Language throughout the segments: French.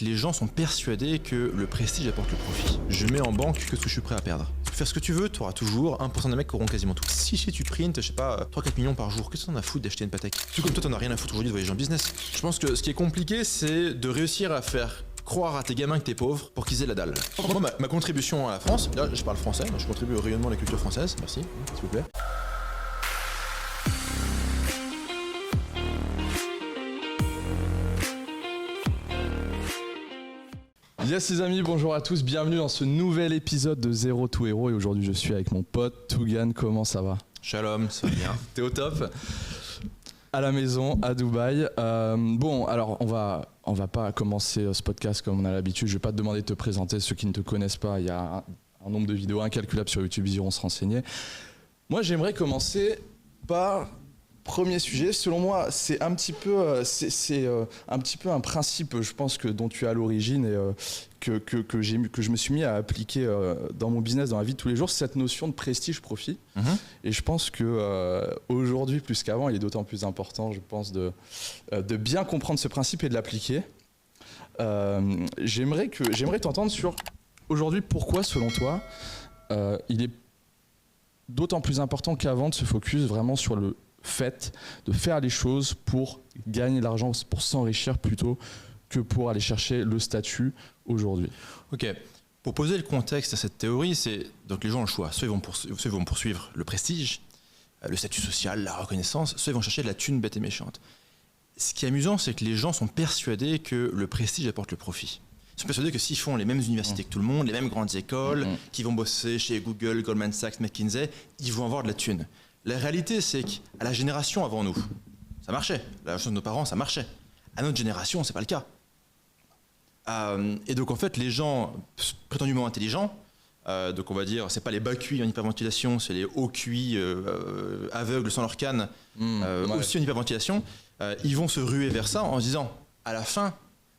Les gens sont persuadés que le prestige apporte le profit. Je mets en banque que ce que je suis prêt à perdre. Tu peux faire ce que tu veux, tu auras toujours 1% des mecs qui auront quasiment tout. Si tu printes, je sais pas, 3-4 millions par jour, qu'est-ce que t'en as à foutre d'acheter une Patek? Tout comme toi, t'en as rien à foutre aujourd'hui de voyager en business. Je pense que ce qui est compliqué, c'est de réussir à faire croire à tes gamins que t'es pauvre pour qu'ils aient la dalle. Moi, ma contribution à la France, là je parle français, je contribue au rayonnement de la culture française, merci, s'il vous plaît. Yes les amis, bonjour à tous, bienvenue dans ce nouvel épisode de Zero to Hero et aujourd'hui je suis avec mon pote Tougan, comment ça va? Shalom, ça va bien. T'es au top? À la maison, à Dubaï. Bon, alors on va pas commencer ce podcast comme on a l'habitude, je vais pas te demander de te présenter, ceux qui ne te connaissent pas, il y a un nombre de vidéos incalculable sur YouTube, ils iront se renseigner. Moi j'aimerais commencer par... Premier sujet, selon moi, c'est un petit peu, un principe, je pense que dont tu es à l'origine et que je me suis mis à appliquer dans mon business, dans la vie de tous les jours, c'est cette notion de prestige-profit. Et je pense que aujourd'hui, plus qu'avant, il est d'autant plus important, je pense, de bien comprendre ce principe et de l'appliquer. J'aimerais t'entendre sur aujourd'hui pourquoi, selon toi, il est d'autant plus important qu'avant de se focus vraiment sur le fait de faire les choses pour gagner de l'argent, pour s'enrichir plutôt que pour aller chercher le statut aujourd'hui. Ok, pour poser le contexte à cette théorie, c'est donc les gens ont le choix. Soit ils vont poursuivre le prestige, le statut social, la reconnaissance, soit ils vont chercher de la thune bête et méchante. Ce qui est amusant, c'est que les gens sont persuadés que le prestige apporte le profit. Ils sont persuadés que s'ils font les mêmes universités que tout le monde, les mêmes grandes écoles, qu'ils vont bosser chez Google, Goldman Sachs, McKinsey, ils vont avoir de la thune. La réalité, c'est qu'à la génération avant nous, ça marchait. La génération de nos parents, ça marchait. À notre génération, c'est pas le cas. Et donc, en fait, les gens prétendument intelligents, donc on va dire, c'est pas les bas QI en hyperventilation, c'est les hauts QI aveugles sans leur canne, aussi en hyperventilation, ils vont se ruer vers ça en se disant, à la fin,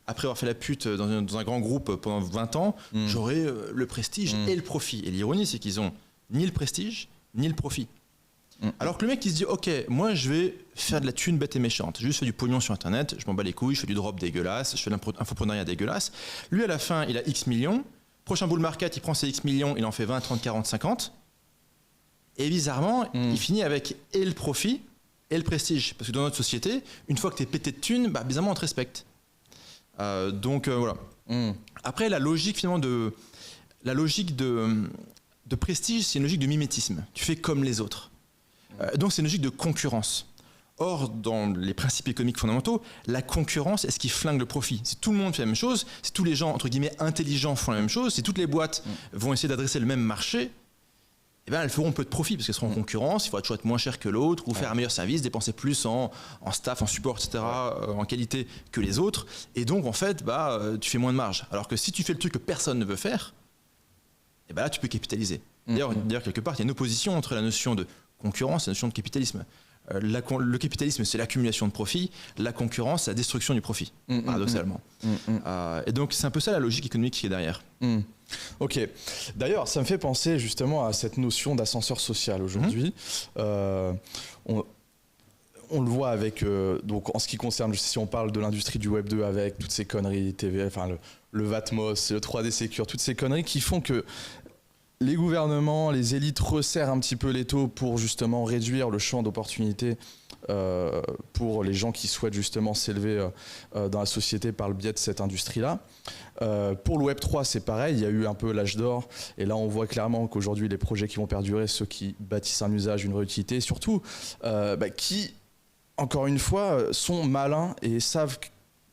après avoir fait la pute dans un grand groupe pendant 20 ans, j'aurai le prestige et le profit. Et l'ironie, c'est qu'ils ont ni le prestige, ni le profit. Alors que le mec qui se dit ok, moi je vais faire de la thune bête et méchante, je juste fais du pognon sur internet, je m'en bats les couilles, je fais du drop dégueulasse, je fais de l'infoprenariat dégueulasse. Lui à la fin il a X millions, prochain bull market il prend ses X millions, il en fait 20, 30, 40, 50 et bizarrement il finit avec et le profit et le prestige. Parce que dans notre société, une fois que t'es pété de thunes, bah, bizarrement on te respecte. Voilà. Après la logique finalement de prestige, c'est une logique de mimétisme, tu fais comme les autres. Donc c'est une logique de concurrence. Or, dans les principes économiques fondamentaux, la concurrence est ce qui flingue le profit. Si tout le monde fait la même chose, si tous les gens, entre guillemets, intelligents font la même chose, si toutes les boîtes vont essayer d'adresser le même marché, eh ben, elles feront peu de profit parce qu'elles seront en concurrence, il faudra toujours être moins cher que l'autre, ou faire un meilleur service, dépenser plus en staff, en support, etc., en qualité que les autres. Et donc, en fait, tu fais moins de marge. Alors que si tu fais le truc que personne ne veut faire, eh ben là, tu peux capitaliser. D'ailleurs, quelque part, il y a une opposition entre la notion de concurrence et la notion de capitalisme. Le capitalisme, c'est l'accumulation de profits. La concurrence, c'est la destruction du profit, paradoxalement. Et donc, c'est un peu ça la logique économique qui est derrière. Ok. D'ailleurs, ça me fait penser justement à cette notion d'ascenseur social aujourd'hui. On le voit avec, donc en ce qui concerne, si on parle de l'industrie du Web 2 avec toutes ces conneries, TV, enfin le Vatmos, le 3D Secure, toutes ces conneries qui font que les gouvernements, les élites resserrent un petit peu l'étau pour justement réduire le champ d'opportunités pour les gens qui souhaitent justement s'élever dans la société par le biais de cette industrie-là. Pour le Web 3, c'est pareil, il y a eu un peu l'âge d'or, et là on voit clairement qu'aujourd'hui les projets qui vont perdurer, ceux qui bâtissent un usage, une vraie utilité, et surtout qui, encore une fois, sont malins et savent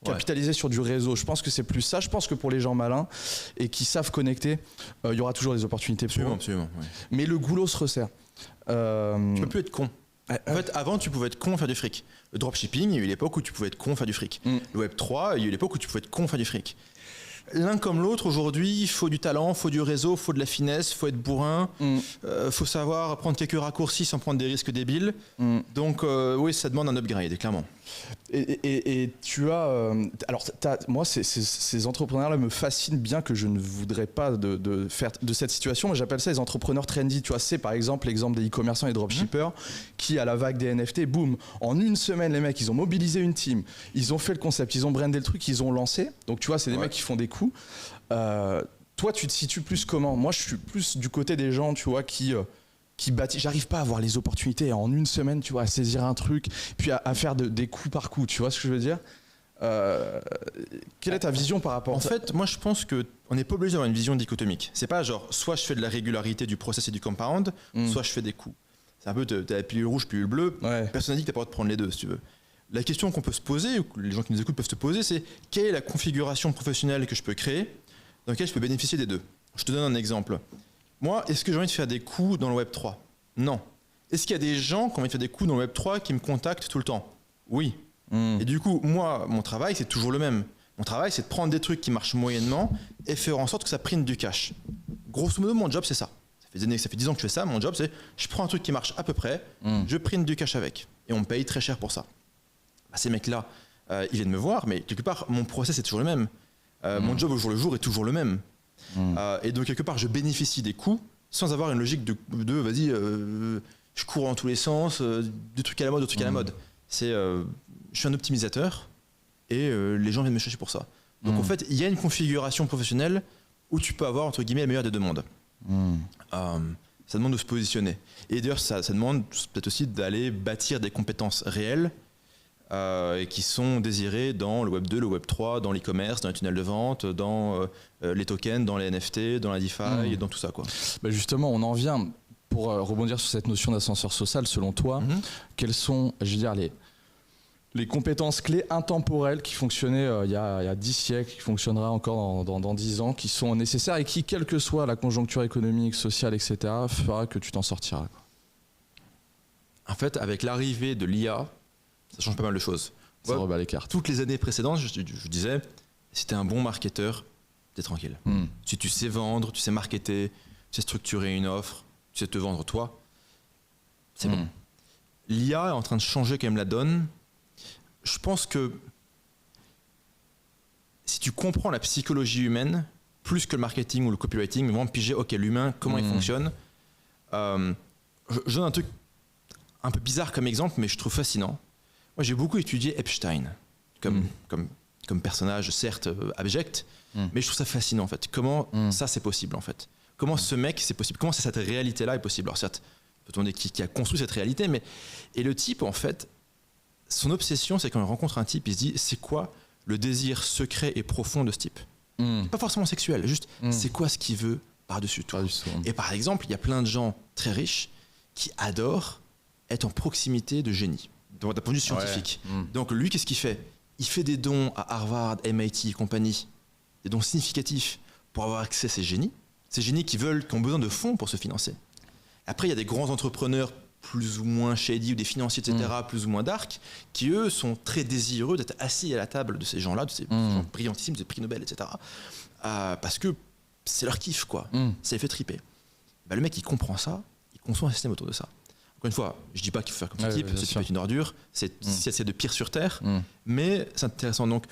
capitaliser sur du réseau. Je pense que c'est plus ça. Je pense que pour les gens malins et qui savent connecter, il y aura toujours des opportunités pour eux. Absolument. Ouais. Mais le goulot se resserre. Tu peux plus être con. En fait, avant, tu pouvais être con, faire du fric. Le dropshipping, il y a eu l'époque où tu pouvais être con, faire du fric. Le Web 3, il y a eu l'époque où tu pouvais être con, faire du fric. L'un comme l'autre, aujourd'hui, il faut du talent, il faut du réseau, il faut de la finesse, il faut être bourrin, faut savoir prendre quelques raccourcis sans prendre des risques débiles. Donc oui, ça demande un upgrade, clairement. Et tu as... alors, moi, ces entrepreneurs-là me fascinent, bien que je ne voudrais pas de faire de cette situation. Moi, j'appelle ça les entrepreneurs trendy. Tu vois, c'est par exemple l'exemple des e-commerçants et dropshippers qui, à la vague des NFT, boum, en une semaine, les mecs, ils ont mobilisé une team, ils ont fait le concept, ils ont brandé le truc, ils ont lancé. Donc, tu vois, c'est des mecs qui font des coups. Toi, tu te situes plus comment? Moi, je suis plus du côté des gens, tu vois, qui bâtit. J'arrive pas à voir les opportunités en une semaine, tu vois, à saisir un truc, puis à faire des coups par coup, tu vois ce que je veux dire? Quelle est ta vision par rapport à ça? En fait, moi je pense qu'on n'est pas obligé d'avoir une vision dichotomique. C'est pas genre, soit je fais de la régularité du process et du compound, soit je fais des coups. C'est un peu, t'as la pilule rouge, pilule bleue, personne n'a dit que t'as pas le droit de prendre les deux, si tu veux. La question qu'on peut se poser, ou que les gens qui nous écoutent peuvent se poser, c'est quelle est la configuration professionnelle que je peux créer, dans laquelle je peux bénéficier des deux? Je te donne un exemple. Moi, est-ce que j'ai envie de faire des coups dans le Web 3? Non. Est-ce qu'il y a des gens qui ont envie de faire des coups dans le Web 3 qui me contactent tout le temps? Oui. Et du coup, moi, mon travail, c'est toujours le même. Mon travail, c'est de prendre des trucs qui marchent moyennement et faire en sorte que ça prenne du cash. Grosso modo, mon job, c'est ça. Ça fait 10 ans que je fais ça. Mon job, c'est je prends un truc qui marche à peu près, je prenne du cash avec. Et on me paye très cher pour ça. Bah, ces mecs-là, ils viennent me voir, mais quelque part, mon process est toujours le même. Mon job au jour le jour est toujours le même. Et donc quelque part je bénéficie des coûts sans avoir une logique de vas-y je cours dans tous les sens, de trucs à la mode, à la mode. C'est je suis un optimisateur et les gens viennent me chercher pour ça. Donc en fait il y a une configuration professionnelle où tu peux avoir entre guillemets la meilleure des deux mondes. Ça demande de se positionner. Et d'ailleurs ça demande peut-être aussi d'aller bâtir des compétences réelles qui sont désirés dans le Web 2, le Web 3, dans l'e-commerce, dans les tunnels de vente, dans les tokens, dans les NFT, dans la DeFi, et dans tout ça, quoi. Bah justement, on en vient, pour rebondir sur cette notion d'ascenseur social, selon toi, quelles sont, je veux dire, les compétences clés intemporelles qui fonctionnaient il y a 10 siècles, qui fonctionnera encore dans 10 ans, qui sont nécessaires et qui, quelle que soit la conjoncture économique, sociale, etc., fera que tu t'en sortiras, quoi. En fait, avec l'arrivée de l'IA, ça change pas mal de choses. Ça rebat les cartes. Toutes les années précédentes, je disais, si t'es un bon marketeur, t'es tranquille. Si tu sais vendre, tu sais marketer, tu sais structurer une offre, tu sais te vendre toi, c'est bon. L'IA est en train de changer quand même la donne. Je pense que si tu comprends la psychologie humaine, plus que le marketing ou le copywriting, mais vraiment piger, ok, l'humain, comment il fonctionne. Je donne un truc un peu bizarre comme exemple, mais je trouve fascinant. Moi, j'ai beaucoup étudié Epstein comme personnage, certes abject, mais je trouve ça fascinant en fait. Comment ça c'est possible en fait? Comment ce mec c'est possible? Comment cette réalité-là est possible? Alors certes, peut-on dire qui a construit cette réalité, mais et le type en fait, son obsession c'est quand il rencontre un type, il se dit c'est quoi le désir secret et profond de ce type? Pas forcément sexuel, juste c'est quoi ce qu'il veut par-dessus tout. Et par exemple, il y a plein de gens très riches qui adorent être en proximité de génie. D'un point de vue scientifique. Donc lui, qu'est-ce qu'il fait? Il fait des dons à Harvard, MIT et compagnie, des dons significatifs pour avoir accès à ces génies qui ont besoin de fonds pour se financer. Après, il y a des grands entrepreneurs plus ou moins shady ou des financiers, etc., plus ou moins dark, qui eux sont très désireux d'être assis à la table de ces gens-là, de ces gens brillantissimes, des prix Nobel, etc., parce que c'est leur kiff, quoi. Ça les fait triper. Bah, le mec, il comprend ça, il conçoit un système autour de ça. Encore une fois, je dis pas qu'il faut faire comme ce type, ce type est une ordure, c'est de pire sur Terre, mais c'est intéressant. Donc,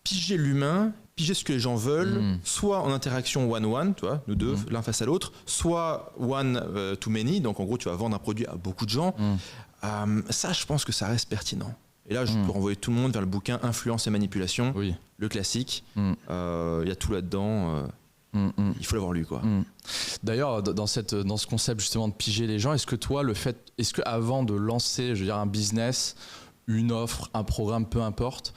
piger l'humain, piger ce que les gens veulent, soit en interaction one-one, tu vois, nous deux, l'un face à l'autre, soit one to many, donc en gros, tu vas vendre un produit à beaucoup de gens. Ça, je pense que ça reste pertinent. Et là, je peux renvoyer tout le monde vers le bouquin Influence et manipulation, le classique. Il y a tout là-dedans. Il faut l'avoir lu, quoi. D'ailleurs, dans ce concept justement de piger les gens, est-ce que avant de lancer, je veux dire, un business, une offre, un programme, peu importe,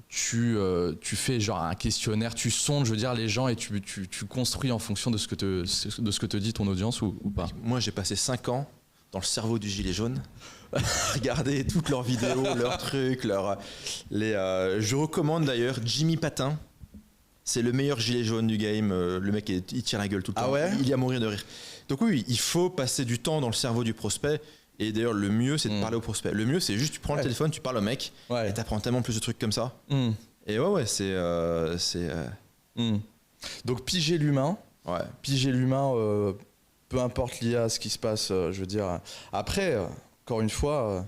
tu fais genre un questionnaire, tu sondes, je veux dire, les gens et tu construis en fonction de ce que te dit ton audience ou pas? Moi, j'ai passé 5 ans dans le cerveau du gilet jaune, regarder toutes leurs vidéos, leurs trucs, je recommande d'ailleurs Jimmy Patin. C'est le meilleur gilet jaune du game. Le mec, il tire la gueule tout le temps. Il y a à mourir de rire. Donc oui, il faut passer du temps dans le cerveau du prospect. Et d'ailleurs, le mieux, c'est de parler au prospect. Le mieux, c'est juste, tu prends le téléphone, tu parles au mec, et t'apprends tellement plus de trucs comme ça. Et c'est... Donc piger l'humain. Piger l'humain, peu importe l'IA, ce qui se passe, je veux dire. Après, encore une fois...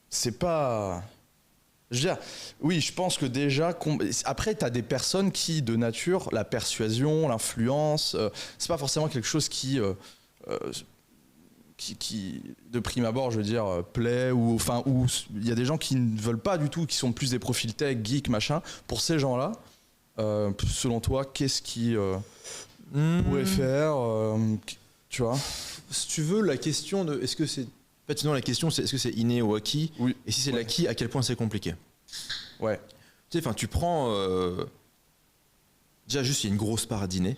c'est pas... Je veux dire, oui, je pense que déjà... Après, tu as des personnes qui, de nature, la persuasion, l'influence, c'est pas forcément quelque chose qui, de prime abord, je veux dire, plaît, ou où il y a des gens qui ne veulent pas du tout, qui sont plus des profils tech, geek, machin. Pour ces gens-là, selon toi, qu'est-ce qui pourrait faire tu vois? Si tu veux, la question de... Est-ce que c'est... En fait, sinon, la question, c'est est-ce que c'est inné ou acquis? Oui. Et si c'est l'acquis, à quel point c'est compliqué? Ouais. Tu sais, enfin, tu prends... Déjà, juste, il y a une grosse part d'inné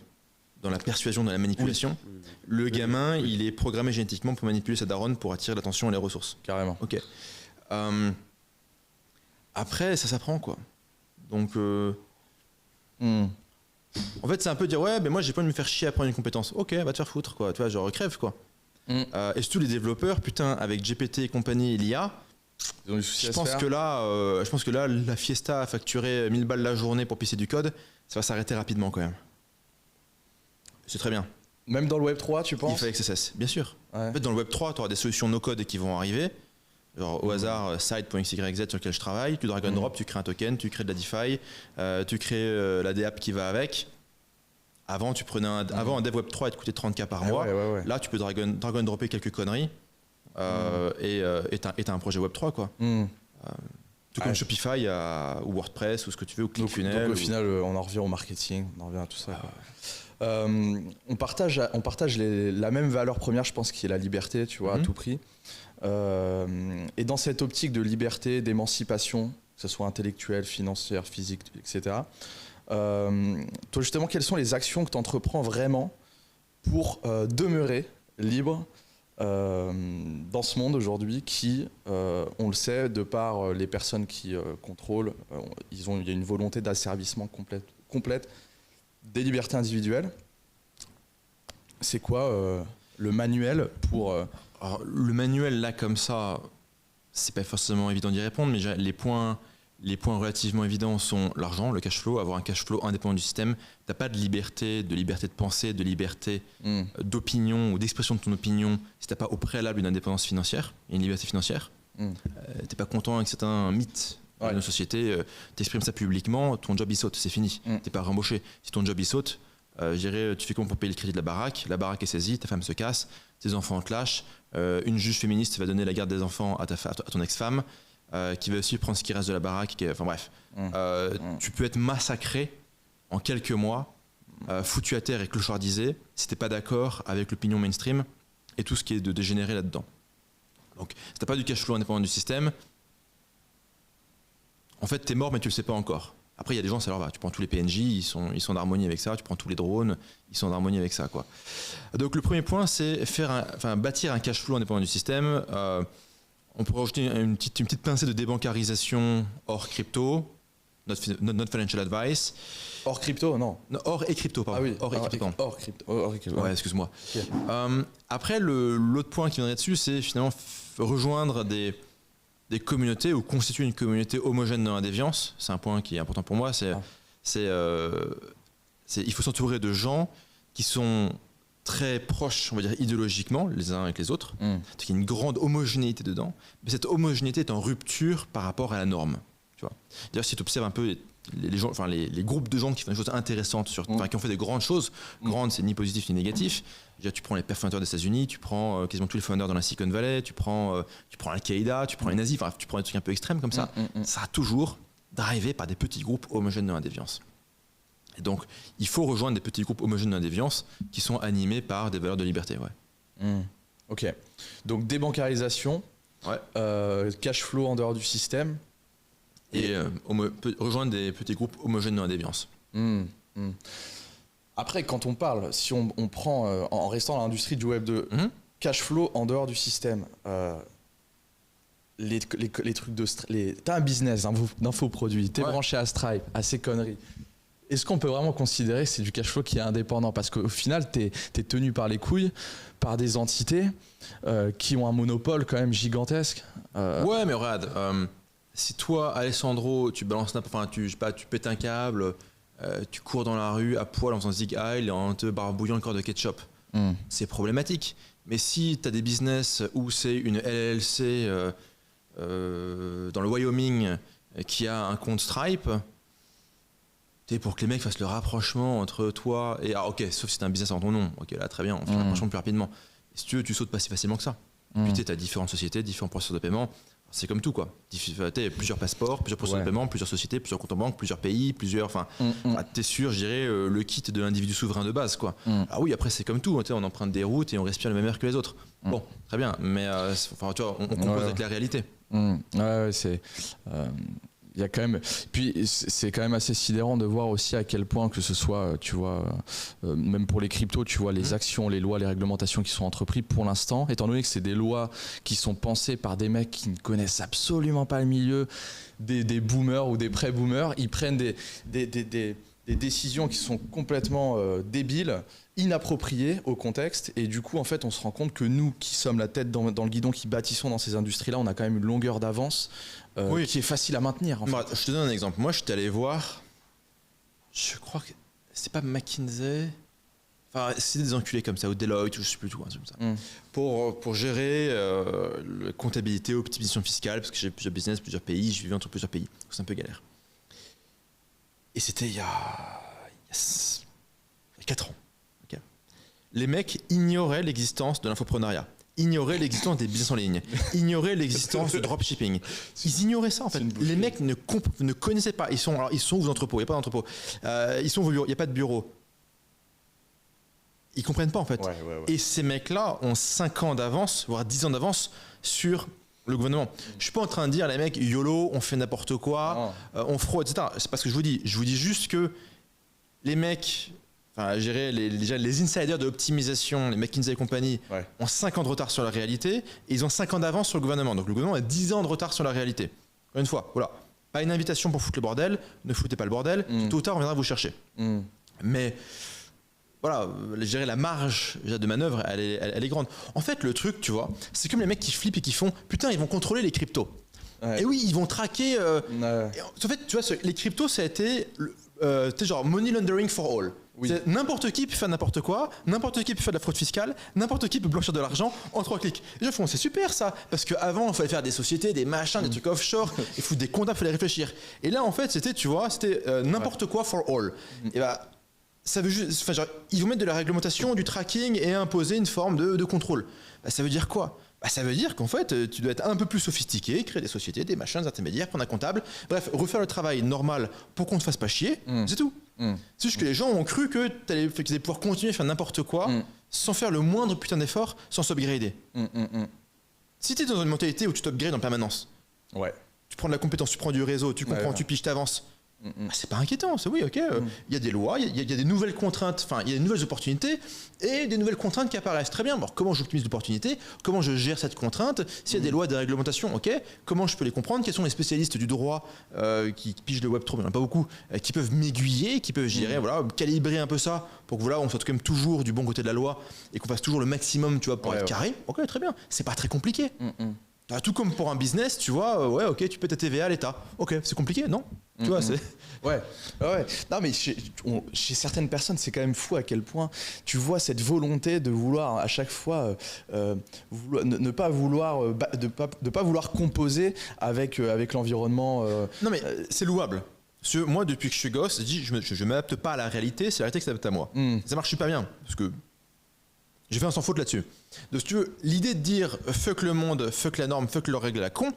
dans la persuasion, dans la manipulation. Oui. Le gamin, il est programmé génétiquement pour manipuler sa daronne pour attirer l'attention et les ressources. Carrément. Ok. Après, ça s'apprend, quoi. Donc... En fait, c'est un peu dire, ouais, mais moi, j'ai pas envie de me faire chier à apprendre une compétence. Ok, va te faire foutre, quoi. Tu vois, genre, crève, quoi. Et surtout les développeurs, putain, avec GPT et compagnie et l'IA, je pense que là, la Fiesta a facturé 1000 balles la journée pour pisser du code, ça va s'arrêter rapidement quand même. C'est très bien. Même dans le Web 3, tu penses? Il fallait que ça cesse, bien sûr. Ouais. En fait, dans le Web 3, tu auras des solutions no-code qui vont arriver. Genre au hasard, site.xyz sur lequel je travaille, tu drag and drop, tu crées un token, tu crées de la DeFi, tu crées la DApp qui va avec. Avant, tu prenais avant un dev Web 3, il te coûtait 30K par mois. Ouais. Là, tu peux drag and dropper quelques conneries et t'as un projet Web 3, quoi. Tout comme Shopify ou WordPress ou ce que tu veux, ou ClickFunnels. Donc au final, on en revient au marketing, on en revient à tout ça. On partage la même valeur première, je pense, qui est la liberté, tu vois, à tout prix. Et dans cette optique de liberté, d'émancipation, que ce soit intellectuelle, financière, physique, etc., toi justement, quelles sont les actions que tu entreprends vraiment pour demeurer libre dans ce monde aujourd'hui qui, on le sait, de par les personnes qui contrôlent, il y a une volonté d'asservissement complète des libertés individuelles. C'est quoi le manuel pour... Alors, le manuel, là, comme ça, c'est pas forcément évident d'y répondre, mais les points relativement évidents sont l'argent, le cash flow, avoir un cash flow indépendant du système. T'as pas de liberté de penser, de liberté d'opinion ou d'expression de ton opinion si t'as pas au préalable une indépendance financière et une liberté financière. T'es pas content avec certains mythes de nos sociétés, t'exprimes ça publiquement, ton job il saute, c'est fini. T'es pas rembauché. Si ton job il saute, je dirais, tu fais comment pour payer le crédit de la baraque est saisie, ta femme se casse, tes enfants te lâchent, une juge féministe va donner la garde des enfants à ton ex-femme, qui va aussi prendre ce qui reste de la baraque, enfin bref. Tu peux être massacré en quelques mois, foutu à terre et clochardisé si t'es pas d'accord avec l'opinion mainstream et tout ce qui est de dégénéré là-dedans. Donc si t'as pas du cash flow indépendant du système, en fait t'es mort mais tu le sais pas encore. Après il y a des gens, ça leur va, tu prends tous les PNJ, ils sont en harmonie avec ça, tu prends tous les drones, ils sont en harmonie avec ça, quoi. Donc le premier point, c'est bâtir un cash flow indépendant du système. On pourrait rajouter une petite pincée de débancarisation hors crypto, not financial advice. Hors crypto, non, hors et crypto, pardon. Ah oui, hors crypto. Ouais, excuse-moi. Okay. Après, l'autre point qui viendrait dessus, c'est finalement rejoindre des communautés ou constituer une communauté homogène dans la déviance. C'est un point qui est important pour moi. Il faut s'entourer de gens qui sont très proches, on va dire, idéologiquement, les uns avec les autres. Il y a une grande homogénéité dedans. Mais cette homogénéité est en rupture par rapport à la norme. Tu vois. D'ailleurs, si tu observes un peu les groupes de gens qui font des choses intéressantes, qui ont fait des grandes choses, grandes, c'est ni positif ni négatif. Déjà, tu prends les pères fondateurs des États-Unis, tu prends quasiment tous les founders dans la Silicon Valley, tu prends Al-Qaïda, tu prends les nazis, tu prends des trucs un peu extrêmes comme ça. Ça a toujours drivé par des petits groupes homogènes dans la déviance. Et donc, il faut rejoindre des petits groupes homogènes dans la déviance qui sont animés par des valeurs de liberté. Ok. Donc, débancarisation, cash flow en dehors du système. Et rejoindre des petits groupes homogènes dans la déviance. Après, quand on parle, si on prend, en restant dans l'industrie du Web 2, cash flow en dehors du système, les trucs de... T'as un business d'infoproduits, t'es branché à Stripe, à ces conneries. Est-ce qu'on peut vraiment considérer que c'est du cash flow qui est indépendant? Parce qu'au final, t'es tenu par les couilles par des entités qui ont un monopole quand même gigantesque. Ouais, mais regarde, si toi, Alessandro, tu balances tu pètes un câble, tu cours dans la rue à poil en faisant zig heil et en te barbouillant le corps de ketchup, c'est problématique. Mais si tu as des business où c'est une LLC dans le Wyoming qui a un compte Stripe, pour que les mecs fassent le rapprochement entre toi et... Ah ok, sauf si t'as un business en ton nom. Ok, là très bien, on fait le rapprochement plus rapidement. Et si tu veux, tu sautes pas si facilement que ça. Puis tu as différentes sociétés, différents processus de paiement. C'est comme tout quoi. Plusieurs passeports, plusieurs processus de paiement, plusieurs sociétés, plusieurs comptes en banque, plusieurs pays, plusieurs... Enfin, t'es sûr, je dirais, le kit de l'individu souverain de base quoi. Ah oui, après c'est comme tout, on emprunte des routes et on respire le même air que les autres. Bon, très bien, mais enfin, tu vois, on compose avec la réalité. Ouais, c'est... Il y a quand même, puis c'est quand même assez sidérant de voir aussi à quel point que ce soit, tu vois, même pour les cryptos, tu vois, les actions, les lois, les réglementations qui sont entreprises pour l'instant, étant donné que c'est des lois qui sont pensées par des mecs qui ne connaissent absolument pas le milieu, des boomers ou des pré-boomers, ils prennent des décisions qui sont complètement débiles, inappropriées au contexte, et du coup en fait on se rend compte que nous qui sommes la tête dans le guidon, qui bâtissons dans ces industries-là, on a quand même une longueur d'avance qui est facile à maintenir en fait. Je te donne un exemple. Moi j'étais allé voir, je crois que c'est pas McKinsey, enfin c'est des enculés comme ça, ou Deloitte, ou je sais plus tout, un truc comme ça, pour gérer la comptabilité, optimisation fiscale, parce que j'ai plusieurs business, plusieurs pays, je vivais entre plusieurs pays, c'est un peu galère. Et c'était il y a 4 ans. Okay. Les mecs ignoraient l'existence de l'infoprenariat, ignoraient l'existence des business en ligne, ignoraient l'existence du dropshipping. Ils ignoraient ça en fait. Les mecs ne connaissaient pas. Ils sont aux entrepôts, il n'y a pas d'entrepôt. Ils sont au bureau, il n'y a pas de bureau. Ils comprennent pas en fait. Ouais. Et ces mecs-là ont 5 ans d'avance, voire 10 ans d'avance sur le gouvernement. Je suis pas en train de dire les mecs YOLO, on fait n'importe quoi, on fraude, etc. C'est pas ce que je vous dis. Je vous dis juste que les mecs, enfin, je dirais les insiders de l'optimisation, les McKinsey et compagnie, ont 5 ans de retard sur la réalité et ils ont 5 ans d'avance sur le gouvernement. Donc le gouvernement a 10 ans de retard sur la réalité. Encore une fois, voilà. Pas une invitation pour foutre le bordel, ne foutez pas le bordel, tôt ou tard on viendra vous chercher. Mais voilà, je dirais la marge de manœuvre, elle est grande. En fait, le truc, tu vois, c'est comme les mecs qui flippent et qui font putain, ils vont contrôler les cryptos. Et oui, ils vont traquer. En fait, tu vois, les cryptos, ça a été genre money laundering for all. N'importe qui peut faire n'importe quoi, n'importe qui peut faire de la fraude fiscale, n'importe qui peut blanchir de l'argent en 3 clics. Les gens font c'est super ça, parce qu'avant il fallait faire des sociétés, des machins, des trucs offshore, il foutre des comptables, il fallait réfléchir. Et là en fait c'était, tu vois, c'était n'importe quoi for all. Et bah ça veut juste, enfin, genre, ils vont mettre de la réglementation, du tracking et imposer une forme de contrôle. Bah, ça veut dire quoi ? Bah, ça veut dire qu'en fait, tu dois être un peu plus sophistiqué, créer des sociétés, des machins, des intermédiaires, prendre un comptable, bref, refaire le travail normal pour qu'on ne te fasse pas chier, c'est tout. C'est juste que les gens ont cru que tu allais pouvoir continuer à faire n'importe quoi sans faire le moindre putain d'effort, sans s'upgrader. Si tu es dans une mentalité où tu t'upgrades en permanence, tu prends de la compétence, tu prends du réseau, tu comprends, tu piges, t'avances. C'est pas inquiétant, c'est oui, ok. Il y a des lois, il y a des nouvelles contraintes, enfin, il y a des nouvelles opportunités et des nouvelles contraintes qui apparaissent. Très bien. Alors, comment j'optimise l'opportunité ? Comment je gère cette contrainte ? S'il y a des lois, des réglementations, ok. Comment je peux les comprendre ? Quels sont les spécialistes du droit qui pigent le web 3 ? Il n'y en a pas beaucoup, qui peuvent m'aiguiller, qui peuvent, je dirais, voilà, calibrer un peu ça pour que voilà, on soit quand même toujours du bon côté de la loi et qu'on fasse toujours le maximum, tu vois, pour être carré. Ok, très bien. C'est pas très compliqué. Tout comme pour un business, tu vois, ok, tu paies ta TVA à l'État. Ok, c'est compliqué, non ? Tu vois, c'est... Ouais. Non, mais chez certaines personnes, c'est quand même fou à quel point tu vois cette volonté de vouloir à chaque fois ne pas vouloir composer avec l'environnement. Non, mais c'est louable. Parce que moi, depuis que je suis gosse, je m'adapte pas à la réalité, c'est la réalité qui s'adapte à moi. Ça marche super bien, parce que j'ai fait un sans faute là-dessus. Donc, si tu veux, l'idée de dire fuck le monde, fuck la norme, fuck leurs règles à la con,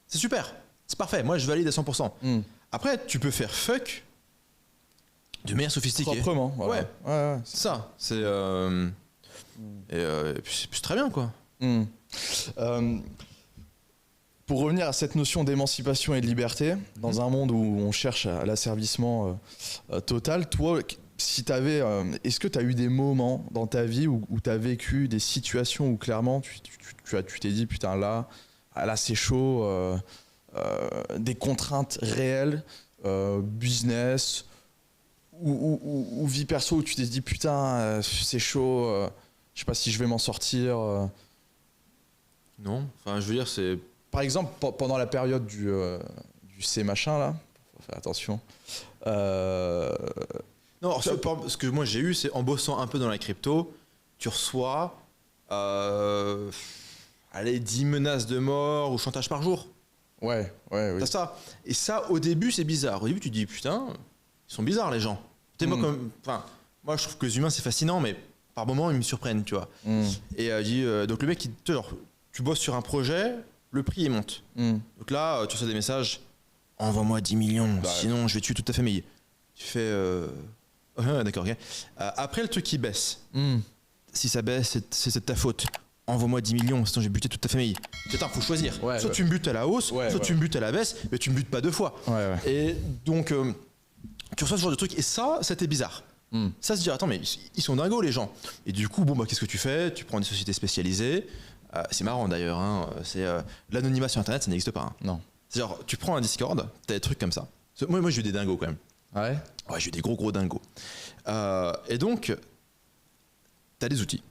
c'est super. C'est parfait. Moi, je valide à 100%. Après, tu peux faire fuck de manière sophistiquée. Proprement. Voilà. Ouais. C'est ça. C'est et puis c'est très bien, quoi. Pour revenir à cette notion d'émancipation et de liberté, dans un monde où on cherche à l'asservissement total, toi, si t'avais, est-ce que tu as eu des moments dans ta vie où tu as vécu des situations où clairement tu t'es dit putain là c'est chaud, des contraintes réelles, business ou vie perso où tu t'es dit putain c'est chaud, je sais pas si je vais m'en sortir. Non, enfin je veux dire c'est... Par exemple pendant la période du C machin là, faut faire attention. Non, ce que moi j'ai eu, c'est en bossant un peu dans la crypto, tu reçois allez, 10 menaces de mort ou chantage par jour. Ouais, oui. T'as ça. Et ça, au début, c'est bizarre. Au début, tu te dis, putain, ils sont bizarres, les gens. Moi, je trouve que les humains, c'est fascinant, mais par moments, ils me surprennent, tu vois. Et donc, le mec, tu bosses sur un projet, le prix, il monte. Donc là, tu reçois des messages, envoie-moi 10 millions, sinon je vais tuer toute ta famille. Tu fais... d'accord, ok. Après, le truc qui baisse. Si ça baisse, c'est de ta faute. Envoie-moi 10 millions, sinon j'ai buté toute ta famille. Putain, faut choisir. Soit tu me butes à la hausse, soit tu me butes à la baisse, mais tu me butes pas 2 fois. Et donc, tu reçois ce genre de truc. Et ça, c'était bizarre. Ça se dit, attends, mais ils sont dingos, les gens. Et du coup, qu'est-ce que tu fais? Tu prends des sociétés spécialisées. C'est marrant d'ailleurs. Hein. L'anonymat sur Internet, ça n'existe pas. Hein. Non. C'est genre, tu prends un Discord, t'as des trucs comme ça. Moi, j'ai eu des dingos quand même. Ouais, j'ai eu des gros dingos. Et donc, t'as des outils.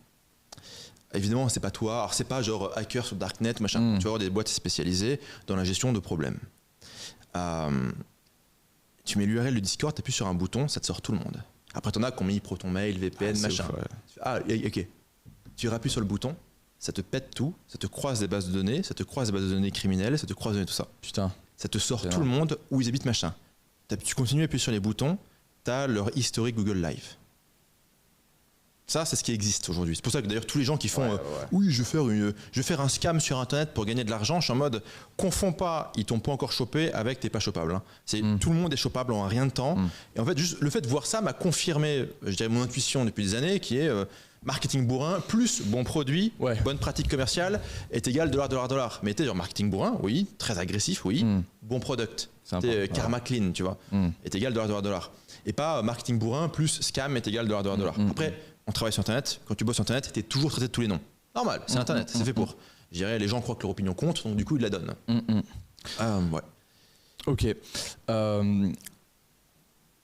Évidemment, c'est pas toi. Alors, c'est pas genre hacker sur Darknet, machin. Tu vas avoir des boîtes spécialisées dans la gestion de problèmes. Tu mets l'URL du Discord, t'appuies sur un bouton, ça te sort tout le monde. Après, t'en as qui ont mis ProtonMail, VPN, machin. Ouf, ok. Tu appuies sur le bouton, ça te pète tout, ça te croise des bases de données, ça te croise des bases de données criminelles, ça te croise tout ça. Putain. Ça te sort tout le monde où ils habitent, machin. Tu continues à appuyer sur les boutons, t'as leur historique Google Live. Ça, c'est ce qui existe aujourd'hui. C'est pour ça que d'ailleurs tous les gens qui font oui, je vais faire un scam sur Internet pour gagner de l'argent, je suis en mode confonds pas, ils t'ont pas encore chopé avec t'es pas chopable. Hein. Tout le monde est chopable en rien de temps. Et en fait, juste le fait de voir ça m'a confirmé, je dirais, mon intuition depuis des années, qui est marketing bourrin plus bon produit, bonne pratique commerciale est égal $. Mais t'es genre marketing bourrin, oui, très agressif, oui, bon product. C'était karma clean, tu vois, est égal $. Et pas marketing bourrin plus scam est égal $. Après, on travaille sur Internet. Quand tu bosses sur Internet, tu es toujours traité de tous les noms. Normal, c'est Internet, c'est fait pour. Je dirais, les gens croient que leur opinion compte, donc du coup, ils la donnent. Ouais. Ok.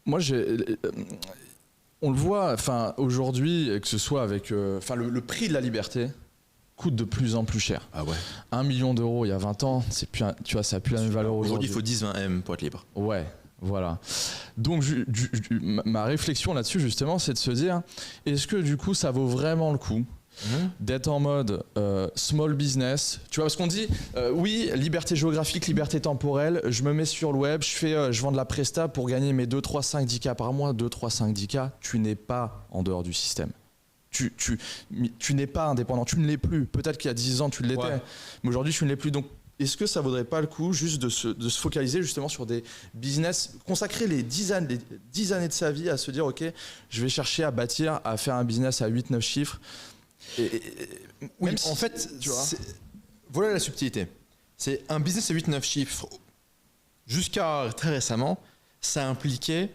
Moi, on le voit, aujourd'hui, que ce soit avec, le prix de la liberté coûte de plus en plus cher. 1 million d'euros il y a 20 ans, c'est plus, tu vois, ça n'a plus la même valeur aujourd'hui. Aujourd'hui, il faut 10-20 M pour être libre. Ouais. Voilà. Donc ma réflexion là-dessus justement, c'est de se dire, est-ce que du coup ça vaut vraiment le coup d'être en mode small business, tu vois, parce qu'on dit oui, liberté géographique, liberté temporelle, je me mets sur le web, je vends de la presta pour gagner mes 2, 3, 5, 10K par mois, 2, 3, 5, 10K, tu n'es pas en dehors du système. Tu n'es pas indépendant, tu ne l'es plus. Peut-être qu'il y a 10 ans tu l'étais, mais aujourd'hui tu ne l'es plus. Donc est-ce que ça vaudrait pas le coup juste de se focaliser justement sur des business, consacrer les 10 années de sa vie à se dire ok, je vais chercher à faire un business à 8-9 chiffres. Oui, en fait, tu vois, voilà la subtilité. C'est un business à 8-9 chiffres. Jusqu'à très récemment, ça impliquait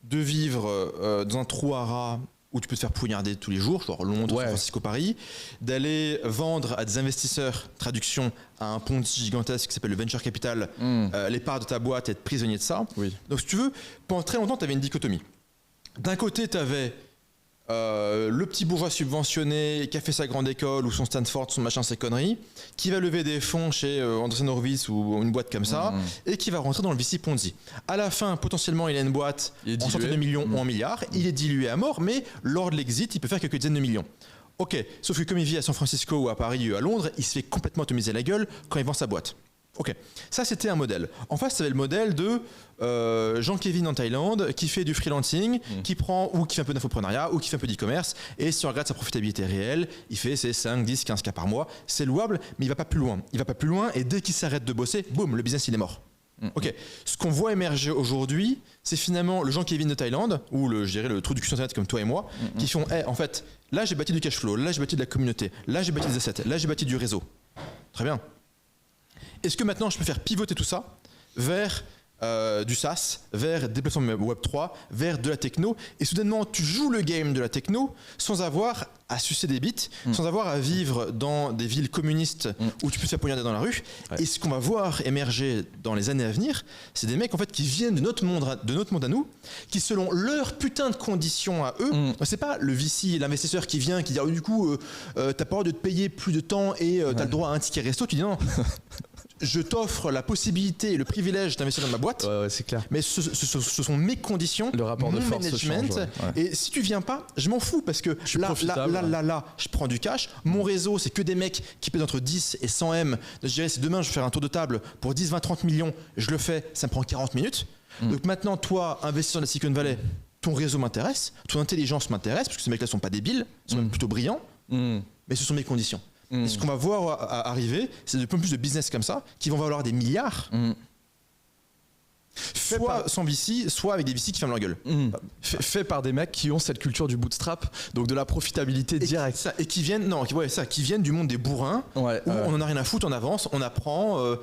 de vivre dans un trou à rats où tu peux te faire poignarder tous les jours, genre Londres, San Francisco, Paris, d'aller vendre à des investisseurs, traduction, à un Ponzi gigantesque qui s'appelle le venture capital, les parts de ta boîte et être prisonnier de ça. Donc si tu veux, pendant très longtemps, tu avais une dichotomie. D'un côté, tu avais le petit bourgeois subventionné qui a fait sa grande école ou son Stanford, son machin, ses conneries, qui va lever des fonds chez Andreessen Horowitz ou une boîte comme ça, et qui va rentrer dans le VC Ponzi. À la fin, potentiellement, il a une boîte en centaines de millions ou en milliards, il est dilué à mort, mais lors de l'exit, il peut faire quelques dizaines de millions. Ok, sauf que comme il vit à San Francisco ou à Paris ou à Londres, il se fait complètement atomiser la gueule quand il vend sa boîte. Ok, ça c'était un modèle. En face, tu avais le modèle de Jean-Kévin en Thaïlande qui fait du freelancing, qui prend ou qui fait un peu d'infoprenariat ou qui fait un peu d'e-commerce, et si on regarde sa profitabilité réelle, il fait ses 5, 10, 15K par mois. C'est louable, mais il va pas plus loin. Il va pas plus loin et dès qu'il s'arrête de bosser, boum, le business il est mort. Ok, ce qu'on voit émerger aujourd'hui, c'est finalement le Jean-Kévin de Thaïlande, ou je dirais le trou du cul sur Internet comme toi et moi, qui font en fait, là j'ai bâti du cash flow, là j'ai bâti de la communauté, là j'ai bâti des assets, là j'ai bâti du réseau. Très bien. Est-ce que maintenant je peux faire pivoter tout ça vers du SaaS, vers des plateformes Web3, vers de la techno, et soudainement tu joues le game de la techno sans avoir à sucer des bits, sans avoir à vivre dans des villes communistes où tu peux te faire poignarder dans la rue. Et ce qu'on va voir émerger dans les années à venir, c'est des mecs en fait qui viennent de notre monde à nous, qui selon leurs putains de conditions à eux, c'est pas le VC, l'investisseur qui vient, qui dit du coup t'as pas le droit de te payer plus de temps et t'as le droit à un ticket resto, tu dis non. je t'offre la possibilité et le privilège d'investir dans ma boîte. Ouais, c'est clair. Mais ce sont mes conditions, le rapport mon de force management. change, ouais. Et si tu viens pas, je m'en fous parce que là, je prends du cash. Mon réseau, c'est que des mecs qui pèsent entre 10 et 100 M. Je dirais, si demain je veux faire un tour de table pour 10, 20, 30 millions, je le fais, ça me prend 40 minutes. Donc maintenant, toi, investisseur de la Silicon Valley, ton réseau m'intéresse, ton intelligence m'intéresse, parce que ces mecs-là sont pas débiles, ils sont même plutôt brillants, mais ce sont mes conditions. Et ce qu'on va voir arriver, c'est de plus en plus de business comme ça, qui vont valoir des milliards, soit sans VC, soit avec des VC qui ferment leur gueule. Fait par des mecs qui ont cette culture du bootstrap, donc de la profitabilité directe. Et qui viennent, qui viennent du monde des bourrins, où on en a rien à foutre, on avance, on apprend,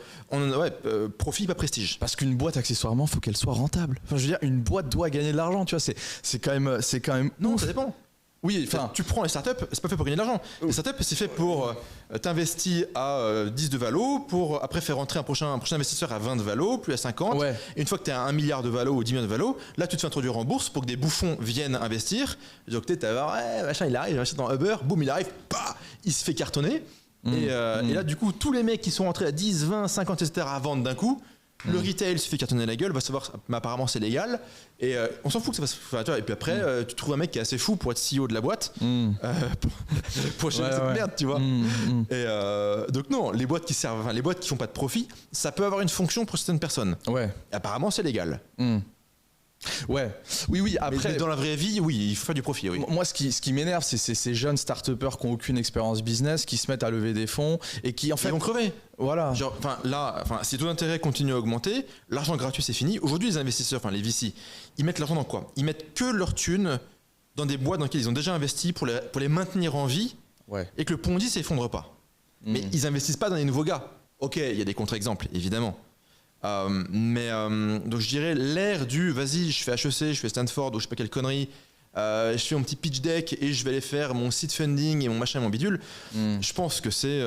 profit, pas prestige. Parce qu'une boîte, accessoirement, faut qu'elle soit rentable. Enfin, je veux dire, une boîte doit gagner de l'argent, tu vois, c'est quand même. Non, ça dépend. Oui, enfin, tu prends les startups, c'est pas fait pour gagner de l'argent. Les startups, c'est fait pour t'investir à 10 de valo, pour après faire rentrer un prochain investisseur à 20 de valo, puis à 50. Ouais. Et une fois que tu as 1 milliard de valo ou 10 millions de valo, là tu te fais introduire en bourse pour que des bouffons viennent investir. Donc tu vas machin, il arrive, il investit dans Uber, boum, il arrive, bah, il se fait cartonner. Et là, du coup, tous les mecs qui sont rentrés à 10, 20, 50, etc. à vendre d'un coup, le retail se fait cartonner la gueule, va savoir, mais apparemment c'est légal, et on s'en fout que ça fasse. Et puis après, tu trouves un mec qui est assez fou pour être CEO de la boîte, pour gérer cette merde, tu vois. Et donc non, les boîtes qui font pas de profit, ça peut avoir une fonction pour certaines personnes. Ouais. Et apparemment c'est légal. Ouais, oui, après. Mais dans la vraie vie, oui, il faut faire du profit, oui. Moi, ce qui m'énerve, c'est ces jeunes start-upers qui n'ont aucune expérience business, qui se mettent à lever des fonds et qui, en fait. Ils vont crever. Voilà. Genre, si les taux d'intérêt continuent à augmenter, l'argent gratuit, c'est fini. Aujourd'hui, les investisseurs, les VC, ils mettent l'argent dans quoi? Ils mettent que leur thune dans des boîtes dans lesquelles ils ont déjà investi pour les maintenir en vie et que le Ponzi ne s'effondre pas. Mais ils n'investissent pas dans les nouveaux gars. Ok, il y a des contre-exemples, évidemment. Donc je dirais l'ère du vas-y, je fais HEC, je fais Stanford ou je sais pas quelle connerie, je fais mon petit pitch deck et je vais aller faire mon seed funding et mon machin et mon bidule. Je pense que c'est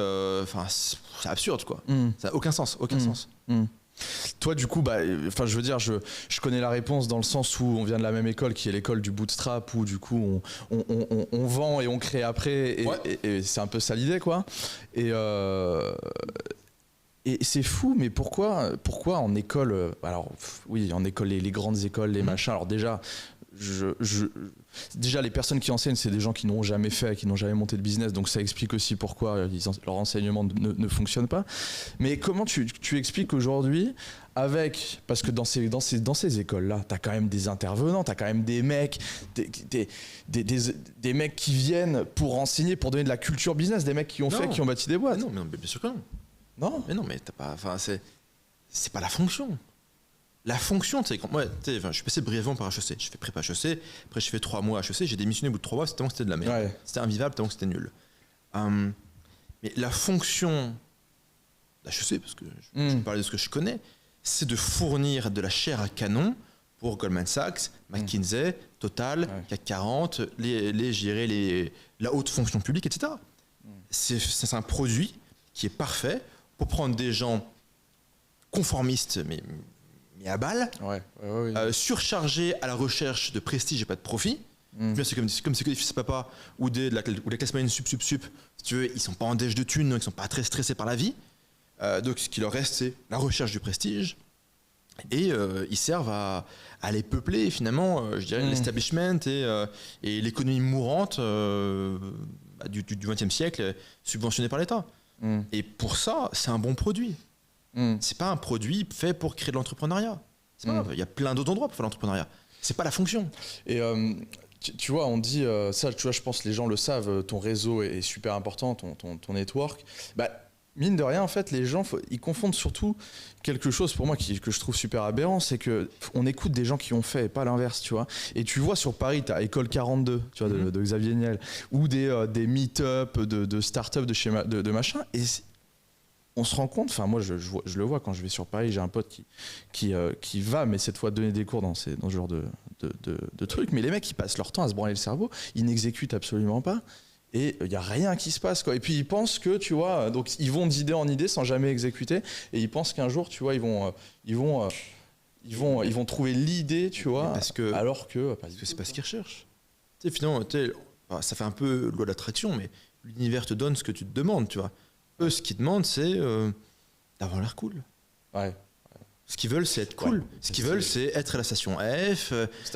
absurde quoi. Ça n'a aucun sens. Toi, du coup, je veux dire, je connais la réponse dans le sens où on vient de la même école, qui est l'école du bootstrap, où du coup on vend et on crée après, et c'est un peu ça l'idée, quoi. Et c'est fou, mais pourquoi en école, alors oui, en école, les grandes écoles, les machins, alors déjà, déjà les personnes qui enseignent, c'est des gens qui n'ont jamais fait, qui n'ont jamais monté de business, donc ça explique aussi pourquoi leur enseignement ne fonctionne pas. Mais comment tu expliques aujourd'hui, parce que dans ces écoles-là, t'as quand même des intervenants, t'as quand même des mecs, des mecs qui viennent pour enseigner, pour donner de la culture business, des mecs qui ont bâti des boîtes. Non, mais bien sûr que non. Non, mais t'as pas. C'est pas la fonction. La fonction, tu sais, je suis passé brièvement par HEC. Je fais prépa HEC, après je fais 3 mois HEC, j'ai démissionné au bout de 3 mois, tellement que c'était de la merde. Ouais. C'était invivable, tellement que c'était nul. Mais la fonction d'HEC, parce que je vais parler de ce que je connais, c'est de fournir de la chair à canon pour Goldman Sachs, McKinsey, Total, CAC 40, la haute fonction publique, etc. C'est un produit qui est parfait pour prendre des gens conformistes, mais à balle, surchargés à la recherche de prestige et pas de profit. C'est comme c'est que des fils à papa ou de la classe moyenne sup. Si tu veux, ils sont pas en déj de thunes, donc ils sont pas très stressés par la vie. Donc ce qui leur reste, c'est la recherche du prestige. Et ils servent à les peupler, finalement, je dirais, l'establishment et l'économie mourante du XXe siècle, subventionnée par l'État. Et pour ça, c'est un bon produit. C'est pas un produit fait pour créer de l'entrepreneuriat. C'est pas grave. Il y a plein d'autres endroits pour faire l'entrepreneuriat. C'est pas la fonction. Et tu vois, on dit ça. Tu vois, je pense que les gens le savent. Ton réseau est super important, ton network. Mine de rien, en fait, les gens, ils confondent surtout quelque chose pour moi que je trouve super aberrant, c'est que on écoute des gens qui ont fait et pas l'inverse, tu vois. Et tu vois sur Paris, t'as École 42, tu vois, de Xavier Niel, ou des meet-up de start-up de machin. Et on se rend compte, enfin moi je le vois quand je vais sur Paris, j'ai un pote qui va, mais cette fois donner des cours dans ce genre de trucs. Mais les mecs, ils passent leur temps à se branler le cerveau, ils n'exécutent absolument pas. Et il n'y a rien qui se passe, quoi. Et puis ils pensent que, tu vois, donc ils vont d'idée en idée sans jamais exécuter. Et ils pensent qu'un jour, tu vois, ils vont trouver l'idée, tu vois, alors que c'est pas ce qu'ils recherchent. Tu sais, finalement, ça fait un peu loi d'attraction, mais l'univers te donne ce que tu te demandes, tu vois. Eux, ce qu'ils demandent, c'est d'avoir l'air cool. Ouais. Ce qu'ils veulent, c'est être cool. Ouais. Ce qu'ils veulent, c'est être à la station F,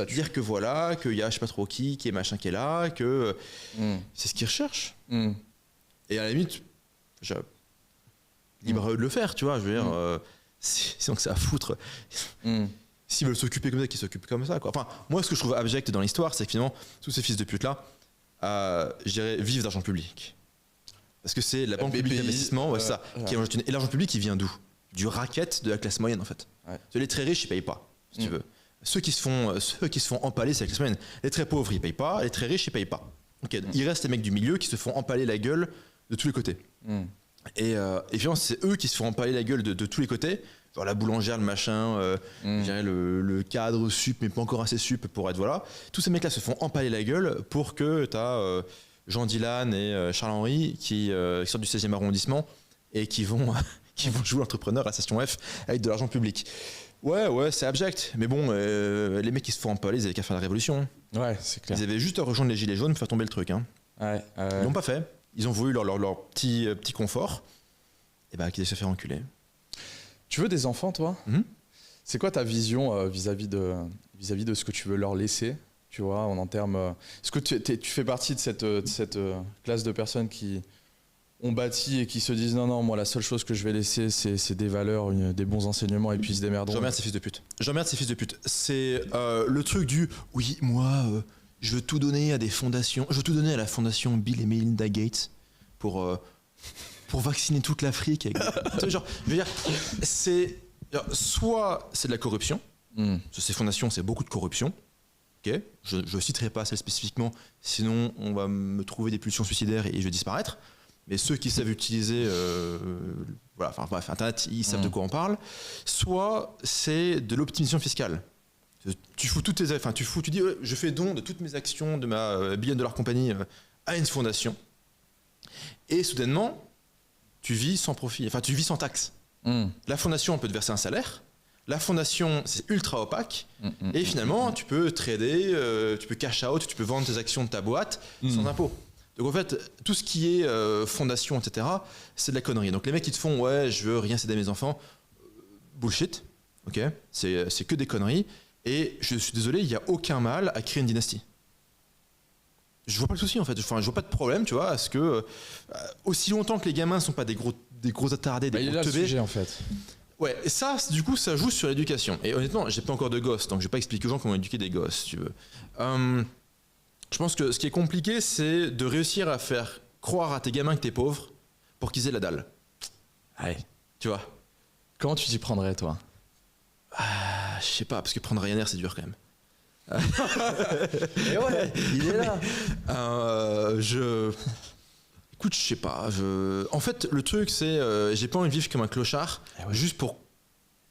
dire que voilà, qu'il y a je sais pas trop qui est machin qui est là, que c'est ce qu'ils recherchent. Et à la limite, libre à eux de le faire, tu vois. Je veux dire, sinon que ça va foutre. S'ils veulent s'occuper comme ça, qu'ils s'occupent comme ça, quoi. Enfin, moi, ce que je trouve abject dans l'histoire, c'est que finalement, tous ces fils de pute-là, je dirais, vivent d'argent public. Parce que c'est la banque publique d'investissement, qui est et l'argent public, il vient d'où? Du racket de la classe moyenne, en fait. Ouais. Les très riches, ils payent pas, si tu veux. Ceux qui se font empaler, c'est la classe moyenne. Les très pauvres, ils payent pas. Les très riches, ils payent pas. Okay, il reste les mecs du milieu qui se font empaler la gueule de tous les côtés. Et finalement, c'est eux qui se font empaler la gueule de tous les côtés. Genre la boulangère, le machin, je dirais le cadre sup, mais pas encore assez sup pour être voilà. Tous ces mecs-là se font empaler la gueule pour que tu as Jean Dylan et Charles-Henri qui sortent du 16e arrondissement et qui vont jouer l'entrepreneur à la station F avec de l'argent public. Ouais, c'est abject. Mais bon, les mecs qui se font empaler, ils avaient qu'à faire la révolution. Ouais, c'est clair. Ils avaient juste à rejoindre les gilets jaunes pour faire tomber le truc. Hein. Ils l'ont pas fait. Ils ont voulu leur petit confort. Et bah, qu'ils aient se faire enculer. Tu veux des enfants, toi? C'est quoi ta vision vis-à-vis de ce que tu veux leur laisser? Tu vois, en termes. Est-ce que tu fais partie de cette classe de personnes qui ont bâti et qui se disent non, moi, la seule chose que je vais laisser, c'est des valeurs, des bons enseignements et puis ils se démerderont? J'emmerde ces fils de pute. C'est le truc du oui, moi, je veux tout donner à des fondations. Je veux tout donner à la fondation Bill et Melinda Gates pour vacciner toute l'Afrique. Genre, je veux dire, soit c'est de la corruption. Ces fondations, c'est beaucoup de corruption. Okay. Je ne citerai pas celle spécifiquement, sinon on va me trouver des pulsions suicidaires et je vais disparaître. Mais ceux qui savent utiliser, Internet, ils savent de quoi on parle. Soit c'est de l'optimisation fiscale. Tu dis, je fais don de toutes mes actions de ma billion dollar compagnie à une fondation. Et soudainement, tu vis sans profit, tu vis sans taxe. La fondation, on peut te verser un salaire. La fondation, c'est ultra opaque. Et finalement, tu peux trader, tu peux cash out, tu peux vendre tes actions de ta boîte sans impôt. Donc en fait, tout ce qui est fondation, etc., c'est de la connerie. Donc les mecs qui te font, ouais, je veux rien céder à mes enfants, bullshit. Ok, c'est que des conneries. Et je suis désolé, il n'y a aucun mal à créer une dynastie. Je vois pas le souci en fait. Enfin, je vois pas de problème, tu vois, à ce que aussi longtemps que les gamins sont pas des gros attardés, des gros teubés. Sujet en fait. Ouais, et ça, du coup, ça joue sur l'éducation. Et honnêtement, j'ai pas encore de gosses, donc je vais pas expliquer aux gens comment éduquer des gosses, si tu veux. Je pense que ce qui est compliqué, c'est de réussir à faire croire à tes gamins que t'es pauvre pour qu'ils aient la dalle. Ouais. Tu vois. Comment tu t'y prendrais, toi? Je sais pas, parce que prendre Ryanair, c'est dur quand même. Et ouais, il est là. Écoute, je sais pas. En fait, le truc, c'est j'ai pas envie de vivre comme un clochard, juste pour,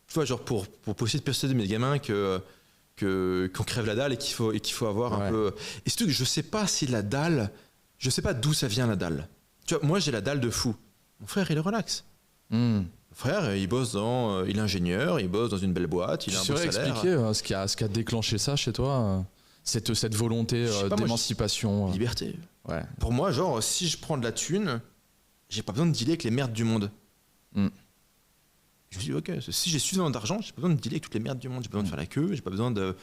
tu vois, genre pour essayer de persuader mes gamins qu'on crève la dalle et qu'il faut avoir un peu. Et surtout que je sais pas si la dalle, je sais pas d'où ça vient la dalle. Tu vois, moi j'ai la dalle de fou. Mon frère, il est relax. Mon frère, il bosse il est ingénieur, il bosse dans une belle boîte, il a un bon salaire. Tu saurais expliquer ce qui a déclenché ça chez toi, cette volonté d'émancipation, liberté. Ouais. Pour moi, genre, si je prends de la thune, j'ai pas besoin de dealer avec les merdes du monde. Je me dis, ok, si j'ai suffisamment d'argent, j'ai pas besoin de dealer avec toutes les merdes du monde. J'ai pas besoin de faire la queue, j'ai pas besoin de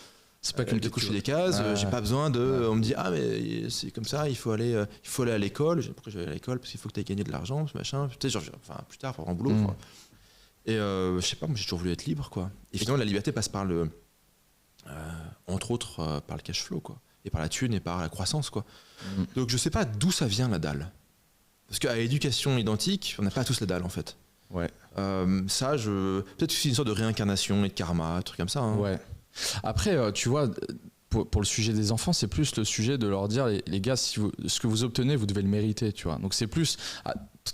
cocher des cases, j'ai pas besoin de. On me dit, mais c'est comme ça, il faut aller à l'école. Pourquoi je vais aller à l'école? Parce qu'il faut que tu aies gagné de l'argent, ce machin. Tu sais, plus tard, pour avoir un boulot. Quoi. Et je sais pas, moi j'ai toujours voulu être libre, quoi. Et finalement, la liberté passe par entre autres, par le cash flow, quoi. Et par la thune et par la croissance, quoi. Donc je sais pas d'où ça vient la dalle. Parce qu'à l'éducation identique, on n'a pas tous la dalle en fait. Ouais. Peut-être que c'est une sorte de réincarnation et de karma, un truc comme ça. Hein. Ouais. Après, tu vois, pour le sujet des enfants, c'est plus le sujet de leur dire, les gars, ce que vous obtenez, vous devez le mériter, tu vois. Donc c'est plus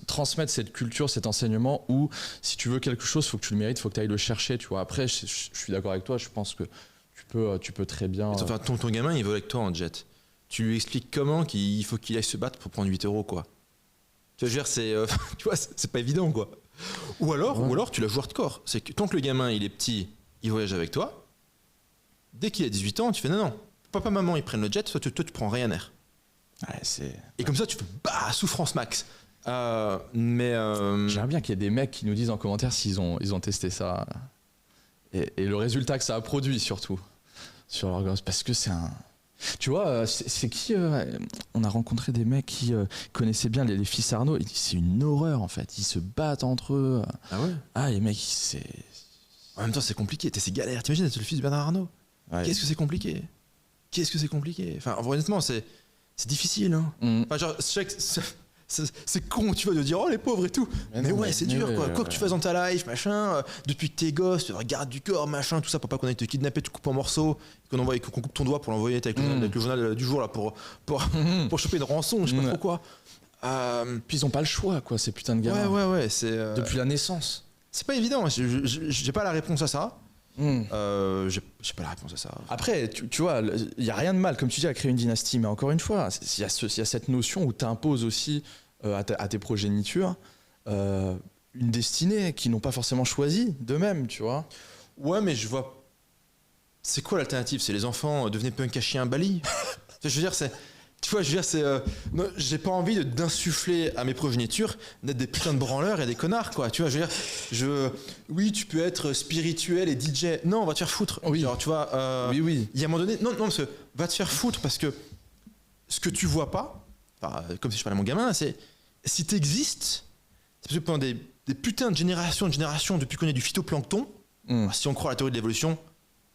transmettre cette culture, cet enseignement où si tu veux quelque chose, il faut que tu le mérites, il faut que tu ailles le chercher, tu vois. Après, je suis d'accord avec toi, je pense que tu peux très bien. Enfin, ton gamin, il vole avec toi en jet. Tu lui expliques comment il faut qu'il aille se battre pour prendre 8 €, quoi. Tu vois, tu vois, c'est pas évident, quoi. Ou alors, tu la joues hardcore. C'est que tant que le gamin, il est petit, il voyage avec toi. Dès qu'il a 18 ans, tu fais non. Papa, maman, ils prennent le jet, toi, tu prends Ryanair. Ouais, et comme ça, tu fais souffrance max. J'aimerais bien qu'il y ait des mecs qui nous disent en commentaire s'ils ont testé ça et le résultat que ça a produit surtout sur leur gosse, parce que c'est un... Tu vois, c'est qui on a rencontré des mecs qui connaissaient bien les fils Arnaud. Ils disent c'est une horreur en fait. Ils se battent entre eux. Ah ouais. Ah les mecs, c'est... En même temps, c'est compliqué. C'est galère. T'imagines être le fils de Bernard Arnault. Ouais. Qu'est-ce que c'est compliqué. Enfin, honnêtement, c'est difficile. Hein. Enfin, genre, c'est con, tu vois, de dire oh les pauvres et tout. Mais ouais, c'est dur quoi. Quoi que tu fasses dans ta life, machin. Depuis que t'es gosse, tu gardes du corps, machin, tout ça pour pas qu'on aille te kidnapper, te coupe en morceaux, qu'on coupe ton doigt pour l'envoyer avec le journal du jour là pour choper une rançon, je sais pas trop quoi. Puis ils ont pas le choix quoi, ces putains de gamins. Ouais, c'est depuis la naissance. C'est pas évident. J'ai pas la réponse à ça. J'ai pas la réponse à ça. Après, tu vois, il n'y a rien de mal, comme tu dis, à créer une dynastie, mais encore une fois, il y a cette notion où tu imposes aussi à tes progénitures une destinée qu'ils n'ont pas forcément choisie d'eux-mêmes, tu vois. Ouais, mais je vois... C'est quoi l'alternative? C'est les enfants devenaient punk à chien Bali. Je veux dire, c'est... Tu vois, je veux dire, c'est... non, j'ai pas envie d'insuffler à mes progénitures d'être des putains de branleurs et des connards, quoi. Tu vois, je veux dire, oui, tu peux être spirituel et DJ. Non, on va te faire foutre. Oui. Genre, tu vois... Oui. Il y a un moment donné... Non, parce que va te faire foutre parce que ce que tu vois pas, enfin, comme si je parlais à mon gamin, c'est... Si t'existes, c'est parce que pendant des putains de générations, depuis qu'on est du phytoplancton, si on croit à la théorie de l'évolution...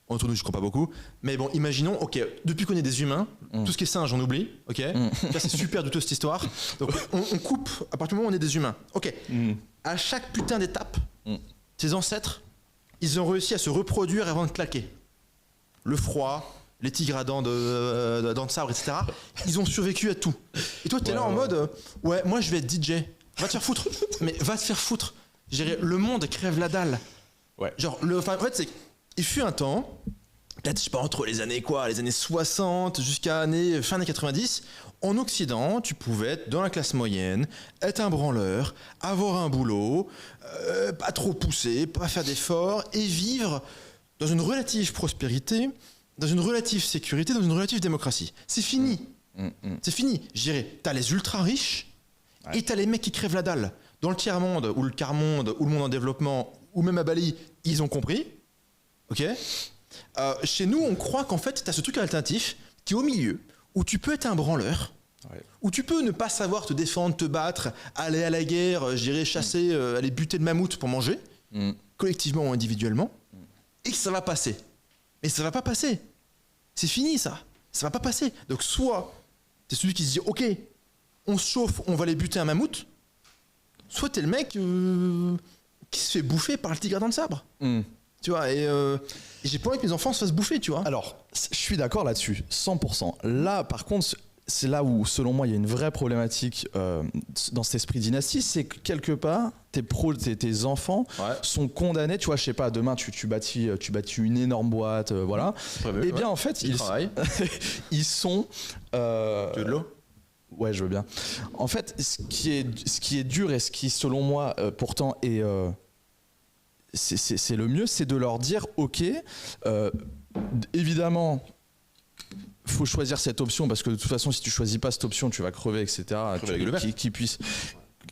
Entre nous, je crois pas beaucoup. Mais bon, imaginons, ok, depuis qu'on est des humains, tout ce qui est singe, on oublie, ok. Là, c'est super douteux cette histoire. Donc, on coupe à partir du moment où on est des humains. Ok. À chaque putain d'étape, tes ancêtres, ils ont réussi à se reproduire avant de claquer. Le froid, les tigres à dents de sabre, etc. Ils ont survécu à tout. Et toi, t'es là en mode, ouais, moi, je vais être DJ. Va te faire foutre. Mais va te faire foutre. Je dirais, le monde crève la dalle. Ouais. Genre, en fait, c'est... Il fut un temps, peut-être, je sais pas, entre les années 60 jusqu'à fin années 90, en Occident, tu pouvais être dans la classe moyenne, être un branleur, avoir un boulot, pas trop pousser, pas faire d'efforts, et vivre dans une relative prospérité, dans une relative sécurité, dans une relative démocratie. C'est fini. C'est fini. Je dirais, t'as les ultra riches, et t'as les mecs qui crèvent la dalle. Dans le tiers-monde, ou le quart-monde, ou le monde en développement, ou même à Bali, ils ont compris. Ok. Chez nous, on croit qu'en fait, tu as ce truc alternatif qui est au milieu, où tu peux être un branleur, où tu peux ne pas savoir te défendre, te battre, aller à la guerre, j'irai chasser, aller buter de mammouth pour manger, collectivement ou individuellement, et que ça va passer. Mais ça va pas passer. C'est fini, ça. Ça va pas passer. Donc, soit tu es celui qui se dit, ok, on se chauffe, on va aller buter un mammouth, soit tu es le mec qui se fait bouffer par le tigre à dents de sabre. Tu vois, et j'ai pas envie que mes enfants se fassent bouffer, tu vois. Alors, je suis d'accord là-dessus, 100%. Là, par contre, c'est là où, selon moi, il y a une vraie problématique dans cet esprit dynastie, c'est que quelque part, tes enfants sont condamnés, tu vois, je sais pas, demain, tu bâtis une énorme boîte, voilà. Et bien, en fait, ils sont... Tu veux de l'eau ? Ouais, je veux bien. En fait, ce qui est dur et ce qui, selon moi, pourtant est... c'est le mieux, c'est de leur dire ok, évidemment faut choisir cette option parce que de toute façon si tu choisis pas cette option tu vas crever, etc. Qui puissent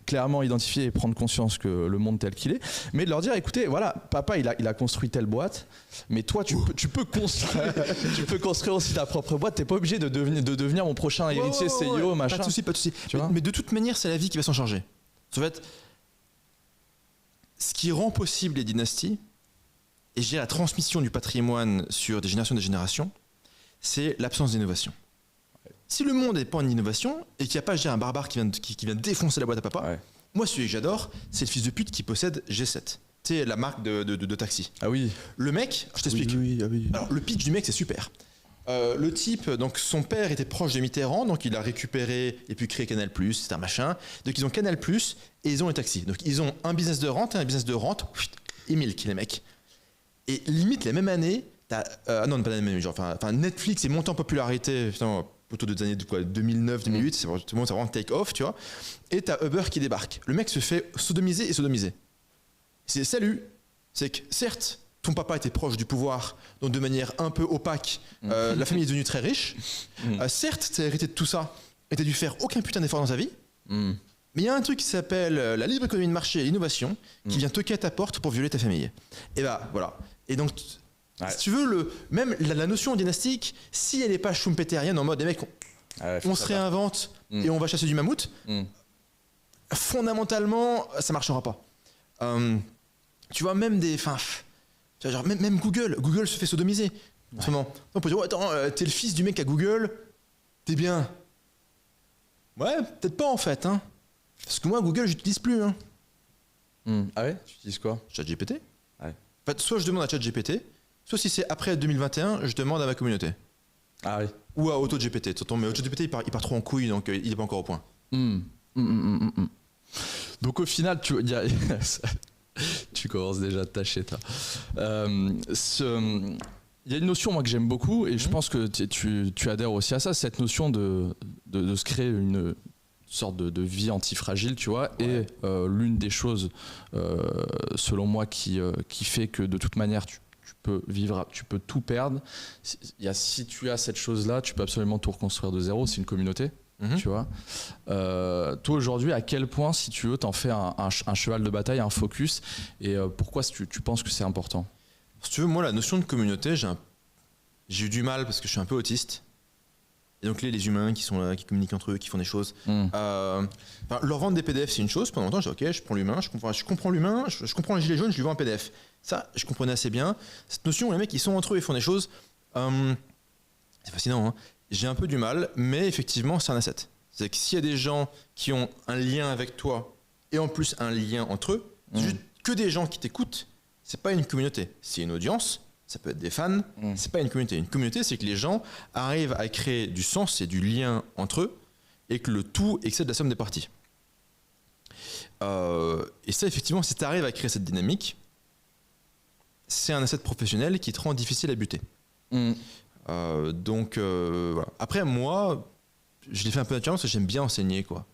clairement identifier et prendre conscience que le monde tel qu'il est, mais de leur dire écoutez voilà, papa il a construit telle boîte, mais toi tu peux construire tu peux construire aussi ta propre boîte, t'es pas obligé de devenir mon prochain héritier CEO machin. Pas de souci. Mais de toute manière c'est la vie qui va s'en charger. En fait, ce qui rend possible les dynasties, et j'ai la transmission du patrimoine sur des générations, c'est l'absence d'innovation. Si le monde n'est pas en innovation, et qu'il n'y a pas un barbare qui vient défoncer la boîte à papa, moi celui que j'adore, c'est le fils de pute qui possède G7. Tu sais, la marque de taxi. Ah oui. Le mec, je t'explique. Oui. Alors le pitch du mec c'est super. Le type, donc son père était proche de Mitterrand, donc il a récupéré et puis créé Canal+, c'est un machin. Donc ils ont Canal+, et ils ont les taxis. Donc ils ont un business de rente et un business de rente, et milk les mecs. Et limite la même année, non pas la même année, genre, enfin Netflix est monté en popularité autour des années 2009, 2008, c'est vraiment take off, tu vois. Et t'as Uber qui débarque. Le mec se fait sodomiser. C'est salut. C'est que certes, ton papa était proche du pouvoir, donc de manière un peu opaque, la famille est devenue très riche. Certes, t'as hérité de tout ça, et t'as dû faire aucun putain d'effort dans ta vie. Mais il y a un truc qui s'appelle la libre économie de marché et l'innovation qui vient toquer à ta porte pour violer ta famille. Et bah voilà. Et donc, si tu veux, même la notion dynastique, si elle n'est pas schumpeterienne en mode les mecs, on se réinvente et on va chasser du mammouth, fondamentalement, ça marchera pas. Tu vois, même même Google se fait sodomiser en ce moment. On peut dire, attends, t'es le fils du mec à Google, t'es bien. Ouais, peut-être pas en fait, hein. Parce que moi, Google, j'utilise plus. Hein. Ah ouais? Tu utilises quoi? ChatGPT. Ouais. En fait, soit je demande à ChatGPT, soit si c'est après 2021, je demande à ma communauté. Ah oui. Ou à AutoGPT. Mais AutoGPT, il part trop en couille, donc il n'est pas encore au point. Donc au final, tu commences déjà à te tâcher, toi. Il y a une notion moi que j'aime beaucoup et je pense que tu adhères aussi à ça, cette notion de se créer une sorte de vie antifragile, tu vois. Ouais. Et l'une des choses, selon moi, qui fait que de toute manière tu peux vivre, tu peux tout perdre. Si tu as cette chose-là, tu peux absolument tout reconstruire de zéro. C'est une communauté. Tu vois. Toi aujourd'hui, à quel point, si tu veux, t'en fais un cheval de bataille, un focus, et pourquoi tu penses que c'est important? Si tu veux, moi, la notion de communauté, j'ai eu du mal parce que je suis un peu autiste. Et donc les humains qui sont là, qui communiquent entre eux, qui font des choses. Leur vendre des PDF, c'est une chose. Pendant longtemps, je dis ok, je prends l'humain, je comprends l'humain, je comprends les gilets jaunes, je lui vends un PDF. Ça, je comprenais assez bien. Cette notion où les mecs, ils sont entre eux, ils font des choses, c'est fascinant. Hein. J'ai un peu du mal, mais effectivement, c'est un asset. C'est que s'il y a des gens qui ont un lien avec toi et en plus un lien entre eux, juste que des gens qui t'écoutent, c'est pas une communauté, c'est une audience. Ça peut être des fans, c'est pas une communauté. Une communauté, c'est que les gens arrivent à créer du sens et du lien entre eux et que le tout excède la somme des parties. Et ça, effectivement, si tu arrives à créer cette dynamique, c'est un asset professionnel qui te rend difficile à buter. Donc, voilà. Après, moi, je l'ai fait un peu naturellement parce que j'aime bien enseigner, quoi.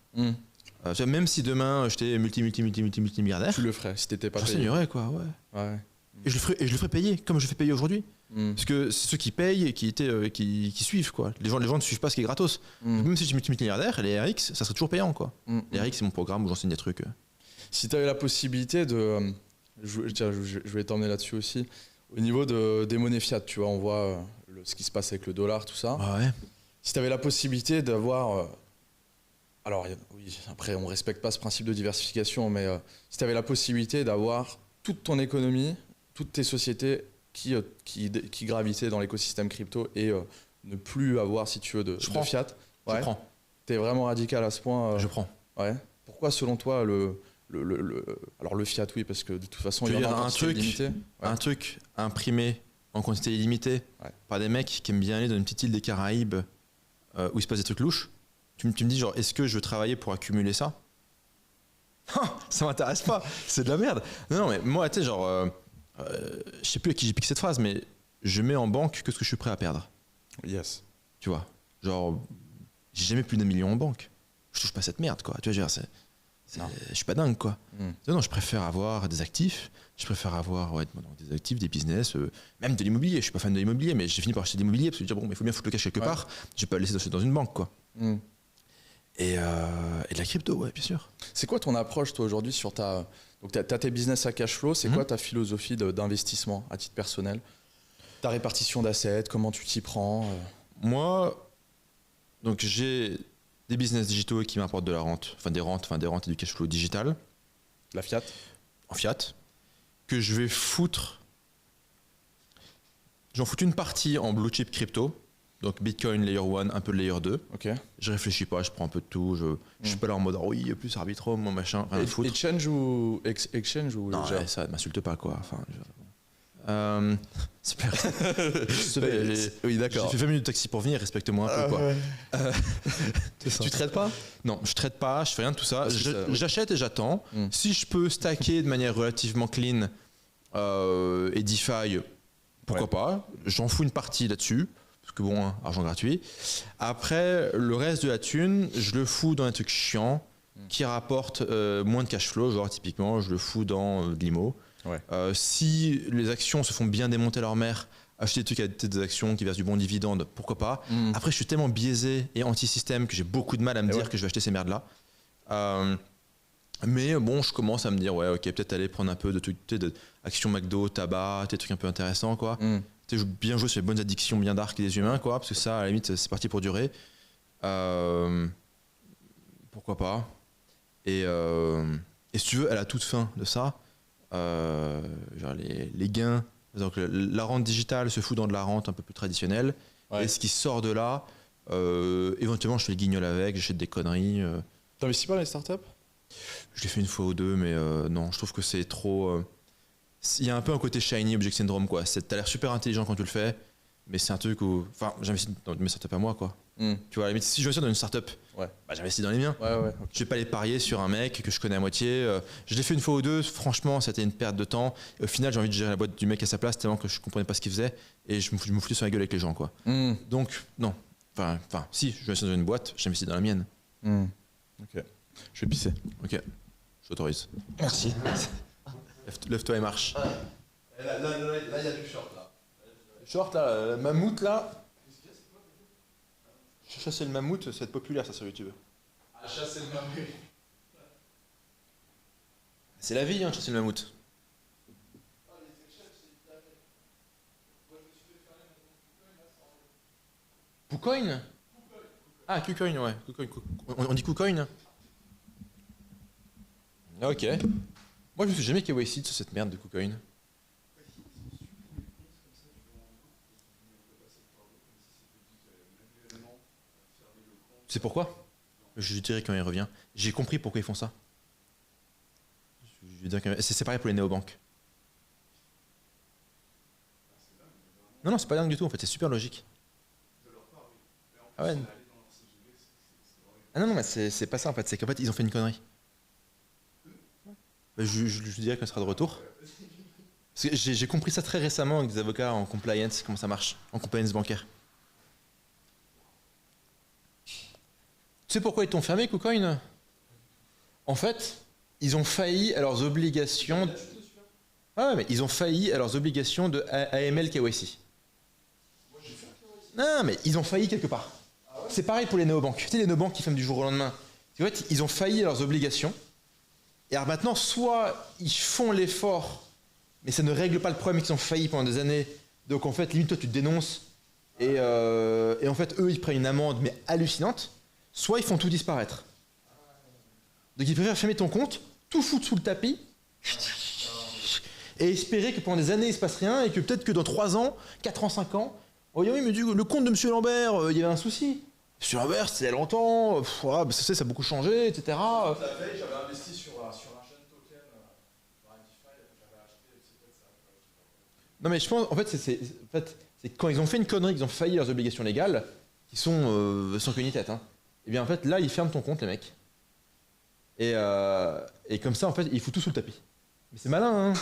Même si demain, j'étais multimilliardaire. Tu le ferais si t'étais pas payé. J'enseignerais, quoi, ouais. Et je le ferai payer comme je fais payer aujourd'hui. Parce que c'est ceux qui payent et qui suivent, quoi. Les gens ne suivent pas ce qui est gratos. Même si je suis multimilliardaire, les RX, ça serait toujours payant, quoi. Les RX, c'est mon programme où j'enseigne des trucs. Si tu avais la possibilité de... je vais t'emmener là-dessus aussi. Au niveau des monnaies fiat, tu vois, on voit ce qui se passe avec le dollar, tout ça. Ah ouais. Si tu avais la possibilité d'avoir... alors, oui, après, on ne respecte pas ce principe de diversification, mais si tu avais la possibilité d'avoir toute ton économie, toutes tes sociétés qui gravitaient dans l'écosystème crypto et ne plus avoir, si tu veux, de fiat. Ouais. Je prends. T'es vraiment radical à ce point. Je prends. Ouais. Pourquoi, selon toi, alors le fiat, oui, parce que de toute façon, il y en a un truc imprimé en quantité illimitée par des mecs qui aiment bien aller dans une petite île des Caraïbes où il se passe des trucs louches. Tu me dis, genre, est-ce que je veux travailler pour accumuler ça? Ça m'intéresse pas. C'est de la merde. Non, mais moi, tu sais, genre... je sais plus à qui j'ai piqué cette phrase, mais je mets en banque que ce que je suis prêt à perdre. Yes. Tu vois, genre, j'ai jamais plus d'1 million en banque. Je touche pas cette merde, quoi. Tu vois, je suis pas dingue, quoi. Non, je préfère avoir des actifs. Je préfère avoir des actifs, des business, même de l'immobilier. Je suis pas fan de l'immobilier, mais j'ai fini par acheter de l'immobilier parce que je me dis, bon, il faut bien foutre le cash quelque part. Je vais pas le laisser dans une banque, quoi. Et de la crypto, ouais, bien sûr. C'est quoi ton approche, toi, aujourd'hui, sur ta... Donc, tu as tes business à cash flow. C'est quoi ta philosophie d'investissement à titre personnel? Ta répartition d'assets, comment tu t'y prends? Moi, donc j'ai des business digitaux qui m'apportent de la rente, des rentes et du cash flow digital. La fiat? En fiat. Que je vais foutre. J'en fous une partie en blue chip crypto. Donc Bitcoin, Layer 1, un peu de Layer 2. Ok. Je réfléchis pas, je prends un peu de tout. Je suis pas là en mode oui, plus Arbitrum, mon machin. Rien à foutre. Exchange ou non, ouais, ça m'insulte pas, quoi. Enfin, super. Oui, d'accord. J'ai fait 20 minutes de taxi pour venir, respecte-moi un peu, quoi. Ouais. Tu traites pas? Non, je traite pas, je fais rien de tout ça. J'achète et j'attends. Si je peux stacker de manière relativement clean et DeFi, pourquoi pas. J'en fous une partie là-dessus. Parce que bon, argent gratuit. Après, le reste de la thune, je le fous dans un truc chiant qui rapporte moins de cash flow. Genre, typiquement, je le fous dans de l'IMO. Ouais. Si les actions se font bien démonter leur mère, acheter des trucs à des actions qui versent du bon dividende, pourquoi pas. Après, je suis tellement biaisé et anti-système que j'ai beaucoup de mal à me dire que je vais acheter ces merdes-là. Mais bon, je commence à me dire, ouais, ok, peut-être aller prendre un peu de trucs, action McDo, tabac, des trucs un peu intéressants, quoi. Bien jouer sur les bonnes addictions bien dark des humains, quoi, parce que ça, à la limite, c'est parti pour durer. Pourquoi pas. Et si tu veux, à la toute fin de ça, genre les gains, donc la rente digitale se fout dans de la rente un peu plus traditionnelle. Ouais. Et ce qui sort de là, éventuellement, je fais le guignol avec, j'achète des conneries. T'investis pas dans les startups ? Je l'ai fait une fois ou deux, mais non, je trouve que c'est trop. Il y a un peu un côté shiny object syndrome, quoi. T'as l'air super intelligent quand tu le fais, mais c'est un truc où. Enfin, j'investis dans mes startups à moi, quoi. Tu vois, à la limite, si je investis dans une startup, bah, j'investis dans les miens. Okay. Je vais pas les parier sur un mec que je connais à moitié. Je l'ai fait une fois ou deux, franchement, c'était une perte de temps. Et au final, j'ai envie de gérer la boîte du mec à sa place tellement que je comprenais pas ce qu'il faisait et je me foutais sur la gueule avec les gens, quoi. Donc, non. Enfin, si je investis dans une boîte, j'investis dans la mienne. Ok. Je vais pisser. Ok. Je t'autorise. Merci. Lève-toi et marche. Là, il y a du short, là. Le short, là, le mammouth, là. Chasser le mammouth, c'est populaire, ça, sur YouTube. Ah, chasser le mammouth. C'est la vie, hein, chasser le mammouth. KuCoin ? Ah, KuCoin, ouais. On dit KuCoin ? Ok. Moi, je me suis jamais KYC sur cette merde de KuCoin. C'est pourquoi ? Je lui dirai quand il revient. J'ai compris pourquoi ils font ça. C'est pareil pour les néobanques. Non, c'est pas dingue du tout, en fait, c'est super logique. Ah ouais. Ah non, mais c'est pas ça, en fait, c'est qu'en fait, ils ont fait une connerie. Je dirais qu'on sera de retour. Parce que j'ai compris ça très récemment avec des avocats en compliance, comment ça marche, en compliance bancaire. Tu sais pourquoi ils t'ont fermé, KuCoin ? En fait, ils ont failli à leurs obligations. Ah ouais, mais ils ont failli à leurs obligations de AML KYC. Non, mais ils ont failli quelque part. C'est pareil pour les néobanques. Tu sais, les néobanques qui ferment du jour au lendemain. En fait, ils ont failli à leurs obligations. Et alors maintenant, soit ils font l'effort, mais ça ne règle pas le problème qu'ils ont failli pendant des années. Donc en fait, limite, toi, tu te dénonces. Et en fait, eux, ils prennent une amende, mais hallucinante. Soit ils font tout disparaître. Donc ils préfèrent fermer ton compte, tout foutre sous le tapis, et espérer que pendant des années, il ne se passe rien, et que peut-être que dans 3 ans, 4 ans, 5 ans, oh oui, mais le compte de M. Lambert, il y avait un souci. M. Lambert, c'était il y a longtemps, ça a beaucoup changé, etc. La veille, j'avais investi sur un jeune token dans un DeFi que j'avais acheté, c'est peut-être ça. Non mais je pense, en fait, c'est quand ils ont fait une connerie, qu'ils ont failli leurs obligations légales, qui sont sans queue ni tête, hein. Et bien en fait, là, ils ferment ton compte, les mecs. Et comme ça, en fait, ils foutent tout sous le tapis. Mais c'est malin, hein.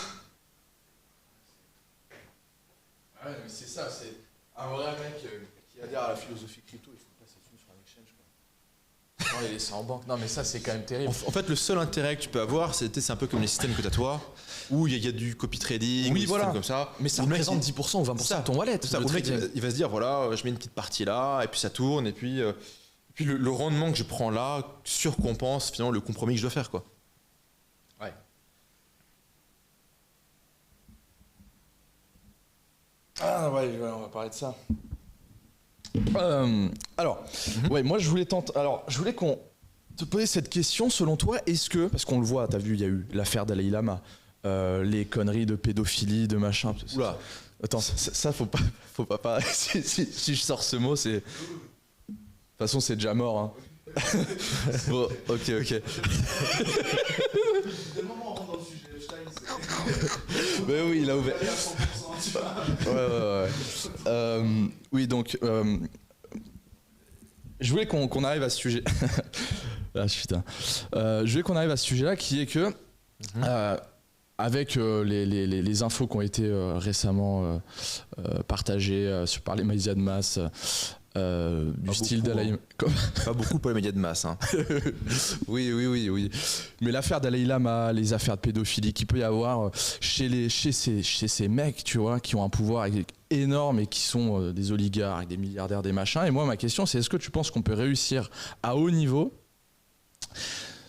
Ah ouais, mais c'est ça, c'est un vrai mec qui adhère à la philosophie crypto, il faut pas s'assumer sur un exchange, quoi. Non, il est ça en banque. Non, mais ça, c'est quand même terrible. En fait, le seul intérêt que tu peux avoir, c'est un peu comme les systèmes que tu as toi, où il y a du copy trading, oui, voilà, comme ça. Mais ça représente 10% ou 20% de ton wallet. Ça, le mec, il va se dire, voilà, je mets une petite partie là, et puis ça tourne, et puis le rendement que je prends là surcompense finalement le compromis que je dois faire, quoi. Ouais. Ah ouais, on va parler de ça. Alors, ouais, moi je voulais qu'on te poser cette question. Selon toi, est-ce que, parce qu'on le voit, t'as vu, il y a eu l'affaire Dalai Lama, les conneries de pédophilie, de machin. Oula. Attends, ça faut pas. Si je sors ce mot, c'est. De toute façon, c'est déjà mort. Hein. Bon, ok. Dès le moment où on rentre dans le sujet Epstein, Mais oui, il a ouvert. Ouais. Oui, donc, je voulais qu'on arrive à ce sujet. Ah, putain. Je voulais qu'on arrive à ce sujet-là, qui est que, avec les infos qui ont été récemment partagées par les médias de masse, du style Dalai Lama. Pas beaucoup pour les médias de masse, hein. Oui. Mais l'affaire Dalai Lama, les affaires de pédophilie qu'il peut y avoir chez ces mecs, tu vois, qui ont un pouvoir énorme et qui sont des oligarques, des milliardaires, des machins. Et moi, ma question, c'est est-ce que tu penses qu'on peut réussir à haut niveau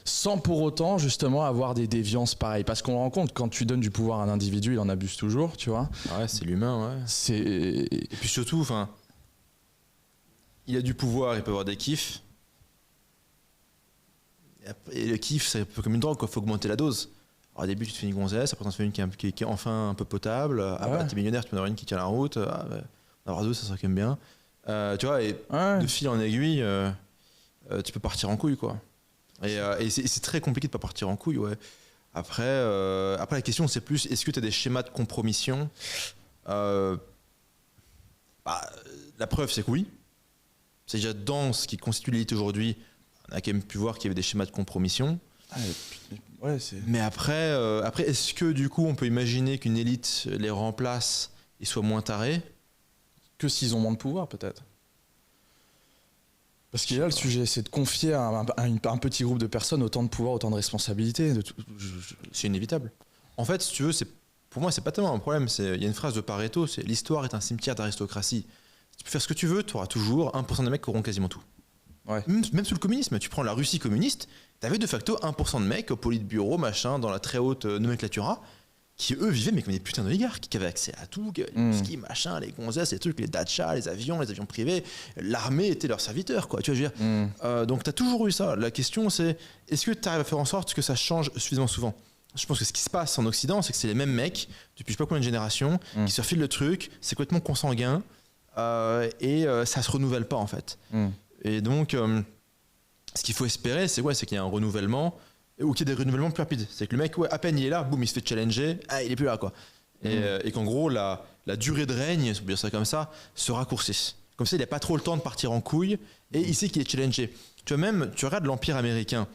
sans pour autant justement avoir des déviances pareilles. Parce qu'on rend compte, quand tu donnes du pouvoir à un individu, il en abuse toujours, tu vois. Ouais, c'est l'humain, ouais. Et puis surtout, enfin, il a du pouvoir, il peut avoir des kiffs. Et le kiff, c'est un peu comme une drogue, il faut augmenter la dose. Alors, au début, tu te fais une gonzesse, après, tu te fais une qui est enfin un peu potable. Après, t'es millionnaire, tu peux en avoir une qui tient la route. En avoir deux, ça serait quand même bien. Tu vois, et de fil en aiguille, tu peux partir en couille, quoi. Et c'est très compliqué de pas partir en couille, ouais. Après, la question, c'est plus, est-ce que tu as des schémas de compromission? La preuve, c'est que oui. C'est déjà dans ce qui constitue l'élite aujourd'hui, on a quand même pu voir qu'il y avait des schémas de compromission. Mais après, est-ce que du coup, on peut imaginer qu'une élite les remplace et soit moins tarés? Que s'ils ont moins de pouvoir, peut-être. Parce qu'il y a là le sujet, c'est de confier à un petit groupe de personnes autant de pouvoir, autant de responsabilités. C'est inévitable. En fait, si tu veux, pour moi, c'est pas tellement un problème. Il y a une phrase de Pareto, c'est l'histoire est un cimetière d'aristocratie. Tu peux faire ce que tu veux, tu auras toujours 1% des mecs qui auront quasiment tout. Ouais. Même sous le communisme, tu prends la Russie communiste, tu avais de facto 1% de mecs au politburo, machin, dans la très haute nomenclatura, qui eux vivaient mais comme des putains d'oligarques, qui avaient accès à tout, les ski, machin, les gonzesses, les trucs, les dachas, les avions privés, l'armée était leur serviteur, quoi. Tu vois, je veux dire. Donc tu as toujours eu ça. La question c'est, est-ce que tu arrives à faire en sorte que ça change suffisamment souvent? Je pense que ce qui se passe en Occident, c'est que c'est les mêmes mecs, depuis je sais pas combien de générations, qui se refilent le truc, c'est complètement consanguin, et ça se renouvelle pas en fait. Et donc, ce qu'il faut espérer, c'est qu'il y a un renouvellement, ou qu'il y ait des renouvellements plus rapides. C'est que le mec, à peine il est là, boum, il se fait challenger, il est plus là, quoi. Et qu'en gros, la durée de règne, si on peut dire ça comme ça, se raccourcisse. Comme ça, il n'a pas trop le temps de partir en couille, et il sait qu'il est challengé. Tu vois, même, tu regardes l'Empire américain.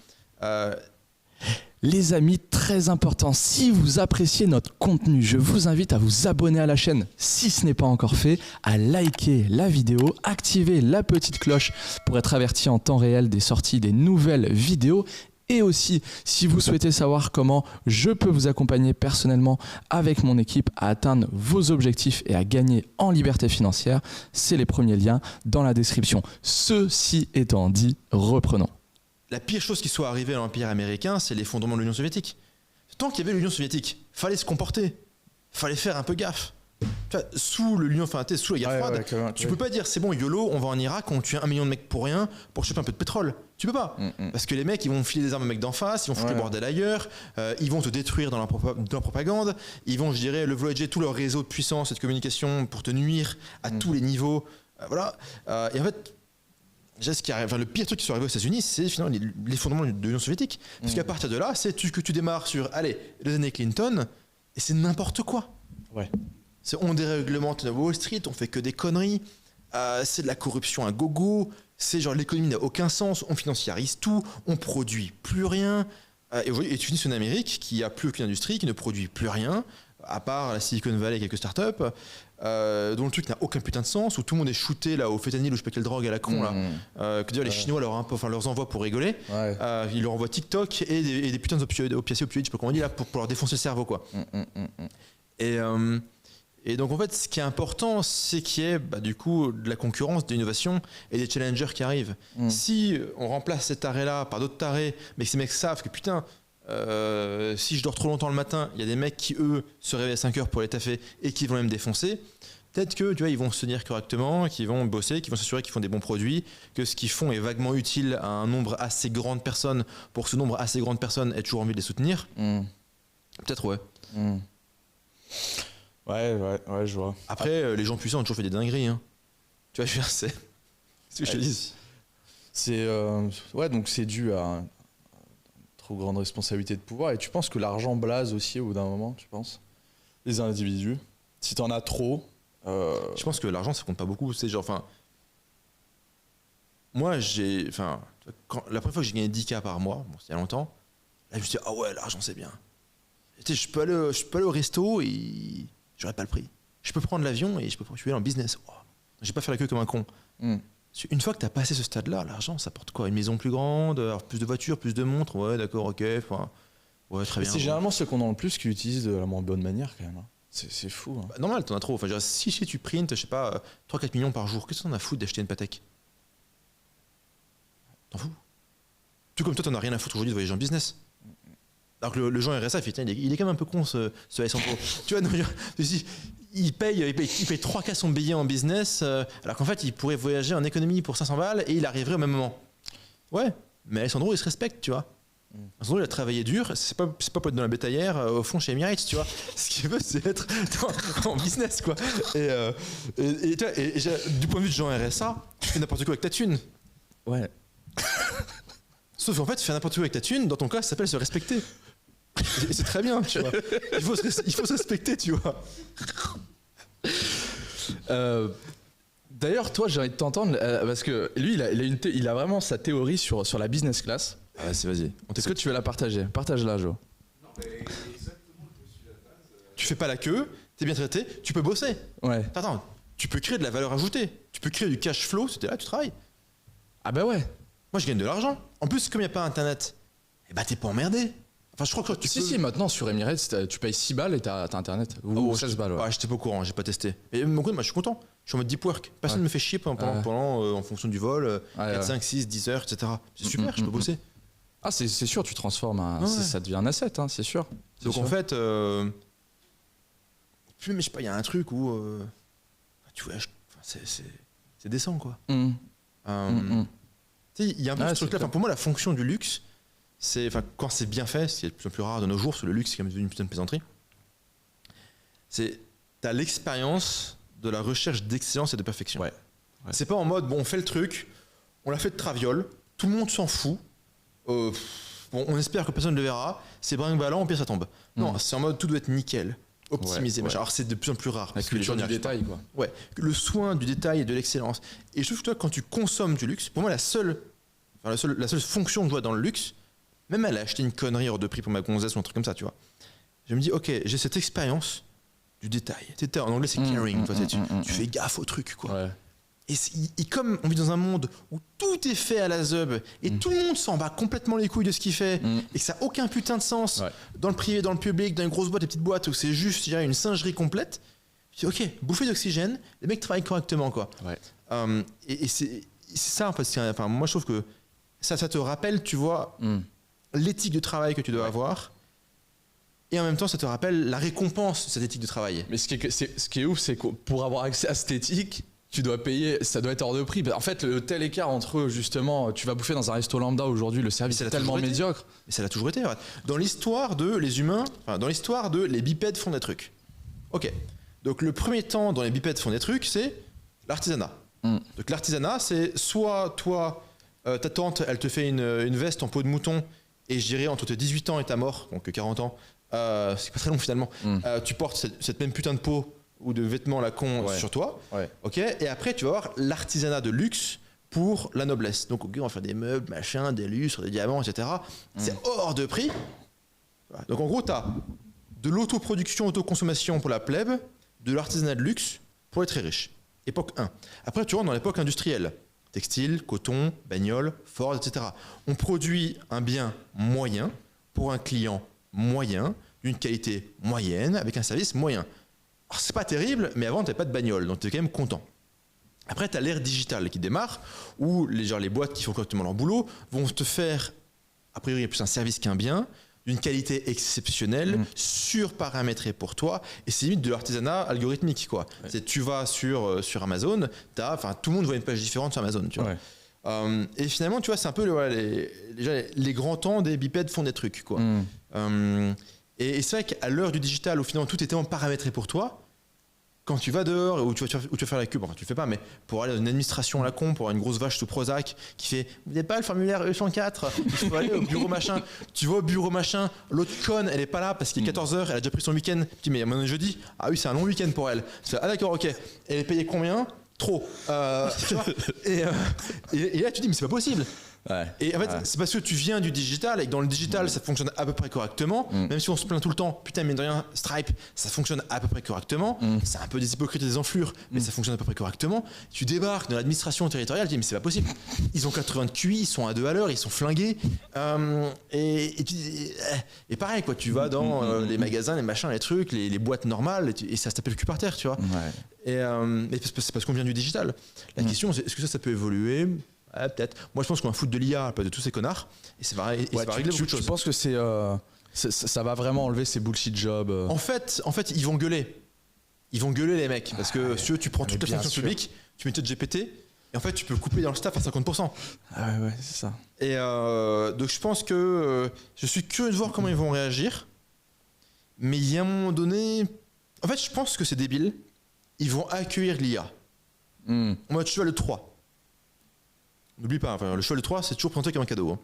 Les amis, très important, si vous appréciez notre contenu, je vous invite à vous abonner à la chaîne si ce n'est pas encore fait, à liker la vidéo, activer la petite cloche pour être averti en temps réel des sorties des nouvelles vidéos. Et aussi, si vous souhaitez savoir comment je peux vous accompagner personnellement avec mon équipe à atteindre vos objectifs et à gagner en liberté financière, c'est les premiers liens dans la description. Ceci étant dit, reprenons. La pire chose qui soit arrivée à l'Empire américain, c'est l'effondrement de l'Union soviétique. Tant qu'il y avait l'Union soviétique, fallait se comporter, fallait faire un peu gaffe. Tu vois, sous la guerre froide, tu peux pas dire c'est bon YOLO, on va en Irak, on tue 1 million de mecs pour rien, pour choper un peu de pétrole. Tu peux pas. Parce que les mecs, ils vont filer des armes aux mecs d'en face, ils vont foutre le bordel ailleurs, ils vont te détruire dans la propagande, ils vont, je dirais, leverger tout leur réseau de puissance et de communication pour te nuire à tous les niveaux. Voilà. Et en fait, le pire truc qui soit arrivé aux États-Unis, c'est finalement l'effondrement de l'Union soviétique. Parce qu'à partir de là, c'est que tu démarres sur, les années Clinton, et c'est n'importe quoi. Ouais. On déréglemente Wall Street, on fait que des conneries, c'est de la corruption à gogo, c'est genre l'économie n'a aucun sens, on financiarise tout, on produit plus rien. Et tu finis sur une Amérique qui a plus aucune industrie, qui ne produit plus rien, à part la Silicon Valley et quelques startups, dont le truc n'a aucun putain de sens, où tout le monde est shooté là, au fentanyl ou je sais pas quelle drogue à la con, là, que dire, les Chinois leur envoient pour rigoler, ils leur envoient TikTok et des putains d'opiacés opioïdes, je sais pas comment on dit, là, pour leur défoncer le cerveau, quoi. Et donc en fait, ce qui est important, c'est qu'il y ait du coup de la concurrence, de l'innovation et des challengers qui arrivent. Si on remplace ces tarés-là par d'autres tarés, mais que ces mecs savent que putain, si je dors trop longtemps le matin, il y a des mecs qui eux se réveillent à 5 heures pour les taffer et qui vont même défoncer. Peut-être que tu vois, ils vont se tenir correctement, qu'ils vont bosser, qu'ils vont s'assurer qu'ils font des bons produits, que ce qu'ils font est vaguement utile à un nombre assez grand de personnes pour que ce nombre assez grand de personnes ait toujours envie de les soutenir. Peut-être, ouais. Ouais, je vois. Après, les gens puissants ont toujours fait des dingueries. Hein. Tu vois, c'est ce que je te dis. Donc c'est dû à une trop grande responsabilité de pouvoir. Et tu penses que l'argent blase aussi au bout d'un moment, tu penses? Les individus. Si t'en as trop. Je pense que l'argent, ça compte pas beaucoup. C'est genre, moi, la première fois que j'ai gagné 10K par mois, bon, c'était il y a longtemps, là, je me suis dit, ah ouais, l'argent, c'est bien. Tu sais, je peux aller au resto et j'aurais pas le prix. Je peux prendre l'avion et je peux aller en business. Oh, je vais pas faire la queue comme un con. Une fois que tu as passé ce stade-là, l'argent, ça porte quoi? Une maison plus grande, alors plus de voitures, plus de montres? Ouais, d'accord, ok. Ouais, très bien. C'est généralement ceux qu'on a le plus qui utilisent de la moins bonne manière, quand même. Hein. C'est fou. Hein. Normal, t'en as trop. Si tu printes, je sais pas, 3-4 millions par jour, qu'est-ce que t'en as à foutre d'acheter une Patek? T'en fous? Tout comme toi, t'en as rien à foutre aujourd'hui de voyager en business. Alors que le gens RSA, il fait, tiens, il est quand même un peu con ce Alessandro. Tu vois, non, il paye 3K son billet en business, alors qu'en fait, il pourrait voyager en économie pour 500 balles et il arriverait au même moment. Ouais, mais Alessandro, il se respecte, tu vois. Alessandro, il a travaillé dur, c'est pas pour être dans la bétaillère au fond chez Emirates, tu vois. Ce qu'il veut, c'est être en business, quoi. Et du point de vue de Jean RSA, tu fais n'importe quoi avec ta thune. Ouais. Sauf qu'en fait, tu fais n'importe quoi avec ta thune, dans ton cas, ça s'appelle se respecter. Et c'est très bien, tu vois. Il faut se respecter, tu vois. D'ailleurs, toi, j'ai envie de t'entendre parce que lui, il a vraiment sa théorie sur la business class. Ah, vas-y. Est-ce que tu veux la partager? Partage-la, Jo. Non, mais exactement, je suis la base. Tu fais pas la queue, t'es bien traité, tu peux bosser. Ouais. Attends, tu peux créer de la valeur ajoutée. Tu peux créer du cash flow, c'était là, tu travailles. Ah bah ouais. Moi, je gagne de l'argent. En plus, comme il n'y a pas Internet, eh bah, t'es pas emmerdé. Enfin, je crois que tu peux... Si, maintenant sur Emirates, tu payes 6 balles et t'as Internet. Ou 16 balles, ouais. J'étais pas au courant, j'ai pas testé. Mais moi, je suis content. Je suis en mode deep work. Personne ne me fait chier pendant en fonction du vol, 4, 5, 6, 10 heures, etc. C'est super, je peux bosser. Ah, c'est sûr, tu transformes, ça devient un asset, hein, c'est sûr. Donc en fait, mais je sais pas, il y a un truc où tu vois, c'est décent, quoi. Tu sais, il y a un peu ce truc-là. Pour moi, la fonction du luxe, c'est, quand c'est bien fait, ce qui est de plus en plus rare de nos jours, parce que le luxe c'est quand même devenu une putain de plaisanterie, t'as l'expérience de la recherche d'excellence et de perfection. Ouais. C'est pas en mode, bon, on fait le truc, on l'a fait de traviole, tout le monde s'en fout, bon, on espère que personne ne le verra, c'est brinque-ballant, au pire ça tombe. Non, c'est en mode, tout doit être nickel, optimisé. Ouais. Alors c'est de plus en plus rare. La culture du détail, quoi. Ouais, le soin du détail et de l'excellence. Et je trouve que toi, quand tu consommes du luxe, pour moi, la seule fonction que je vois dans le luxe, même elle a acheté une connerie hors de prix pour ma gonzesse ou un truc comme ça, tu vois. Je me dis, ok, j'ai cette expérience du détail. En anglais, c'est caring. Tu fais gaffe au truc, quoi. Ouais. Et comme on vit dans un monde où tout est fait à la zeub et tout le monde s'en bat complètement les couilles de ce qu'il fait et que ça n'a aucun putain de sens dans le privé, dans le public, dans une grosse boîte, des petites boîtes où c'est juste, je dirais, une singerie complète. Je dis, ok, bouffée d'oxygène, les mecs travaillent correctement, quoi. Ouais. Et c'est ça, en fait. Enfin, moi, je trouve que ça te rappelle, tu vois, l'éthique de travail que tu dois avoir. Et en même temps, ça te rappelle la récompense de cette éthique de travail. Mais ce qui est ouf, c'est que pour avoir accès à cette éthique, tu dois payer, ça doit être hors de prix. En fait, le tel écart entre, justement, tu vas bouffer dans un resto lambda aujourd'hui, le service est tellement médiocre. Mais ça l'a toujours été. Dans l'histoire de les humains, dans l'histoire de les bipèdes font des trucs. Ok. Donc le premier temps dont les bipèdes font des trucs, c'est l'artisanat. Donc l'artisanat, c'est soit toi, ta tante, elle te fait une veste en peau de mouton, et je dirais entre tes 18 ans et ta mort, donc 40 ans, c'est pas très long finalement, tu portes cette même putain de peau ou de vêtements à la con sur toi, ok, et après tu vas avoir l'artisanat de luxe pour la noblesse. Donc ok, on va faire des meubles, machin, des lustres, des diamants, etc. C'est hors de prix. Donc en gros, tu as de l'autoproduction, autoconsommation pour la plèbe, de l'artisanat de luxe pour les très riches. Époque 1. Après, tu rentres dans l'époque industrielle. Textile, coton, bagnole, Ford, etc. On produit un bien moyen pour un client moyen, d'une qualité moyenne, avec un service moyen. Alors, c'est pas terrible, mais avant, tu n'avais pas de bagnole, donc tu es quand même content. Après, tu as l'ère digitale qui démarre, où les boîtes qui font correctement leur boulot vont te faire, a priori, plus un service qu'un bien, d'une qualité exceptionnelle, surparamétrée pour toi, et c'est limite de l'artisanat algorithmique, quoi. Ouais. Tu vas sur Amazon, tout le monde voit une page différente sur Amazon, tu vois. Ouais. Et finalement, tu vois, c'est un peu les grands temps des bipèdes font des trucs, quoi. Et c'est vrai qu'à l'heure du digital, où finalement tout est tellement paramétré pour toi, quand tu vas dehors, ou tu vas faire la queue, enfin tu le fais pas, mais pour aller dans une administration à la con, pour avoir une grosse vache sous Prozac qui fait « Vous n'avez pas le formulaire E104, il faut aller au bureau machin ». Tu vas au bureau machin, l'autre conne, elle est pas là parce qu'il est 14h, elle a déjà pris son week-end. Tu dis « Mais maintenant jeudi ». Ah oui, c'est un long week-end pour elle. Tu fais « Ah d'accord, ok ». Elle est payée combien ? Trop. Tu vois, et là tu dis « Mais c'est pas possible ». Ouais, et en fait, c'est parce que tu viens du digital et que dans le digital, ça fonctionne à peu près correctement. Même si on se plaint tout le temps, putain, mine de rien, Stripe, ça fonctionne à peu près correctement. C'est un peu des hypocrites et des enflures, mais ça fonctionne à peu près correctement. Tu débarques dans l'administration territoriale, tu dis, mais c'est pas possible. Ils ont 80 de QI, ils sont à 2 à l'heure, ils sont flingués. Et pareil, quoi, tu vas dans les magasins, les machins, les trucs, les boîtes normales, et ça se tape le cul par terre, tu vois. Ouais. Et c'est parce qu'on vient du digital. La question, c'est est-ce que ça peut évoluer ? Ouais, peut-être. Moi, je pense qu'on va foutre de l'IA à la place de tous ces connards. Et ça va régler beaucoup de choses. Tu penses que ça va vraiment enlever ces bullshit jobs En fait, ils vont gueuler. Ils vont gueuler, les mecs. Parce que si tu prends toute la fonction publique, tu mets ChatGPT, et en fait, tu peux couper dans le staff à 50%. Ah ouais, c'est ça. Et donc, je pense que je suis curieux de voir comment ils vont réagir. Mais il y a un moment donné. En fait, je pense que c'est débile. Ils vont accueillir l'IA. En mode cheval 3. N'oublie pas, enfin, le cheval 3, c'est toujours présenté comme un cadeau.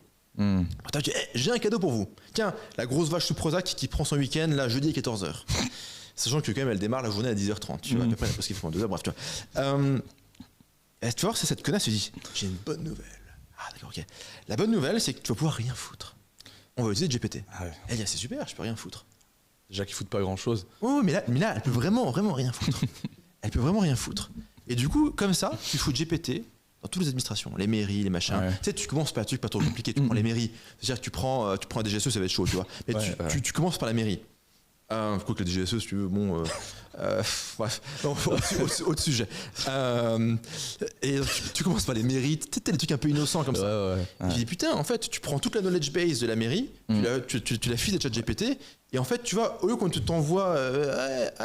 Attends, tu dis, j'ai un cadeau pour vous. Tiens, la grosse vache sous Prozac qui prend son week-end, là, jeudi à 14h. Sachant que quand même, elle démarre la journée à 10h30. Tu vois, à peu près, parce qu'il faut en 2 heures, bref, tu vois. Et tu vois, c'est cette connasse se dit, j'ai une bonne nouvelle. Ah, d'accord, ok. La bonne nouvelle, c'est que tu vas pouvoir rien foutre. On va utiliser GPT. Ah ouais. Elle dit, c'est super, je peux rien foutre. Déjà qu'ils foutent pas grand-chose. Oh, mais là, elle peut vraiment rien foutre. Elle peut vraiment rien foutre. Et du coup, comme ça, tu fous GPT dans toutes les administrations, les mairies, les machins. Ouais. Tu sais, tu commences par un truc pas trop compliqué, tu prends les mairies. C'est-à-dire que tu prends un DGSE, ça va être chaud, tu vois. Mais tu commences par la mairie. Quoi que le DGSE, si tu veux, bon. Bref, non, autre sujet. Et tu commences par les mairies, tu sais, les trucs un peu innocents comme ça. Tu dis, putain, en fait, tu prends toute la knowledge base de la mairie, tu la files à ChatGPT, et en fait, tu vois, au lieu qu'on t'envoie,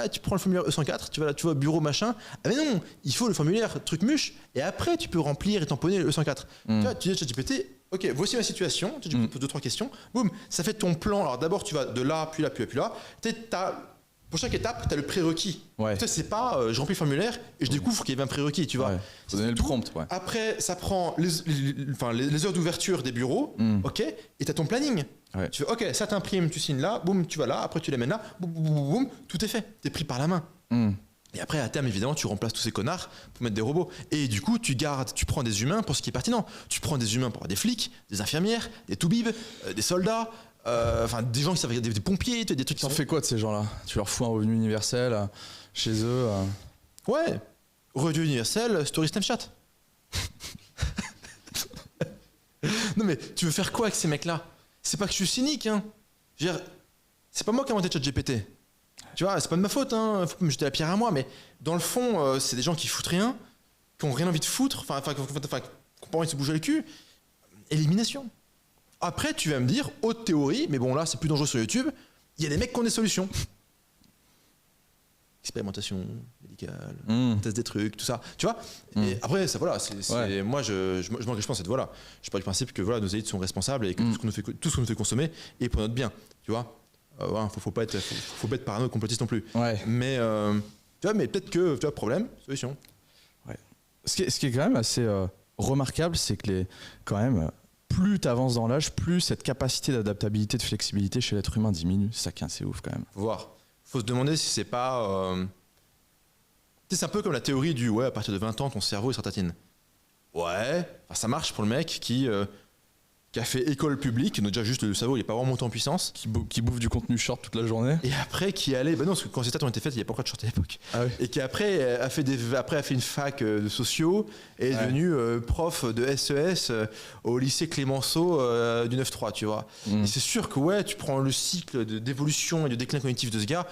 tu prends le formulaire E104, tu vois, bureau machin, ah mais non, il faut le formulaire truc muche, et après, tu peux remplir et tamponner le E104. Tu vois, tu dis à ChatGPT, ok, voici ma situation, tu poses 2-3 questions, boum, ça fait ton plan. Alors d'abord, tu vas de là, puis là, puis là, puis là. Pour chaque étape, tu as le prérequis. Ouais. Tu sais, c'est pas je remplis le formulaire et je découvre qu'il y avait un prérequis, tu vois. Ouais. Faut donner le prompt. Ouais. Après, ça prend les heures d'ouverture des bureaux, ok, et tu as ton planning. Ouais. Tu fais, ok, ça t'imprime, tu signes là, boum, tu vas là, après tu l'amènes là, boum, boum, boum, tout est fait. Tu es pris par la main. Et après, à terme, évidemment, tu remplaces tous ces connards pour mettre des robots. Et du coup, tu prends des humains pour ce qui est pertinent. Tu prends des humains pour des flics, des infirmières, des toubibs, des soldats. Enfin, des gens qui savent, des pompiers, des trucs. T'en fais quoi de ces gens-là? Tu leur fous un revenu universel chez eux Ouais, revenu universel, story Snapchat. Non mais tu veux faire quoi avec ces mecs-là? C'est pas que je suis cynique, hein. Je veux dire, c'est pas moi qui ai inventé ChatGPT. Tu vois, c'est pas de ma faute, hein. Faut pas me jeter la pierre à moi, mais dans le fond, c'est des gens qui foutent rien, qui ont rien envie de foutre, qui ont pas envie de se bouger le cul. Élimination. Après, tu vas me dire, haute théorie, mais bon là, c'est plus dangereux sur YouTube, il y a des mecs qui ont des solutions. Expérimentation médicale, test des trucs, tout ça, tu vois. Et après, ça, voilà, moi, je m'engage pas dans cette voie-là. Je pars du principe que voilà, nos élites sont responsables et que tout ce qu'on nous fait consommer est pour notre bien, tu vois. Voilà, faut pas être parano complotiste non plus. Ouais. Mais, tu vois, mais peut-être que, tu vois, problème, solution. Ouais. Ce qui est quand même assez remarquable, c'est que quand même, plus tu avances dans l'âge, plus cette capacité d'adaptabilité, de flexibilité chez l'être humain diminue. C'est ça qui est assez ouf quand même. Faut voir. Faut se demander si c'est pas... c'est un peu comme la théorie du à partir de 20 ans, ton cerveau il se ratatine. Ouais, enfin, ça marche pour le mec qui a fait école publique, donc déjà juste le cerveau il est pas vraiment monté en puissance. Qui bouffe du contenu short toute la journée. Et après qui allait, non, parce que quand ces stats ont été faites, il n'y avait pas encore de short à l'époque. Ah oui. Et qui après a fait une fac de sociaux et est devenu prof de SES au lycée Clémenceau du 9-3, tu vois. Et c'est sûr que tu prends le cycle d'évolution et de déclin cognitif de ce gars,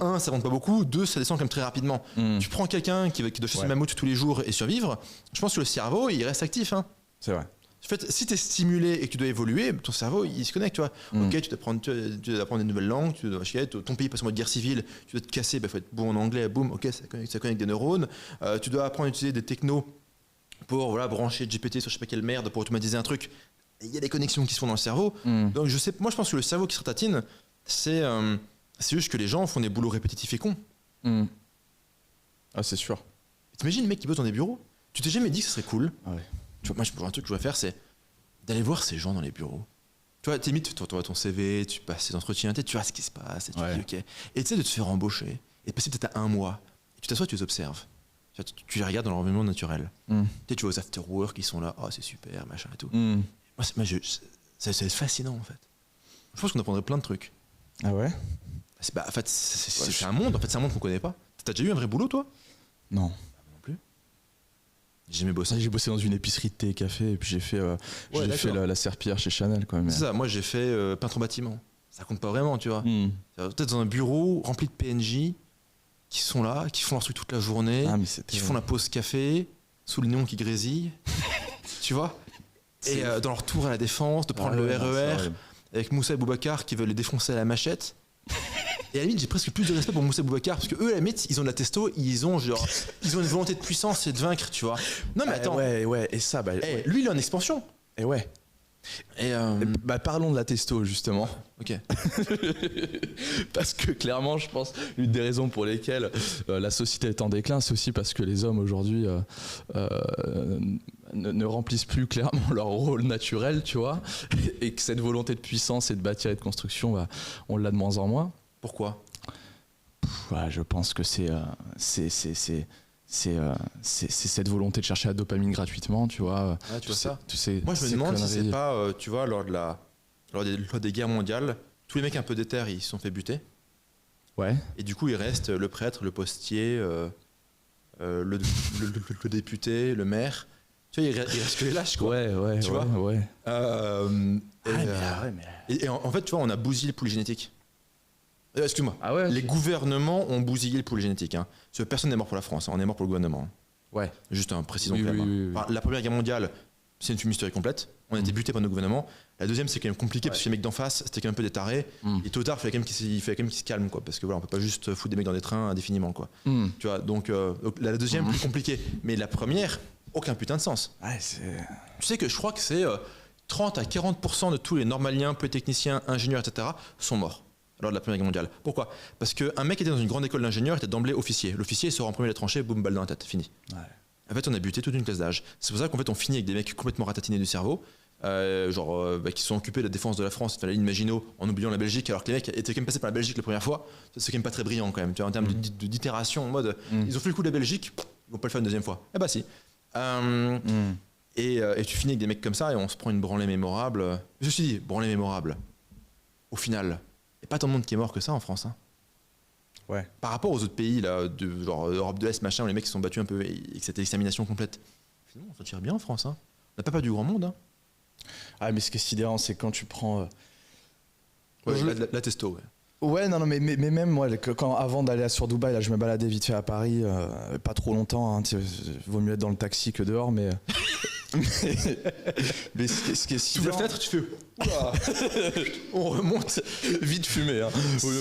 1, ça monte pas beaucoup, 2, ça descend quand même très rapidement. Tu prends quelqu'un qui doit chasser le mammouth tous les jours et survivre, je pense que le cerveau, il reste actif. Hein. C'est vrai. En fait, si tu es stimulé et que tu dois évoluer, ton cerveau, il se connecte, tu vois. Ok, tu dois apprendre des nouvelles langues, tu dois chier, ton pays passe en mode guerre civile, tu dois te casser, il faut être bon en anglais, boum, ok, ça connecte des neurones. Tu dois apprendre à utiliser des technos pour brancher GPT sur je sais pas quelle merde pour automatiser un truc. Il y a des connexions qui se font dans le cerveau. Donc moi je pense que le cerveau qui se ratatine, c'est juste que les gens font des boulots répétitifs et cons. Ah, c'est sûr. T'imagines le mec qui bosse dans des bureaux? Tu t'es jamais dit que ce serait cool? Ouais. Tu vois, moi, un truc que je dois faire, c'est d'aller voir ces gens dans les bureaux. Tu vois, limite, tu vois ton CV, tu passes tes entretiens, tu vois ce qui se passe, et tu dis ok. Et tu sais, de te faire embaucher, et de passer peut-être à 1 mois, et tu t'assois, tu les observes. Tu les regardes dans leur environnement naturel. Tu vois aux after-work, ils sont là, oh c'est super, machin et tout. Moi, c'est fascinant en fait. Je pense qu'on apprendrait plein de trucs. Ah ouais? En fait, c'est un monde, c'est un monde qu'on connaît pas. T'as déjà eu un vrai boulot, toi? Non. J'ai jamais bossé. J'ai bossé dans une épicerie de thé et café et puis j'ai fait la serpillière chez Chanel quand même. C'est ça, moi j'ai fait peintre en bâtiment. Ça compte pas vraiment, tu vois. Peut-être dans un bureau rempli de PNJ qui sont là, qui font leur truc toute la journée, qui font la pause café sous le néon qui grésille. tu vois. Et dans leur tour à la Défense, de prendre le RER avec Moussa et Boubacar qui veulent les défoncer à la machette. Et à la limite, j'ai presque plus de respect pour Moussa et Boubacar parce que eux, à la limite, ils ont de la testo, ils ont une volonté de puissance et de vaincre, tu vois. Non, mais attends. Ouais, et ça, lui, il est en expansion. Et ouais. Et parlons de la testo, justement. Ok. Parce que clairement, je pense, l'une des raisons pour lesquelles la société est en déclin, c'est aussi parce que les hommes aujourd'hui ne remplissent plus clairement leur rôle naturel, tu vois, et que cette volonté de puissance et de bâtir et de construction, on l'a de moins en moins. Pourquoi ? Je pense que c'est cette volonté de chercher la dopamine gratuitement, tu vois. Ah, tu vois ça. Moi, je me demande si c'est pas, tu vois, lors des guerres mondiales, tous les mecs un peu déter, ils se sont fait buter. Ouais. Et du coup, il reste le prêtre, le postier, le député, le maire. Tu vois, il reste que les lâches, quoi. Ouais. Tu vois. Ouais. Et en fait, tu vois, on a bousillé le poulet génétique. Excuse-moi. Ah ouais, les gouvernements ont bousillé le poulet génétique. Hein. Parce que personne n'est mort pour la France. On est mort pour le gouvernement. Ouais. Juste précisons oui. Enfin, la Première Guerre mondiale, c'est une fumisterie complète. On a été butés par nos gouvernements. La deuxième, c'est quand même compliqué parce que les mecs d'en face, c'était quand même un peu des tarés. Et tôt ou tard, il fallait quand même qu'ils se calment, quoi. Parce que voilà, on peut pas juste foutre des mecs dans des trains indéfiniment, quoi. Tu vois, donc la deuxième, plus compliquée. Mais la première, aucun putain de sens. Ouais, tu sais que je crois que c'est 30 à 40% de tous les normaliens, polytechniciens, ingénieurs, etc. sont morts lors de la Première Guerre mondiale. Pourquoi ? Parce qu'un mec qui était dans une grande école d'ingénieurs était d'emblée officier. L'officier se rend en premier de la tranchée, boum, balle dans la tête, fini. Ouais. En fait, on a buté toute une classe d'âge. C'est pour ça qu'en fait, on finit avec des mecs complètement ratatinés du cerveau, qui sont occupés de la défense de la France, de la ligne Maginot, en oubliant la Belgique, alors que les mecs étaient quand même passés par la Belgique la première fois. C'est quand même pas très brillant, quand même, tu vois, en termes d'itération, en mode, ils ont fait le coup de la Belgique, ils vont pas le faire une deuxième fois. Eh bah si. Et tu finis avec des mecs comme ça et on se prend une branlée mémorable. Je me suis dit, branlée mémorable. Au final, il n'y a pas tant de monde qui est mort que ça en France. Hein. Ouais. Par rapport aux autres pays, là, genre Europe de l'Est, machin, où les mecs se sont battus un peu et que c'était l'extermination complète. Finalement, on s'en tire bien en France. Hein. On n'a pas perdu grand monde. Hein. Ah, mais ce qui est sidérant, c'est quand tu prends. La testo, ouais. Ouais, non, mais même moi, avant d'aller sur Dubaï, là, je me baladais vite fait à Paris, pas trop longtemps, hein, vaut mieux être dans le taxi que dehors, mais ce qui est si tu ouvres la fenêtre, tu fais on remonte, vite fumé. Hein.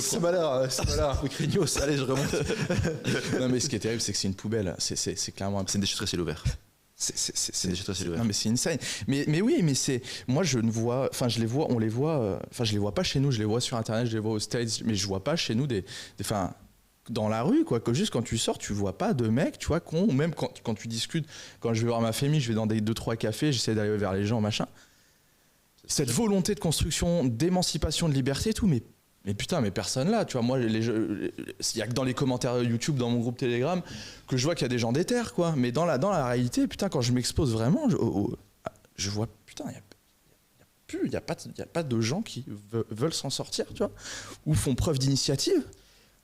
Ça m'a l'air un peu craignos, allez, je remonte. Non, mais ce qui est terrible, c'est que c'est une poubelle, c'est clairement. C'est une déchetterie ciel ouvert. C'est des déchetteries ciel ouvert. Non, mais c'est insane. Mais oui, mais moi je ne vois, enfin je les vois, on les voit, enfin je les vois pas chez nous, je les vois sur internet, je les vois aux States, mais je vois pas chez nous enfin dans la rue quoi, que juste quand tu sors, tu vois pas de mecs, tu vois, ou même quand tu discutes, quand je vais voir ma famille, je vais dans des 2-3 cafés, j'essaie d'aller vers les gens, machin. Cette volonté de construction, d'émancipation, de liberté et tout, mais putain, mais personne là, tu vois, moi, il y a que dans les commentaires YouTube, dans mon groupe Telegram, que je vois qu'il y a des gens déter, quoi. Mais dans la réalité, putain, quand je m'expose vraiment, je vois, putain, il n'y a pas de gens qui veulent s'en sortir, tu vois, ou font preuve d'initiative.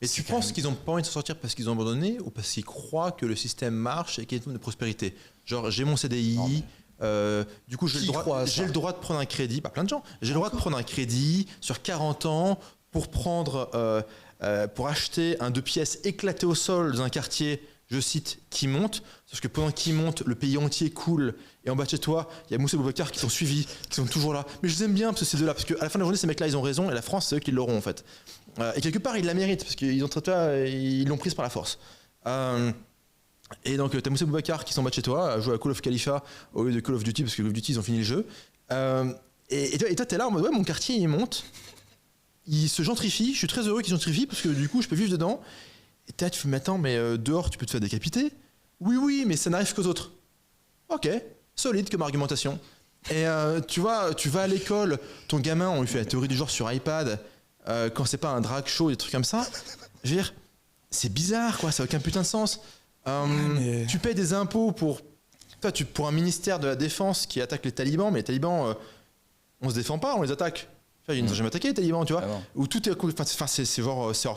Et tu penses qu'ils n'ont pas envie de s'en sortir parce qu'ils ont abandonné ou parce qu'ils croient que le système marche et qu'il y a une forme de prospérité ? Genre, j'ai mon CDI... du coup, j'ai le droit de prendre un crédit, pas plein de gens, j'ai le droit de prendre un crédit sur 40 ans pour acheter un 2 pièces éclaté au sol dans un quartier, je cite, qui monte, parce que pendant qu'il monte, le pays entier coule, et en bas de chez toi, il y a Moussa et Boubacar qui t'ont suivi, qui sont toujours là. Mais je les aime bien, parce que ces deux-là, parce qu'à la fin de la journée, ces mecs-là, ils ont raison, et la France, c'est eux qui l'auront, en fait. Et quelque part, ils la méritent, parce qu'ils l'ont prise par la force. Et donc, t'as Moussa et Boubacar qui sont en bas de chez toi, à jouer à Call of Khalifa au lieu de Call of Duty, parce que Call of Duty, ils ont fini le jeu. Et toi, t'es là en mode, ouais, mon quartier, il monte. Il se gentrifie, je suis très heureux qu'il gentrifie parce que du coup je peux vivre dedans. Et tu fais, mais attends, mais dehors tu peux te faire décapiter ? Oui, mais ça n'arrive qu'aux autres. Ok, solide comme argumentation. Et tu vois, tu vas à l'école, ton gamin, on lui fait la théorie du genre sur iPad, quand c'est pas un drag show, des trucs comme ça. Je veux dire, c'est bizarre quoi, ça n'a aucun putain de sens. Tu payes des impôts pour un ministère de la Défense qui attaque les talibans, mais les talibans, on se défend pas, on les attaque. Ils ne sont jamais attaqués les talibans, tu vois. Où tout est, c'est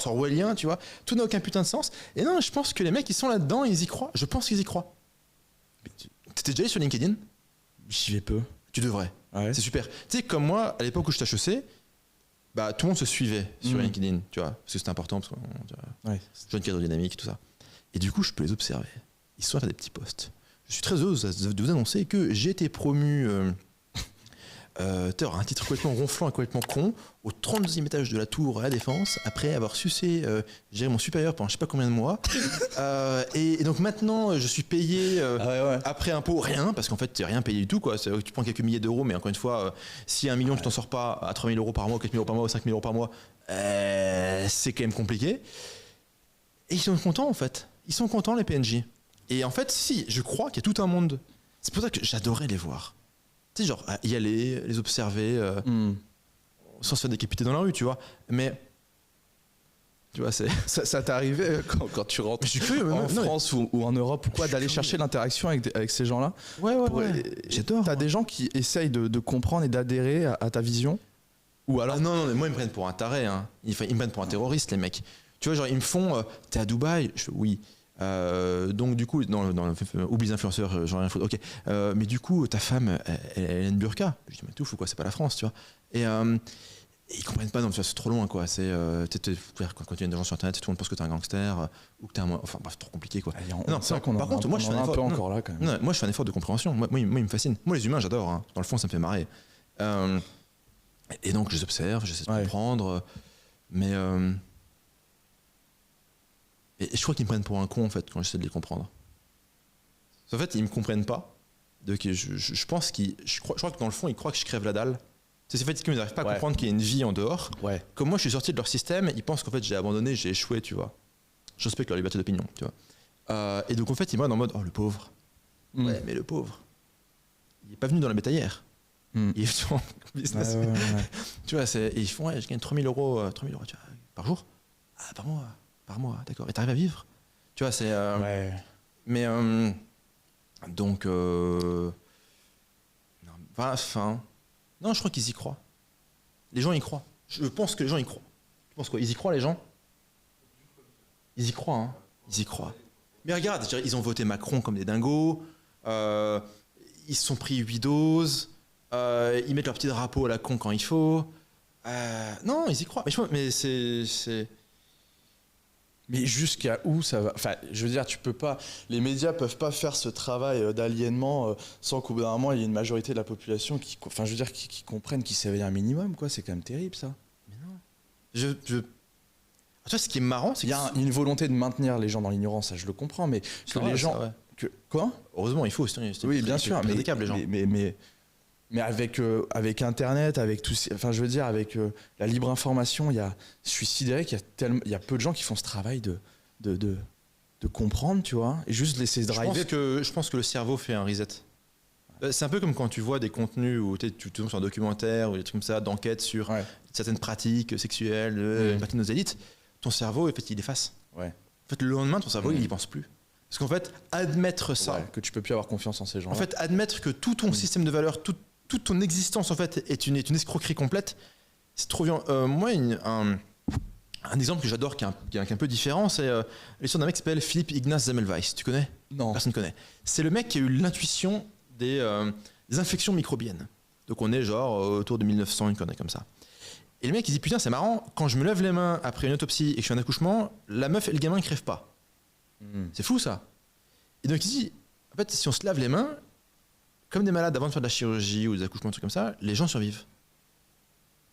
orwellien, tu vois. Tout n'a aucun putain de sens. Et non, je pense que les mecs, ils sont là-dedans, ils y croient. Je pense qu'ils y croient. T'étais déjà allé sur LinkedIn ? J'y vais peu. Tu devrais. Ouais. C'est super. Tu sais, comme moi, à l'époque où je t'ai HEC, bah, tout le monde se suivait sur LinkedIn, tu vois. Parce que c'était important, parce que jeune cadre dynamique et tout ça. Et du coup, je peux les observer. Ils sont à faire des petits posts. je suis très heureux de vous annoncer que j'ai été promu, un titre complètement ronflant et complètement con, au 32e étage de la tour à la Défense, après avoir sucé mon supérieur pendant je sais pas combien de mois. Et donc maintenant, je suis payé après impôt rien, parce qu'en fait, tu n'es rien payé du tout, quoi. Tu prends quelques milliers d'euros, mais encore une fois, si 1 million, tu t'en sors pas à 3 000 euros par mois, 4 000 euros par mois, ou 5 000 euros par mois, c'est quand même compliqué. Et ils sont contents, en fait. Ils sont contents, les PNJ. Et en fait, si, je crois qu'il y a tout un monde. C'est pour ça que j'adorais les voir. Tu sais, genre, y aller, les observer, sans se faire décapiter dans la rue, tu vois. Mais, tu vois, c'est... Ça t'est arrivé quand tu rentres en France ou en Europe ou quoi, d'aller chercher l'interaction avec ces gens-là? Ouais. J'adore. T'as des gens qui essayent de comprendre et d'adhérer à ta vision? Ou alors... Non, mais moi, ils me prennent pour un taré. Hein. Ils me prennent pour un terroriste, les mecs. Tu vois, genre, ils me font... T'es à Dubaï? Oui. Donc du coup, oublie les influenceurs, j'en ai rien à foutre. Ok, mais du coup, ta femme, elle a une burqa. Je dis mais tout fou quoi, c'est pas la France, tu vois. Et ils comprennent pas, non, c'est trop loin quoi. C'est quand tu as des gens sur internet, tout le monde pense que t'es un gangster ou que t'es un, enfin bref, trop compliqué quoi. Par contre, moi je fais un effort. Encore là quand même. Non, moi je fais un effort de compréhension. Moi, il me fascine. Moi les humains, j'adore. Hein. Dans le fond, ça me fait marrer. Et donc je les observe, j'essaie de comprendre, mais et je crois qu'ils me prennent pour un con en fait quand j'essaie de les comprendre. En fait, ils me comprennent pas. Donc je pense je crois que dans le fond, ils croient que je crève la dalle. C'est fait qu'ils n'arrivent pas à comprendre qu'il y a une vie en dehors. Ouais. Comme moi, je suis sorti de leur système, ils pensent qu'en fait j'ai abandonné, j'ai échoué, tu vois. Je respecte leur liberté d'opinion, tu vois. Et donc en fait, ils me regardent en mode oh le pauvre. Ouais, mais le pauvre, il est pas venu dans la bétaillère. Il est en business. Tu vois, et ils font je gagne 3 000 euros, tu vois, par jour. Ah, par mois, d'accord. Et t'arrives à vivre? Tu vois, c'est... Mais... donc... non, je crois qu'ils y croient. Les gens y croient. Je pense que les gens y croient. Tu penses quoi? Ils y croient, les gens? Ils y croient, hein. Ils y croient. Mais regarde, ils ont voté Macron comme des dingos. Ils se sont pris 8 doses. Ils mettent leur petit drapeau à la con quand il faut. Non, ils y croient. Mais c'est... Mais jusqu'à où ça va? Enfin, je veux dire, tu peux pas. Les médias peuvent pas faire ce travail d'aliénement sans qu'au bout d'un moment il y ait une majorité de la population qui comprenne, qui s'éveille un minimum, quoi. C'est quand même terrible, ça. Mais non. Tu vois, ce qui est marrant, c'est qu'il y a une volonté de maintenir les gens dans l'ignorance, ça je le comprends, mais que les gens. Quoi? Heureusement, il faut. Oui, bien sûr, mais des câbles, les gens. Mais avec Internet, avec tout, enfin je veux dire avec la libre information, je suis sidéré qu'il y a peu de gens qui font ce travail de comprendre, tu vois, et juste laisser driver. Je pense que le cerveau fait un reset. C'est un peu comme quand tu vois des contenus où tu tombes sur un documentaire ou des trucs comme ça, d'enquête sur certaines pratiques sexuelles, une partie de nos élites. Ton cerveau, en fait, il efface. En fait, le lendemain, ton cerveau, il n'y pense plus. Parce qu'en fait, admettre ça, que tu peux plus avoir confiance en ces gens-là. En fait, admettre que tout ton système de valeurs, toute ton existence en fait est une escroquerie complète, c'est trop violent. Moi, un exemple que j'adore qui est un peu différent, c'est l'histoire d'un mec qui s'appelle Philippe Ignaz Semmelweis. Tu connais? Non. Personne ne connaît. C'est le mec qui a eu l'intuition des infections microbiennes. Donc on est genre autour de 1900, une connerie comme ça. Et le mec il dit putain c'est marrant, quand je me lève les mains après une autopsie et que je fais un accouchement, la meuf et le gamin ne crèvent pas. C'est fou ça. Et donc il dit en fait si on se lave les mains comme des malades avant de faire de la chirurgie ou des accouchements, des trucs comme ça, les gens survivent.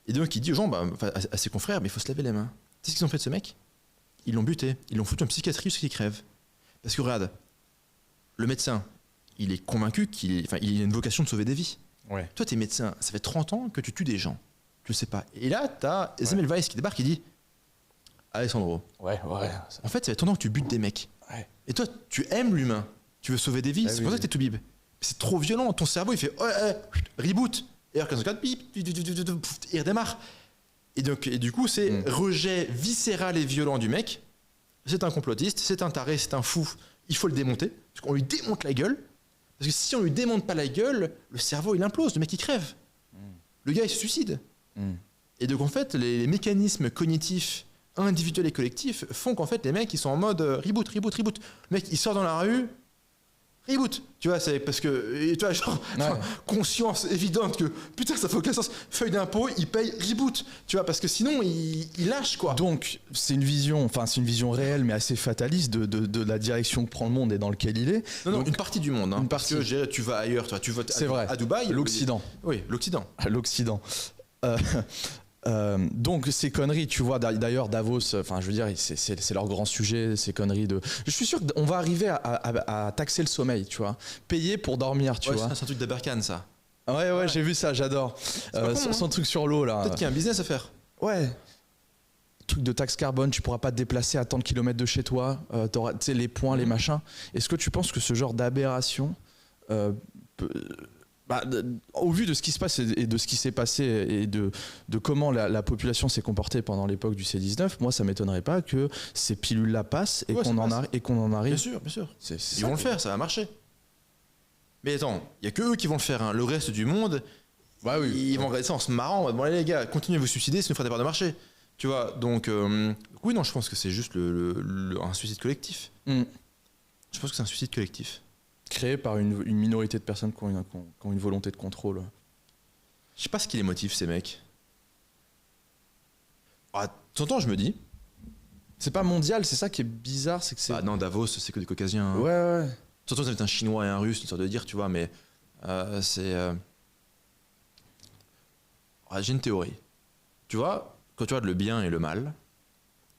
Et donc il dit aux gens, à ses confrères, mais il faut se laver les mains. Tu sais ce qu'ils ont fait de ce mec? Ils l'ont buté, ils l'ont foutu en psychiatrie jusqu'à ce qu'il crève. Parce que regarde, le médecin, il est convaincu qu'il a une vocation de sauver des vies. Toi t'es médecin, ça fait 30 ans que tu tues des gens. Tu le sais pas. Et là t'as Semmelweis qui débarque et dit Alessandro, en fait ça fait 30 ans que tu butes des mecs. Et toi tu aimes l'humain, tu veux sauver des vies, c'est pour ça que t'es tout bib. C'est trop violent, ton cerveau il fait reboot, et R44 il redémarre. Et du coup c'est rejet viscéral et violent du mec. C'est un complotiste, c'est un taré, c'est un fou, il faut le démonter, parce qu'on lui démonte la gueule, parce que si on lui démonte pas la gueule, le cerveau il implose, le mec il crève, le gars il se suicide. Et donc en fait les mécanismes cognitifs individuels et collectifs font qu'en fait les mecs ils sont en mode reboot. Le mec il sort dans la rue, Reboot, tu vois, c'est parce que, et tu vois, genre, conscience évidente que, putain, ça fait aucun sens, feuille d'impôt, il paye reboot, tu vois, parce que sinon, il lâche, quoi. Donc, c'est une vision réelle, mais assez fataliste de la direction que prend le monde et dans lequel il est. Non, Donc, une partie du monde, hein, parce que tu vas ailleurs, tu vas c'est vrai. à Dubaï. L'Occident. Oui, l'Occident. L'Occident. Donc ces conneries, tu vois, d'ailleurs Davos, enfin je veux dire, c'est leur grand sujet, ces conneries de. Je suis sûr qu'on va arriver à taxer le sommeil, tu vois, payer pour dormir, tu vois. C'est un truc d'Aberkan, ça. Ouais, j'ai vu ça, j'adore. Son truc sur l'eau là. Peut-être qu'il y a un business à faire. Ouais. Truc de taxe carbone, tu pourras pas te déplacer à tant de kilomètres de chez toi, t'auras, tu sais, les points, les machins. Est-ce que tu penses que ce genre d'aberration au vu de ce qui se passe et de ce qui s'est passé et de comment la population s'est comportée pendant l'époque du C19, moi ça m'étonnerait pas que ces pilules-là passent et qu'on en arrive. Bien sûr. Ils vont le faire, ça va marcher. Mais attends, il y a que eux qui vont le faire. Hein. Le reste du monde, ils vont regarder ça en se marrant. Bon allez les gars, continuez de vous suicider, ça nous fera des parts de marché. Tu vois, donc oui, non, je pense que c'est juste un suicide collectif. Je pense que c'est un suicide collectif. Créé par une minorité de personnes qui ont une volonté de contrôle. Je sais pas ce qui les motive, ces mecs. Ah, de temps en temps, je me dis. C'est pas mondial, c'est ça qui est bizarre, c'est que c'est. Ah non, Davos, c'est que des Caucasiens. Hein. Ouais. De temps en temps, c'est un Chinois et un Russe, une sorte de dire, tu vois, mais c'est. J'ai une théorie. Tu vois, quand tu regardes le bien et le mal,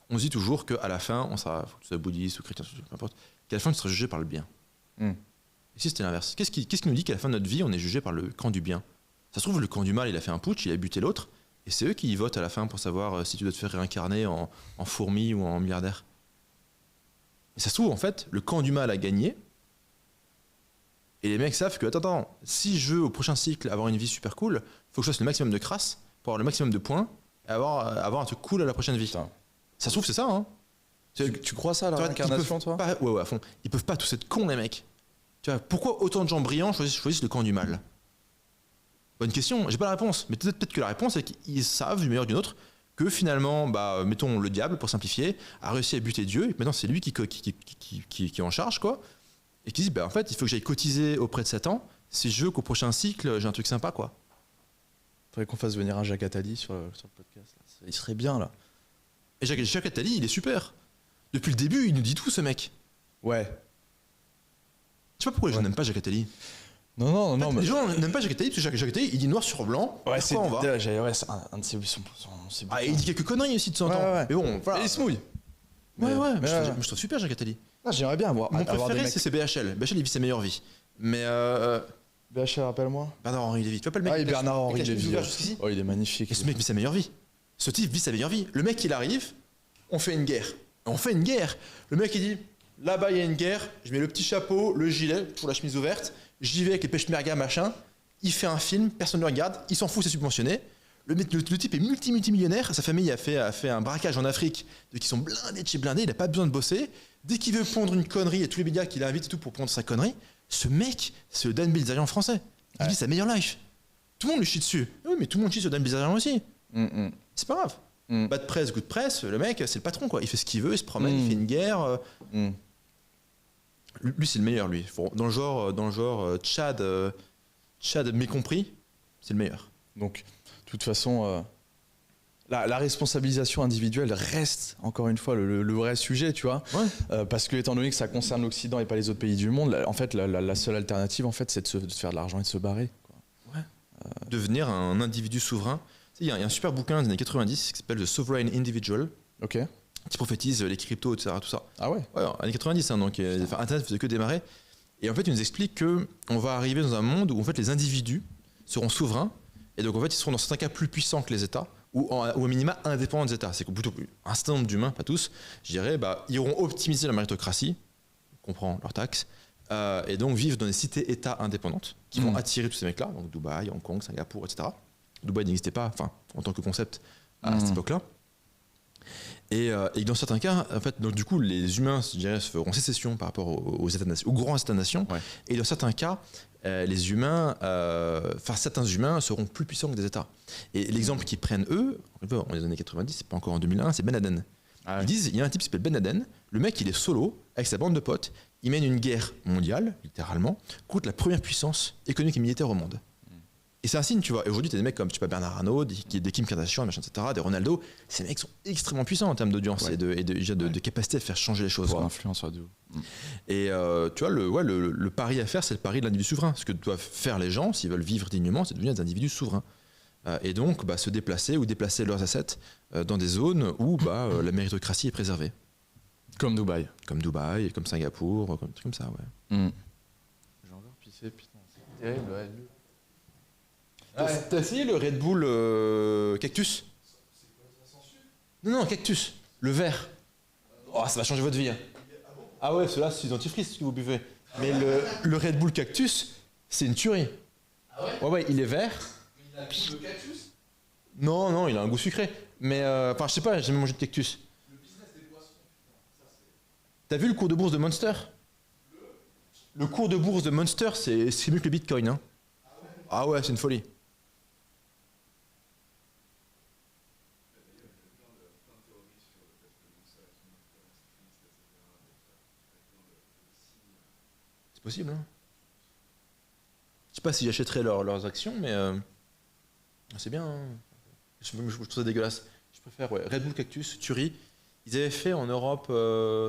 on se dit toujours qu'à la fin, faut que tu sois bouddhiste ou chrétien, peu importe, qu'à la fin, tu seras jugé par le bien. Et si c'était l'inverse, qu'est-ce qui nous dit qu'à la fin de notre vie, on est jugé par le camp du bien? Ça se trouve, le camp du mal, il a fait un putsch, il a buté l'autre, et c'est eux qui y votent à la fin pour savoir si tu dois te faire réincarner en fourmi ou en milliardaire. Et ça se trouve, en fait, le camp du mal a gagné, et les mecs savent que, attends, si je veux au prochain cycle avoir une vie super cool, faut que je fasse le maximum de crasse pour avoir le maximum de points et avoir un truc cool à la prochaine vie. Putain. Ça se trouve, c'est ça, hein. Tu crois ça à la réincarnation, toi? Ouais, à fond. Ils peuvent pas tous être cons, les mecs. Tu vois, pourquoi autant de gens brillants choisissent le camp du mal? Bonne question, j'ai pas la réponse. Mais peut-être que la réponse est qu'ils savent, du meilleur d'une autre, que finalement, mettons, le diable, pour simplifier, a réussi à buter Dieu, et maintenant c'est lui qui est en charge, quoi. Et qui dit, en fait, il faut que j'aille cotiser auprès de Satan, si je veux qu'au prochain cycle, j'ai un truc sympa, quoi. Faudrait qu'on fasse venir un Jacques Attali sur le podcast. Là. Il serait bien, là. Et Jacques Attali, il est super. Depuis le début, il nous dit tout, ce mec. Ouais. Je sais pas pourquoi les gens n'aiment pas Jacques Attali. Non. Les gens n'aiment pas Jacques Attali parce que Jacques Attali, il dit noir sur blanc. Ouais, c'est on va. C'est un de ses. Il dit quelques conneries aussi de temps en temps. Ouais. Mais bon, voilà. Il se mouille. Ouais. Je trouve super Jacques Attali. J'aimerais bien avoir. Mon préféré, c'est BHL. BHL, il vit sa meilleure vie. Mais. BHL, rappelle-moi. Bernard-Henri Lévy. Tu vois pas le mec? Bernard-Henri Lévy. Oh, il est magnifique. Et ce mec vit sa meilleure vie. Ce type vit sa meilleure vie. Le mec, il arrive, on fait une guerre. Le mec, il dit. Là-bas, il y a une guerre, je mets le petit chapeau, le gilet, pour la chemise ouverte, j'y vais avec les peshmerga, machin. Il fait un film, personne ne le regarde, il s'en fout, c'est subventionné. Le type est multimillionnaire, sa famille a fait un braquage en Afrique, qui sont blindés de chez blindés, il n'a pas besoin de bosser. Dès qu'il veut pondre une connerie, il y a tous les médias qui l'invitent et tout pour pondre sa connerie. Ce mec, c'est le Dan Bilzerian français. Il vit sa meilleure life. Tout le monde le chie dessus. Oui, mais tout le monde chie sur Dan Bilzerian aussi. C'est pas grave. Bas de presse, good presse, le mec, c'est le patron, quoi. Il fait ce qu'il veut, il se promène, il fait une guerre. Lui, c'est le meilleur, lui. Dans le genre Tchad mécompris, c'est le meilleur. Donc, de toute façon, la responsabilisation individuelle reste, encore une fois, le vrai sujet, tu vois. Ouais. Parce que, étant donné que ça concerne l'Occident et pas les autres pays du monde, en fait, la seule alternative, en fait, c'est de se faire de l'argent et de se barrer. Quoi. Ouais. Devenir un individu souverain. Il y a un super bouquin des années 90 qui s'appelle The Sovereign Individual. Ok. Qui prophétise les cryptos, etc. Tout ça. Ah ouais? Ouais, années 90, hein, donc Internet faisait que démarrer. Et en fait, il nous explique qu'on va arriver dans un monde où en fait, les individus seront souverains. Et donc, en fait, ils seront dans certains cas plus puissants que les États, ou au minima indépendants des États. C'est que plutôt un certain nombre d'humains, pas tous, je dirais, ils auront optimisé la méritocratie, comprend leurs taxes, et donc vivre dans des cités-États indépendantes qui vont attirer tous ces mecs-là, donc Dubaï, Hong Kong, Singapour, etc. Dubaï n'existait pas, en tant que concept à cette époque-là. Et dans certains cas, en fait, donc du coup, les humains, je dirais, se feront sécession par rapport aux États-nations, aux grands États-nations. Ouais. Et dans certains cas, les humains, certains humains seront plus puissants que des États. Et l'exemple qu'ils prennent eux, dans les années 90, c'est pas encore en 2001, c'est Ben Laden. Ils disent, il y a un type qui s'appelle Ben Laden. Le mec, il est solo avec sa bande de potes. ils mènent une guerre mondiale, littéralement, contre la première puissance économique et militaire au monde. Et c'est un signe, tu vois. Et aujourd'hui, tu as des mecs comme Bernard Arnault, des Kim Kardashian, machin, etc., des Ronaldo. Ces mecs sont extrêmement puissants en termes d'audience et de capacité à faire changer les choses. Pour l'influence, de ouf. Et tu vois, le pari à faire, c'est le pari de l'individu souverain. Ce que doivent faire les gens, s'ils veulent vivre dignement, c'est de devenir des individus souverains. Et donc, se déplacer ou déplacer leurs assets dans des zones où la méritocratie est préservée. Comme Dubaï. Comme Dubaï, comme Singapour, comme des trucs comme ça, ouais. J'ai encore pissé, putain, c'est terrible, ouais. T'as essayé le Red Bull Cactus? Non, Cactus. Le vert. Oh, ça va changer votre vie. Hein. Ah ouais, ceux-là, c'est du dentifrice que vous buvez. Mais le Red Bull Cactus, c'est une tuerie. Ah ouais? Ouais, il est vert. Il a le goût de cactus? Non, il a un goût sucré. Mais, je sais pas, j'ai jamais mangé de cactus. Le business des boissons, putain, ça c'est... T'as vu le cours de bourse de Monster? Le cours de bourse de Monster, c'est mieux que le Bitcoin. Hein. Ah ouais, c'est une folie. C'est possible, hein. Je sais pas si j'achèterais leurs actions, mais c'est bien. Hein. Je trouve ça dégueulasse. Je préfère Red Bull Cactus, Turi. Ils avaient fait en Europe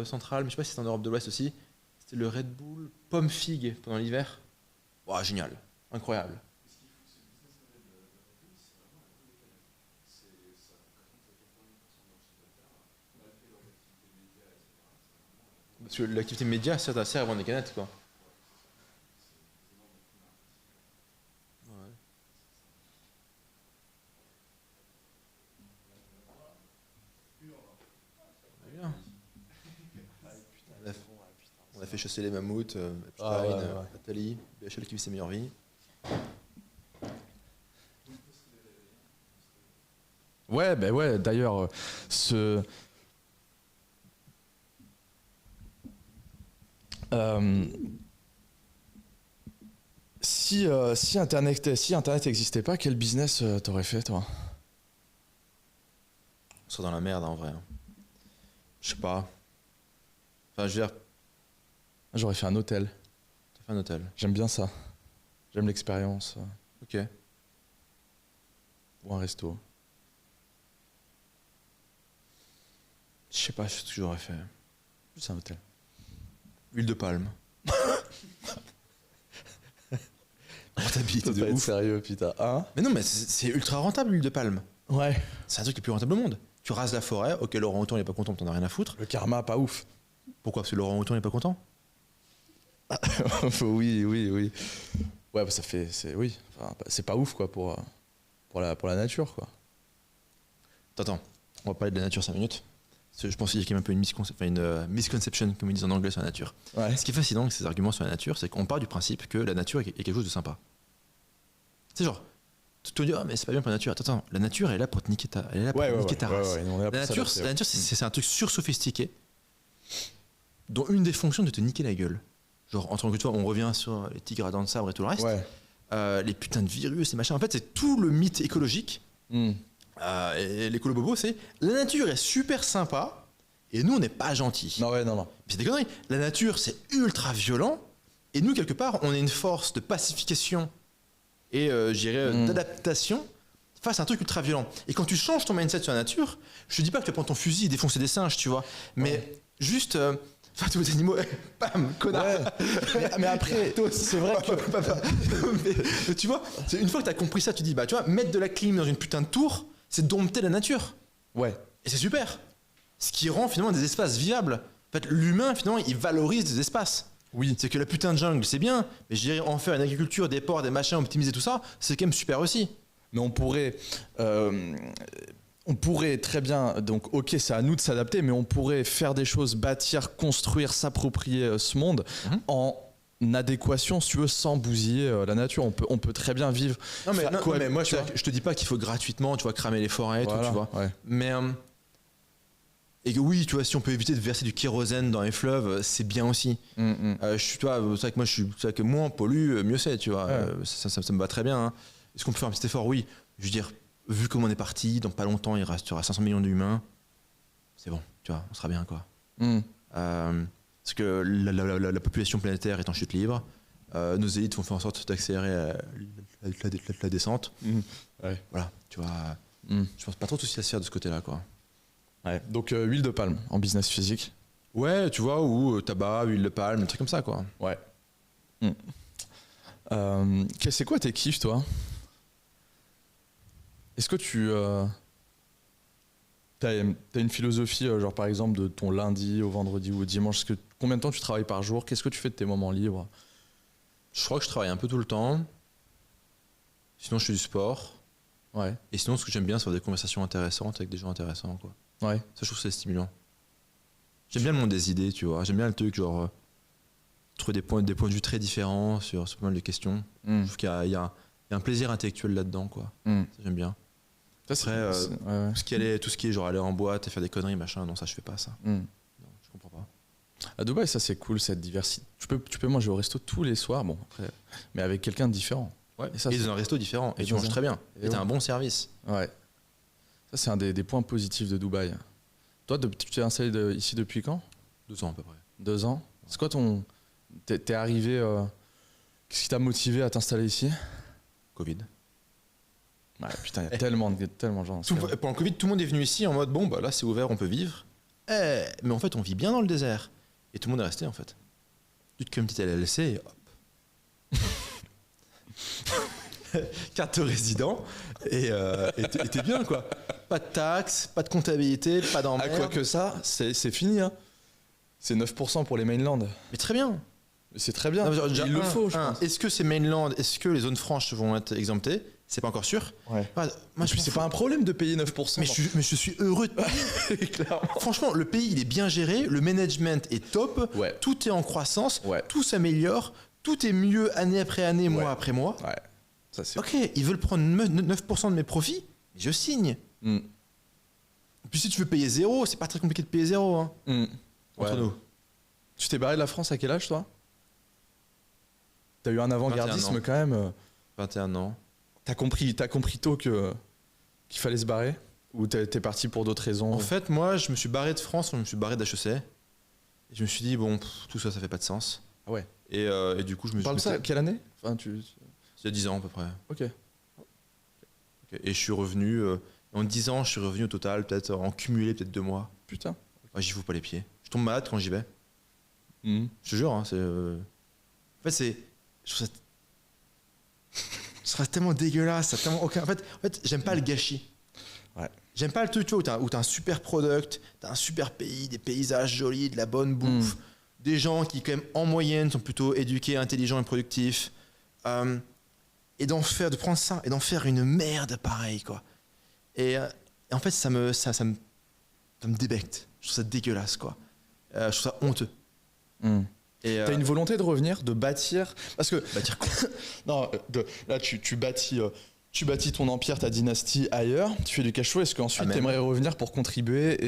centrale, mais je sais pas si c'est en Europe de l'Ouest aussi. C'était le Red Bull Pomme Figue pendant l'hiver. Wow, génial, incroyable. Ce qu'il faut, c'est le business model de Red Bull, c'est vraiment un peu décalé. Ça représente 80% de leur chiffre d'affaires, malgré leur activité média, etc. Parce que l'activité média sert à vendre des canettes, quoi. On a fait chasser les mammouths, Nathalie, BHL qui vit ses meilleures vies. Ouais, d'ailleurs, si Internet n'existait pas, quel business t'aurais fait, toi? On serait dans la merde, en vrai. Je sais pas. Enfin, je veux dire, J'aurais fait un hôtel. t'as fait un hôtel. J'aime bien ça. J'aime l'expérience. Ok. Ou un resto. Je sais pas ce que j'aurais fait. Juste un hôtel. Huile de palme. Rentabilité de ouf. Sérieux, putain. Hein? Mais non, mais c'est ultra rentable l'huile de palme. Ouais. C'est un truc le plus rentable au monde. Tu rases la forêt, ok, Laurent Houton n'est pas content, t'en as rien à foutre. Le karma, pas ouf. Pourquoi? Parce que Laurent Houton n'est pas content? Oui. Ouais, ça fait. Oui. Enfin, c'est pas ouf, quoi, pour la nature, quoi. Attends, on va parler de la nature 5 minutes. Parce que je pense qu'il y a quand même un peu une misconception, comme ils disent en anglais, sur la nature. Ouais. Ce qui est fascinant avec ces arguments sur la nature, c'est qu'on part du principe que la nature est quelque chose de sympa. C'est genre, tu te dis, ah, mais c'est pas bien pour la nature. Attends, la nature elle est là pour te niquer ta race. Ouais, La nature, c'est un truc sursophistiqué, dont une des fonctions est de te niquer la gueule. Genre, en tant que toi, on revient sur les tigres à dents de sabre et tout le reste. Ouais. Les putains de virus et machin. En fait, c'est tout le mythe écologique. Et l'écolo bobo, c'est la nature est super sympa et nous, on n'est pas gentils. Non. Mais c'est des conneries. La nature, c'est ultra violent et nous, quelque part, on est une force de pacification et d'adaptation face à un truc ultra violent. Et quand tu changes ton mindset sur la nature, je te dis pas que tu vas prendre ton fusil et défoncer des singes, tu vois, mais juste. Enfin, tous les animaux, bam, connard. Ouais. Mais après, c'est vrai que. Mais tu vois, une fois que tu as compris ça, tu dis, bah, tu vois, mettre de la clim dans une putain de tour, c'est dompter la nature. Ouais. Et c'est super. Ce qui rend finalement des espaces viables. En fait, l'humain, finalement, il valorise des espaces. Oui. C'est que la putain de jungle, c'est bien, mais je dirais en faire une agriculture, des ports, des machins, optimiser tout ça, c'est quand même super aussi. Mais on pourrait très bien, donc ok, c'est à nous de s'adapter, mais on pourrait faire des choses, bâtir, construire, s'approprier ce monde en adéquation, si tu veux, sans bousiller la nature. On peut très bien vivre. Non, mais moi, je te dis pas qu'il faut gratuitement, tu vois, cramer les forêts et tout, tu vois. Ouais. Mais et que oui, tu vois, si on peut éviter de verser du kérosène dans les fleuves, c'est bien aussi. Tu vois, c'est vrai que moins on pollue, mieux c'est, tu vois. Ouais. Ça me va très bien. Hein. Est-ce qu'on peut faire un petit effort? Oui. Je veux dire, vu comme on est parti, dans pas longtemps, il restera 500 millions d'humains. C'est bon, tu vois, on sera bien, quoi. Parce que la population planétaire est en chute libre. Nos élites vont faire en sorte d'accélérer la descente. Ouais. Voilà, tu vois. Je pense pas trop de soucis à se faire de ce côté-là, quoi. Ouais. Donc huile de palme en business physique. Ouais, tu vois, ou tabac, huile de palme, des trucs comme ça, quoi. Ouais. C'est quoi tes kiffs, toi? Est-ce que tu t'as une philosophie, genre par exemple de ton lundi au vendredi ou au dimanche? Combien de temps tu travailles par jour? Qu'est-ce que tu fais de tes moments libres? Je crois que je travaille un peu tout le temps. Sinon, je fais du sport. Ouais. Et sinon, ce que j'aime bien, c'est avoir des conversations intéressantes avec des gens intéressants, quoi. Ouais. Ça, je trouve que c'est stimulant. J'aime bien le monde des idées, tu vois. J'aime bien le truc, genre, trouver des points de vue très différents sur pas mal de questions. Je trouve qu'il y a un plaisir intellectuel là-dedans, quoi. Ça, j'aime bien. Ça, après, tout ce qui est genre aller en boîte et faire des conneries, machin, non, ça, je fais pas ça. Non, je comprends pas. À Dubaï, ça, c'est cool, cette diversité. Tu peux manger au resto tous les soirs, bon, après, mais avec quelqu'un de différent. Ouais. Et ça, dans un resto différent. Et tu manges très bien. Et t'as un bon service. Ouais. Ça, c'est un des points positifs de Dubaï. Toi, tu t'es installé ici depuis quand? 2 ans à peu près. 2 ans. C'est quoi ton... T'es arrivé... Qu'est-ce qui t'a motivé à t'installer ici? Covid. Ouais, putain, il y a tellement de gens. Pendant le Covid, tout le monde est venu ici en mode, bon, bah là, c'est ouvert, on peut vivre. Mais en fait, on vit bien dans le désert. Et tout le monde est resté, en fait. Tu te crées une petite LLC et hop. Carte résident et t'es bien, quoi. Pas de taxes, pas de comptabilité, pas d'emmerde. À quoi que ça, c'est fini, hein. C'est 9% pour les mainland. Mais très bien. C'est très bien. Non, il le faut, je pense. Est-ce que ces mainland, est-ce que les zones franches vont être exemptées? C'est pas encore sûr. Ouais. Moi, c'est pas un problème de payer 9%. Mais je suis heureux de payer. Franchement, le pays, il est bien géré, le management est top, Ouais. tout est en croissance, Ouais. tout s'améliore, tout est mieux année après année, mois après mois. Ouais. Ça, c'est... Ok, ils veulent prendre 9% de mes profits, je signe. Puis si tu veux payer 0, c'est pas très compliqué de payer 0. Hein, entre nous. Tu t'es barré de la France à quel âge, toi? T'as eu un avant-gardisme quand même. 21 ans. T'as compris tôt qu'il fallait se barrer? Ou t'es parti pour d'autres raisons? En fait, moi, je me suis barré de France, je me suis barré d'HEC. Et je me suis dit, bon, tout ça, ça fait pas de sens. Ah ouais. Et du coup, je me suis... Parle ça, quelle année? Enfin, Il y a 10 ans à peu près. Ok. Et je suis revenu, en 10 ans, je suis revenu au total, peut-être en cumulé, peut-être 2 mois. Putain. Ouais, j'y fous pas les pieds. Je tombe malade quand j'y vais. Je te jure, hein, c'est... En fait, c'est... Je trouve ça... Ce sera tellement dégueulasse, ça a tellement aucun... En fait, j'aime pas le gâchis. Ouais. J'aime pas le truc, tu vois, où t'as un super product, t'as un super pays, des paysages jolis, de la bonne bouffe, des gens qui, quand même, en moyenne, sont plutôt éduqués, intelligents et productifs. Et de prendre ça et d'en faire une merde pareille, quoi. Et en fait, ça me débecte. Je trouve ça dégueulasse, quoi. Je trouve ça honteux. T'as une volonté de revenir, de bâtir... Parce que... Bâtir quoi? Non, là, tu bâtis ton empire, ta dynastie ailleurs, tu fais du cash flow, est-ce qu'ensuite t'aimerais revenir pour contribuer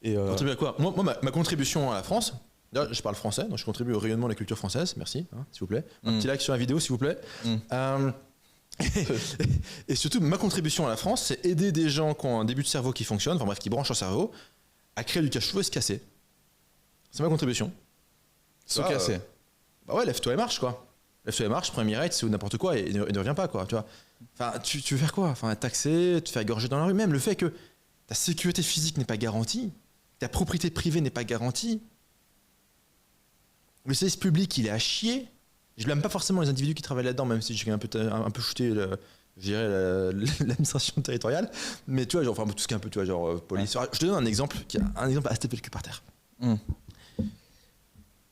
Contribuer à quoi? Moi, ma contribution à la France, là, je parle français, donc je contribue au rayonnement de la culture française, merci, hein, s'il vous plaît. Un petit like sur la vidéo, s'il vous plaît. Et surtout, ma contribution à la France, c'est aider des gens qui ont un début de cerveau qui fonctionne, enfin bref, qui branchent leur cerveau, à créer du cash flow et se casser. C'est ma contribution. Se casser. Bah ouais, lève-toi et marche, quoi. Lève-toi et marche, prends un Emirates ou n'importe quoi et ne reviens pas, quoi, tu vois. Enfin, tu veux faire quoi? Enfin, taxer, te faire égorger dans la rue. Même le fait que ta sécurité physique n'est pas garantie, ta propriété privée n'est pas garantie, le service public, il est à chier. Je blâme pas forcément les individus qui travaillent là-dedans, même si j'ai un peu shooté, je dirais, l'administration territoriale. Mais tu vois, genre, enfin, tout ce qui est un peu, tu vois, genre, police. Je te donne un exemple à se taper le cul par terre.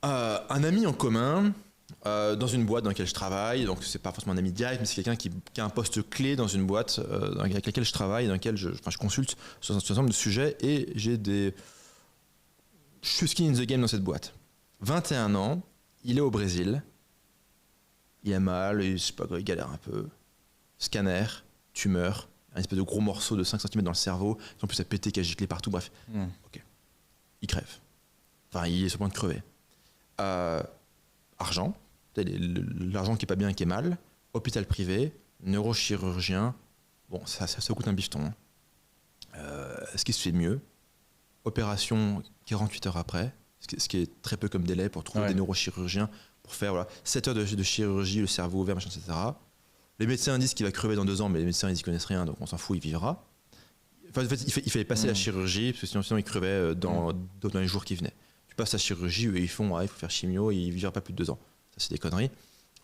Un ami en commun, dans une boîte dans laquelle je travaille, donc c'est pas forcément un ami direct, mais c'est quelqu'un qui a un poste clé dans une boîte avec laquelle je travaille, dans laquelle je consulte sur un certain nombre de sujets, et je suis skin in the game dans cette boîte. 21 ans, il est au Brésil, il a mal, il galère un peu, scanner, tumeur, un espèce de gros morceau de 5 cm dans le cerveau, en plus ça a pété, qui a giclé partout, bref. Ok. Il crève. Enfin, il est sur le point de crever. Argent, l'argent qui est pas bien, qui est mal, hôpital privé, neurochirurgien, bon, ça coûte un bifton. Ce qui se fait mieux, opération 48 heures après, ce qui est très peu comme délai pour trouver des neurochirurgiens pour faire 7 heures de chirurgie, le cerveau ouvert, machin, etc. Les médecins disent qu'il va crever dans 2 ans, mais les médecins ils y connaissent rien, donc on s'en fout, il vivra. Enfin, en fait, il fallait passer la chirurgie, parce que sinon il crevait dans les jours qui venaient. Tu passes la chirurgie, eux, ils font il faut faire chimio, et il vivra pas plus de 2 ans. Ça, c'est des conneries.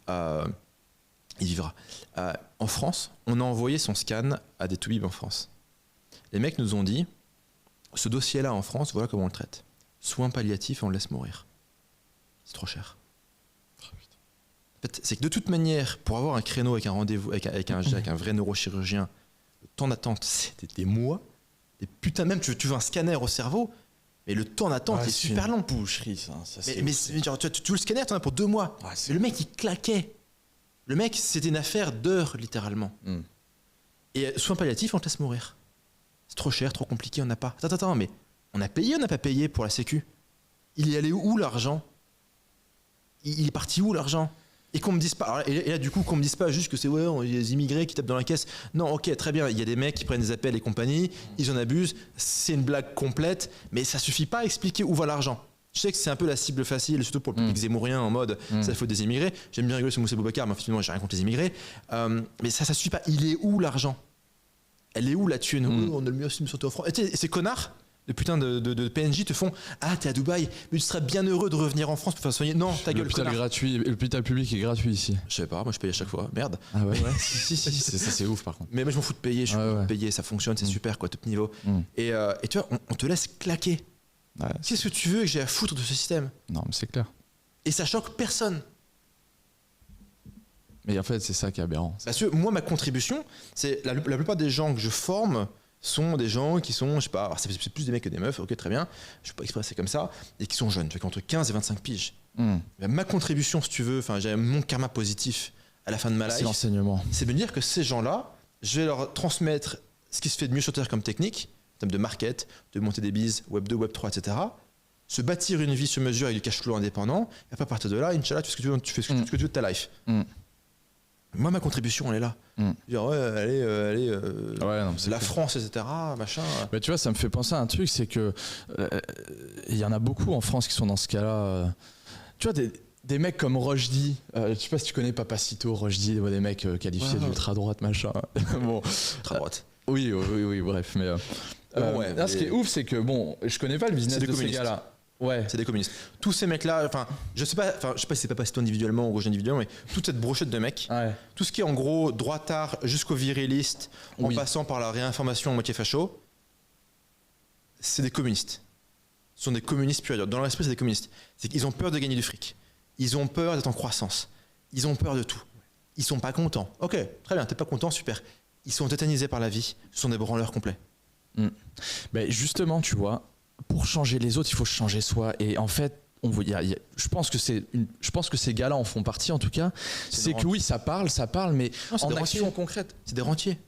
Il vivra. En France, on a envoyé son scan à des toubibs en France. Les mecs nous ont dit, ce dossier-là en France, voilà comment on le traite. Soins palliatifs, on le laisse mourir. C'est trop cher. En fait, c'est que de toute manière, pour avoir un créneau avec un rendez-vous, avec un vrai neurochirurgien, le temps d'attente, c'est des mois. Des putains, même tu veux un scanner au cerveau, mais le temps d'attente est super long. Boucherie, ça. Mais genre, tu veux le scanner, t'en as pour 2 mois. Mais le mec, il claquait. Le mec, c'était une affaire d'heures, littéralement. Et soins palliatifs, on te laisse mourir. C'est trop cher, trop compliqué, on n'a pas. Attends, mais on a payé, on n'a pas payé pour la Sécu? Il est allé où l'argent? Il est parti où l'argent? Et qu'on me dise pas. Et là, du coup, qu'on me dise pas juste que c'est les immigrés qui tapent dans la caisse. Non, ok, très bien. Il y a des mecs qui prennent des appels et compagnie, ils en abusent. C'est une blague complète, mais ça suffit pas à expliquer où va l'argent. Je sais que c'est un peu la cible facile, surtout pour le public zémourien en mode c'est la faute des immigrés. J'aime bien rigoler sur Moussa Boubacar, mais finalement, j'ai rien contre les immigrés. Mais ça suffit pas. Il est où l'argent? Elle est où la thune? On a le mieux système de santé en France. Et ces connards de putain de PNJ te font t'es à Dubaï, mais tu serais bien heureux de revenir en France pour faire soigner. Non, ta gueule. L'hôpital public est gratuit ici. Je sais pas, moi je paye à chaque fois. Merde. Ah ouais. si, ça c'est ouf par contre. Mais moi je m'en fous de payer, je suis payer, ça fonctionne, c'est super quoi, top niveau. Et tu vois, on te laisse claquer. Ouais, qu'est-ce que tu veux que j'ai à foutre de ce système? Non, mais c'est clair. Et ça choque personne. Mais en fait, c'est ça qui est aberrant. Parce que moi, ma contribution, c'est la plupart des gens que je forme sont des gens qui sont, je sais pas, c'est plus des mecs que des meufs, ok, très bien, je ne suis pas exprès, c'est comme ça, et qui sont jeunes, fait qu'entre 15 et 25 piges. Ma contribution, si tu veux, j'ai mon karma positif à la fin de ma life. C'est l'enseignement. C'est de me dire que ces gens-là, je vais leur transmettre ce qui se fait de mieux sur Terre comme technique, en termes de market, de monter des bises, Web 2, Web 3, etc. Se bâtir une vie sur mesure avec du cash flow indépendant, et après à partir de là, Inch'Allah, tu fais ce que tu veux de ta life. Moi, ma contribution, elle est là. Dire, la France, etc., machin. Mais tu vois, ça me fait penser à un truc, c'est que il y en a beaucoup en France qui sont dans ce cas-là. Tu vois, des mecs comme Rochdi, je sais pas si tu connais Papacito, Rochdi, des mecs qualifiés d'ultra-droite, machin. Bon, ultra-droite. Oui, bref. Mais, ce qui est ouf, c'est que, je connais pas le business de ces gars-là. Ouais. C'est des communistes. Tous ces mecs-là, je sais pas si c'est Papacito individuellement ou Rochdi individuellement, mais toute cette brochette de mecs, tout ce qui est en gros droitard jusqu'au viriliste, en passant par la réinformation en moitié facho, c'est des communistes. Ce sont des communistes purs et durs. Dans leur esprit, c'est des communistes. C'est qu'ils ont peur de gagner du fric. Ils ont peur d'être en croissance. Ils ont peur de tout. Ils sont pas contents. Ok, très bien, t'es pas content, super. Ils sont tétanisés par la vie. Ce sont des branleurs complets. Ben justement, tu vois, pour changer les autres, il faut changer soi. Et en fait, je pense que ces gars-là en font partie, en tout cas. C'est que oui, ça parle, mais en action concrète. C'est des rentiers.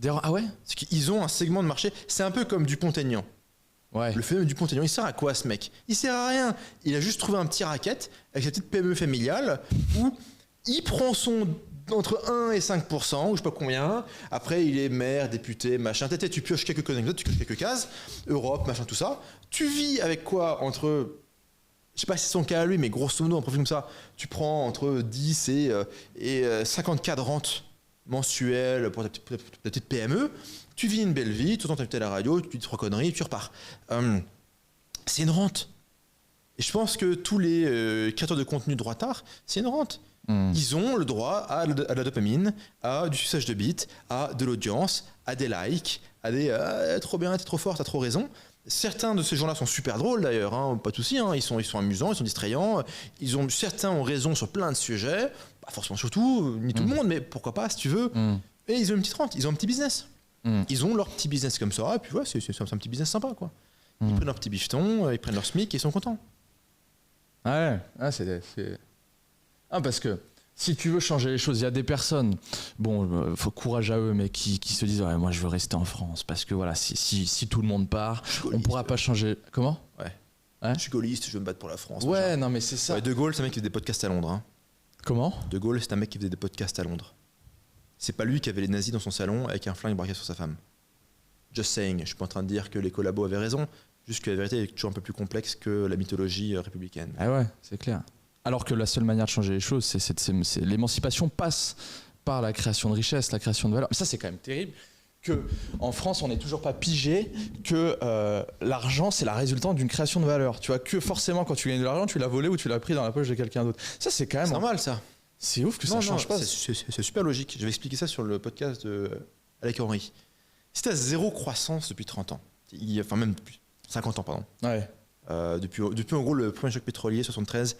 Ah ouais? C'est qu'ils ont un segment de marché. C'est un peu comme Dupont-Aignan. Ouais. Le phénomène Dupont-Aignan, il sert à quoi ce mec? Il sert à rien. Il a juste trouvé un petit racket avec sa petite PME familiale où il prend son entre 1 et 5%, ou je sais pas combien. Après, il est maire, député, machin. Tu pioches quelques anecdotes, tu pioches quelques cases. Europe, machin, tout ça. Tu vis avec quoi entre... Je sais pas si c'est son cas à lui, mais grosso modo, un profil comme ça, tu prends entre 10 et 50K de rente mensuelle pour ta petite PME. Tu vis une belle vie, tout le temps t'invites à la radio, tu dis 3 conneries, tu repars. C'est une rente. Et je pense que tous les créateurs de contenu droitard, c'est une rente. Ils ont le droit à la dopamine, à du suçage de bits, à de l'audience, à des likes, à des trop bien, t'es trop fort, t'as trop raison. Certains de ces gens-là sont super drôles d'ailleurs, pas de souci, ils sont amusants, ils sont distrayants. Certains ont raison sur plein de sujets, pas forcément sur tout, ni tout le monde, mais pourquoi pas si tu veux. Et ils ont une petite rente, ils ont un petit business. Ils ont leur petit business comme ça, et puis ouais, c'est un petit business sympa quoi. Ils prennent leur petit bifton, ils prennent leur SMIC et ils sont contents. Ouais, parce que si tu veux changer les choses, il y a des personnes, faut courage à eux, mais qui se disent moi je veux rester en France parce que voilà, si tout le monde part, on pourra pas changer. Comment? Ouais. Je suis gaulliste, je veux me battre pour la France. Ouais, machin. Non mais c'est ça. Ouais, De Gaulle, c'est un mec qui faisait des podcasts à Londres. Comment? De Gaulle, c'est un mec qui faisait des podcasts à Londres. C'est pas lui qui avait les nazis dans son salon avec un flingue braqué sur sa femme. Just saying, je suis pas en train de dire que les collabos avaient raison, Juste que la vérité est toujours un peu plus complexe que la mythologie républicaine. Ah ouais, c'est clair. Alors que la seule manière de changer les choses, c'est l'émancipation passe par la création de richesse, la création de valeur. Mais ça, c'est quand même terrible que en France, on n'est toujours pas pigé que l'argent, c'est la résultante d'une création de valeur. Tu vois, que forcément, quand tu gagnes de l'argent, tu l'as volé ou tu l'as pris dans la poche de quelqu'un d'autre. Ça, c'est quand même... C'est normal, ça. C'est ouf que ça change pas. C'est super logique. Je vais expliquer ça sur le podcast de Alec Henry. Si tu as zéro croissance depuis 30 ans, enfin même depuis 50 ans, pardon. Ouais. Depuis en gros le premier choc pétrolier, 73,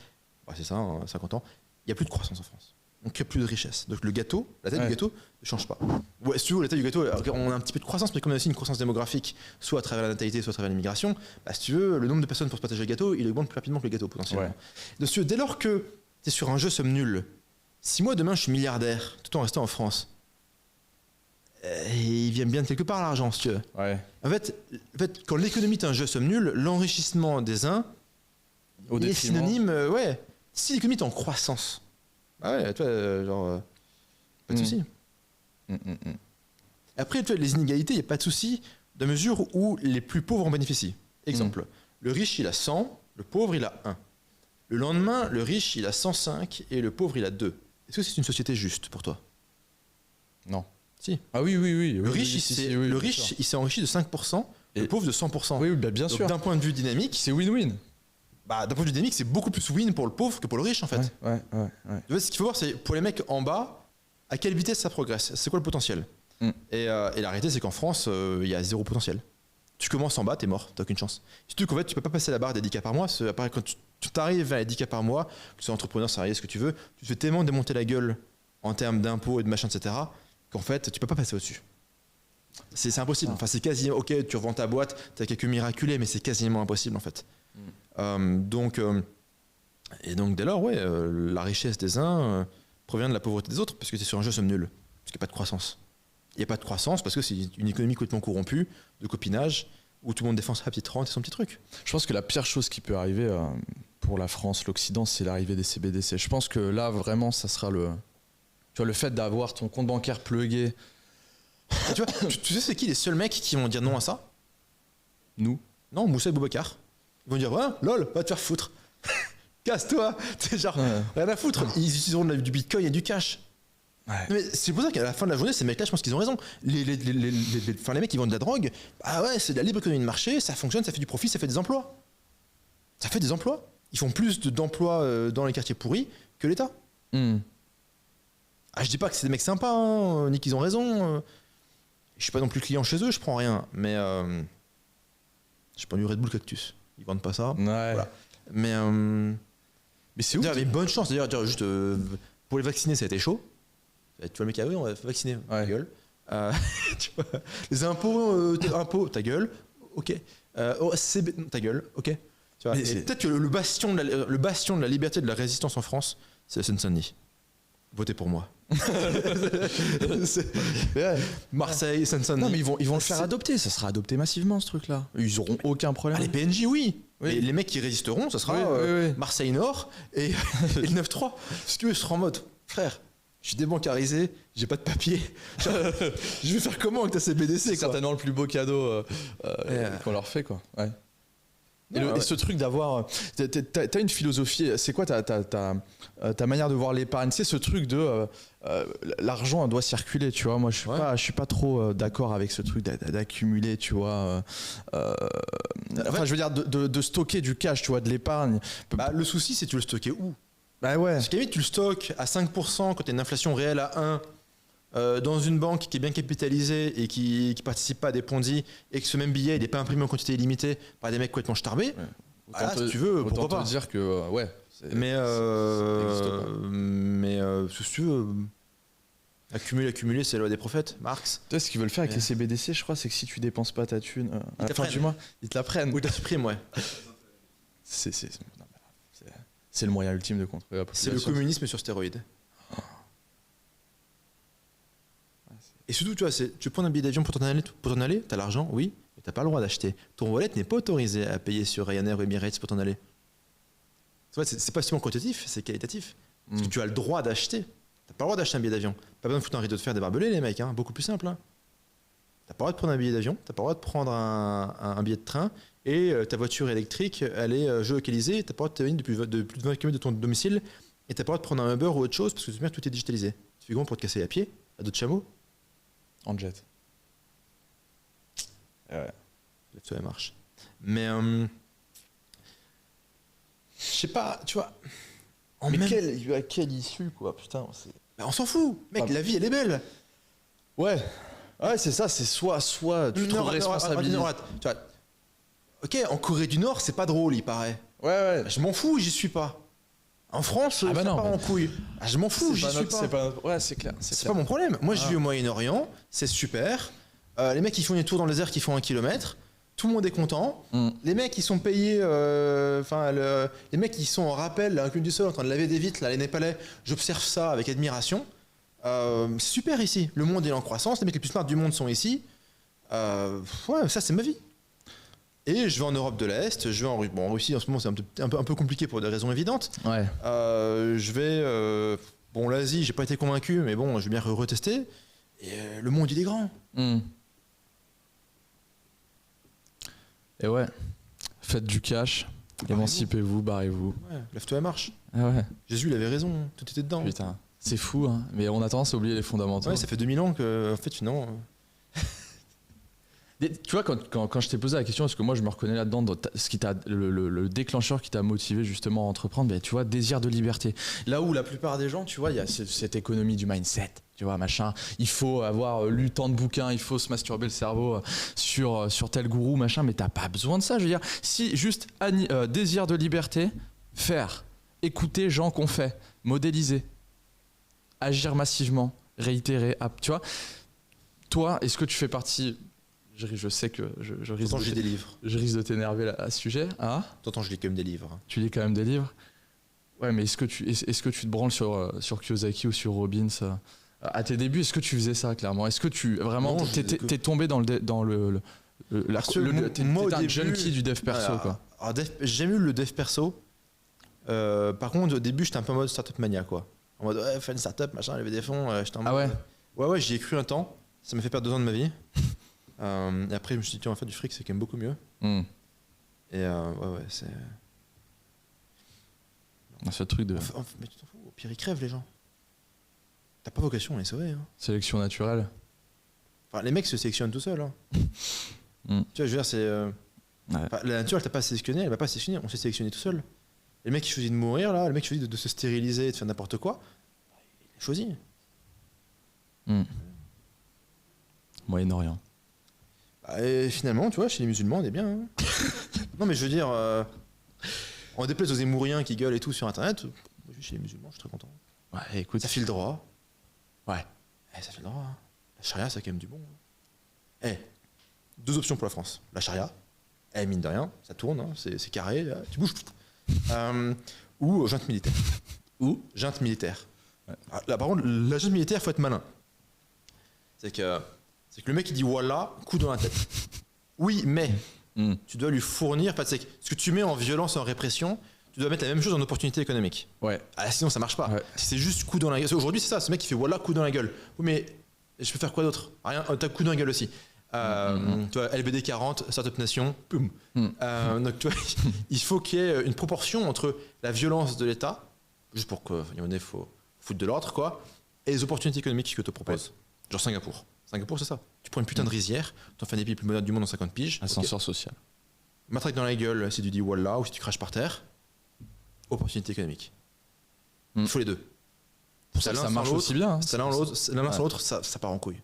c'est ça, 50 ans, il n'y a plus de croissance en France. Donc il n'y a plus de richesse. Donc le gâteau, la taille du gâteau ne change pas. Ouais, si tu veux, la taille du gâteau, on a un petit peu de croissance, mais comme on a aussi une croissance démographique, soit à travers la natalité, soit à travers l'immigration, si tu veux, le nombre de personnes pour se partager le gâteau, il augmente plus rapidement que le gâteau potentiellement. Ouais. Donc si tu veux, dès lors que tu es sur un jeu somme nulle, si moi demain je suis milliardaire, tout en restant en France, et il vient bien de quelque part l'argent, si tu veux. Ouais. En fait, quand l'économie est un jeu somme nulle, l'enrichissement des uns est synonyme. Ouais. Si l'économie est en croissance, ouais, toi, pas de souci. Après, toi, les inégalités, il n'y a pas de souci, dans la mesure où les plus pauvres en bénéficient. Exemple, le riche, il a 100, le pauvre, il a 1. Le lendemain, le riche, il a 105 et le pauvre, il a 2. Est-ce que c'est une société juste pour toi? Non. Si. Ah oui. Le riche, il s'est enrichi de 5%, le pauvre de 100%. Oui, bien sûr. D'un point de vue dynamique, c'est win-win. D'un point de vue dynamique, c'est beaucoup plus win pour le pauvre que pour le riche, en fait. Ouais. Ce qu'il faut voir, c'est pour les mecs en bas, à quelle vitesse ça progresse? C'est quoi le potentiel? Et la réalité, c'est qu'en France, il y a zéro potentiel. Tu commences en bas, t'es mort, t'as aucune chance. Surtout qu'en fait, tu peux pas passer la barre des 10K par mois. Quand tu t'arrives à les 10K par mois, que tu sois entrepreneur, salarié, ce que tu veux, tu te fais tellement démonter la gueule en termes d'impôts et de machin, etc., qu'en fait, tu peux pas passer au-dessus. C'est impossible. Enfin, c'est quasiment... Ok, tu revends ta boîte, tu as quelques miraculés, mais c'est quasiment impossible, en fait. Donc, dès lors, la richesse des uns provient de la pauvreté des autres, parce que c'est sur un jeu somme nulle, parce qu'il n'y a pas de croissance. Il n'y a pas de croissance parce que c'est une économie complètement corrompue, de copinage, où tout le monde défend sa petite rente et son petit truc. Je pense que la pire chose qui peut arriver pour la France, l'Occident, c'est l'arrivée des CBDC. Je pense que là, vraiment, ça sera le fait d'avoir ton compte bancaire plugué. Tu sais c'est qui les seuls mecs qui vont dire non à ça? Nous? Non, Moussa et Boubacar. Ils vont dire, ouais, lol, va te faire foutre. Casse-toi. C'est genre, rien à foutre. Ils utiliseront du bitcoin et du cash. Ouais. Mais c'est pour ça qu'à la fin de la journée, ces mecs-là, je pense qu'ils ont raison. Les mecs qui vendent de la drogue, c'est de la libre économie de marché, ça fonctionne, ça fait du profit, ça fait des emplois. Ça fait des emplois. Ils font plus d'emplois dans les quartiers pourris que l'État. Je dis pas que c'est des mecs sympas, ni qu'ils ont raison. Je suis pas non plus client chez eux, je prends rien. Mais j'ai pas du Red Bull Cactus. Ils vendent pas ça. Ouais. Voilà. Mais c'est ouf. Il y avait bonne chance. D'ailleurs, juste pour les vacciner, ça a été chaud. Tu vois le mec, oui, on va vacciner. Ta gueule. Tu vois, les impôts, ta gueule. Ok. Ta gueule. Ok. Tu vois, peut-être que le bastion de la liberté et de la résistance en France, c'est la Seine-Saint-Denis. Votez pour moi. Marseille, Seine-Saint-Denis. Non, mais ils vont le faire adopter. Ça sera adopté massivement, ce truc-là. Ils auront aucun problème. Les PNJ, oui. Et les mecs qui résisteront, ça sera Marseille Nord et le 9-3. Si tu veux, je serai en mode, frère, je suis débancarisé, j'ai pas de papier. Je vais faire comment avec ta CBDC? C'est certainement le plus beau cadeau qu'on leur fait, quoi. Ouais. Et ce truc d'avoir... T'as une philosophie, c'est quoi ta manière de voir l'épargne? C'est ce truc de... l'argent doit circuler, tu vois. Moi, je suis pas trop d'accord avec ce truc d'accumuler, tu vois. Je veux dire, de stocker du cash, tu vois, de l'épargne. Le souci, c'est tu le stocker où? Ouais. Parce qu'à tu le stockes à 5% quand tu as une inflation réelle à 1 dans une banque qui est bien capitalisée et qui participe pas à des Ponzi et que ce même billet il n'est pas imprimé en quantité illimitée par des mecs complètement starbés. Si tu veux, pourquoi pas. Autant te dire que mais si tu veux, accumuler, c'est la loi des prophètes, Marx. Tu sais ce qu'ils veulent faire avec les CBDC, je crois, c'est que si tu dépenses pas ta thune à la fin du mois, ils te la prennent. Ou ils te la suppriment, ouais. C'est le moyen ultime de contrôler la population. C'est le communisme sur stéroïdes. Et surtout, tu vois, tu prends un billet d'avion pour t'en aller, t'as l'argent, oui, mais t'as pas le droit d'acheter. Ton wallet n'est pas autorisé à payer sur Ryanair ou Emirates pour t'en aller. C'est pas seulement quantitatif, c'est qualitatif. Parce que tu as le droit d'acheter. T'as pas le droit d'acheter un billet d'avion. Pas besoin de foutre un rideau de fer, des barbelés, les mecs, beaucoup plus simple. T'as pas le droit de prendre un billet d'avion, t'as pas le droit de prendre un billet de train, et ta voiture électrique, elle est géolocalisée, t'as pas le droit de t'éloigner de plus de 20 km de ton domicile, et t'as pas le droit de prendre un Uber ou autre chose, parce que tout est digitalisé. Tu fais comment pour te casser à pied, à dos de chameau? En jet. Ouais. Ça marche. Mais je sais pas, tu vois. Quelle issue, quoi, putain. Bah, on s'en fout, mec, la vie elle est belle. Ouais, c'est ça, c'est soit tu te responsabilises. Tu vois, ok, en Corée du Nord, c'est pas drôle, il paraît. Ouais. Je m'en fous, j'y suis pas. En France, ça part en couille. Je m'en fous, j'y suis pas. Ouais, c'est clair. C'est pas mon problème. Moi, je vis au Moyen-Orient, c'est super. Les mecs, ils font des tours dans le désert qui font 1 kilomètre. Tout le monde est content. Les mecs, ils sont payés. Les mecs, ils sont en rappel, un cul du sol, en train de laver des vitres, là, les Népalais. J'observe ça avec admiration. C'est super ici. Le monde est en croissance. Les mecs les plus smart du monde sont ici. Ouais, ça, c'est ma vie. Et je vais en Europe de l'Est. Je vais en Russie. Bon, en Russie, en ce moment, c'est un peu compliqué pour des raisons évidentes. Ouais. Je vais. Bon, l'Asie, j'ai pas été convaincu, mais bon, je vais bien retester. Et le monde, il est grand. Et ouais, faites du cash, émancipez-vous, barrez-vous. Ouais, lève-toi et marche. Ah ouais. Jésus, il avait raison, tout était dedans. Putain, c'est fou, hein. Mais on a tendance à oublier les fondamentaux. Ouais, ça fait 2000 ans que, en fait, finalement. Tu vois, quand je t'ai posé la question, parce que moi je me reconnais là-dedans, dans ce qui t'a, le déclencheur qui t'a motivé justement à entreprendre, ben, tu vois, désir de liberté. Là où la plupart des gens, tu vois, il y a cette économie du mindset, tu vois, machin. Il faut avoir lu tant de bouquins, il faut se masturber le cerveau sur tel gourou, machin, mais t'as pas besoin de ça. Je veux dire, si juste désir de liberté, faire, écouter gens qu'on fait, modéliser, agir massivement, réitérer, tu vois. Toi, est-ce que tu fais partie... Je sais que je risque, je lis des livres. Je risque de t'énerver à ce sujet. Hein? T'entends, je lis quand même des livres. Tu lis quand même des livres? Ouais, mais est-ce que tu te branles sur Kiyosaki ou sur Robbins à tes débuts? Est-ce que tu faisais ça clairement? Est-ce que tu vraiment t'es tombé dans le moi, un junkie du dev perso, quoi? J'ai jamais eu le dev perso. Par contre, au début, j'étais un peu en mode startup mania, quoi. En mode, ouais, faire une startup, machin, lever des fonds. J'étais en mode, ouais, j'y ai cru un temps. Ça m'a fait perdre 2 ans de ma vie. Et après, je me suis dit, tiens, en fait, du fric, c'est quand même beaucoup mieux. Et ouais, c'est. Ce truc de. Mais tu t'en fous, au pire, ils crèvent, les gens. T'as pas vocation à les sauver. Hein. Sélection naturelle. Enfin, les mecs se sélectionnent tout seuls. Hein. Tu vois, je veux dire, c'est. La nature, elle t'a pas sélectionné, elle va pas sélectionner, on s'est sélectionné tout seul. Les mecs qui choisissent de mourir, là, le mec qui choisit de se stériliser, de faire n'importe quoi, il a choisi. Moyen-Orient. Et finalement, tu vois, chez les musulmans, on est bien. Hein. Non, mais je veux dire, on déplaise aux émouriens qui gueulent et tout sur Internet. Chez les musulmans, je suis très content. Ouais, écoute. Ça file droit. Ouais. Ça file droit. Hein. La charia, c'est quand même du bon. Hein. 2 options pour la France. La charia, mine de rien, ça tourne, hein, c'est carré, tu bouges. Ou junte militaire. Junte militaire. Ouais. Là, par contre, la junte militaire, faut être malin. C'est que le mec, il dit voilà, coup dans la tête. Oui, mais tu dois lui fournir. C'est que ce que tu mets en violence et en répression, tu dois mettre la même chose en opportunité économique. Ouais. Sinon, ça marche pas. Ouais. Si c'est juste coup dans la gueule. Aujourd'hui, c'est ça. Ce mec, il fait voilà, coup dans la gueule. Oui, mais je peux faire quoi d'autre? Rien. T'as coup dans la gueule aussi. Tu vois, LBD 40, Startup Nation, boum. Donc, tu vois, il faut qu'il y ait une proportion entre la violence de l'État, juste pour qu'il faut foutre de l'ordre, quoi, et les opportunités économiques que te propose. Ouais. Genre Singapour. Singapour, c'est ça. Tu prends une putain de rizière, t'en fais un des pays plus modernes du monde en 50 piges. Ascenseur social. Matraque dans la gueule si tu dis wallah ou si tu craches par terre. Opportunité économique. Il faut les deux. Ça marche aussi bien. Hein, l'un sans l'autre, ça part en couille.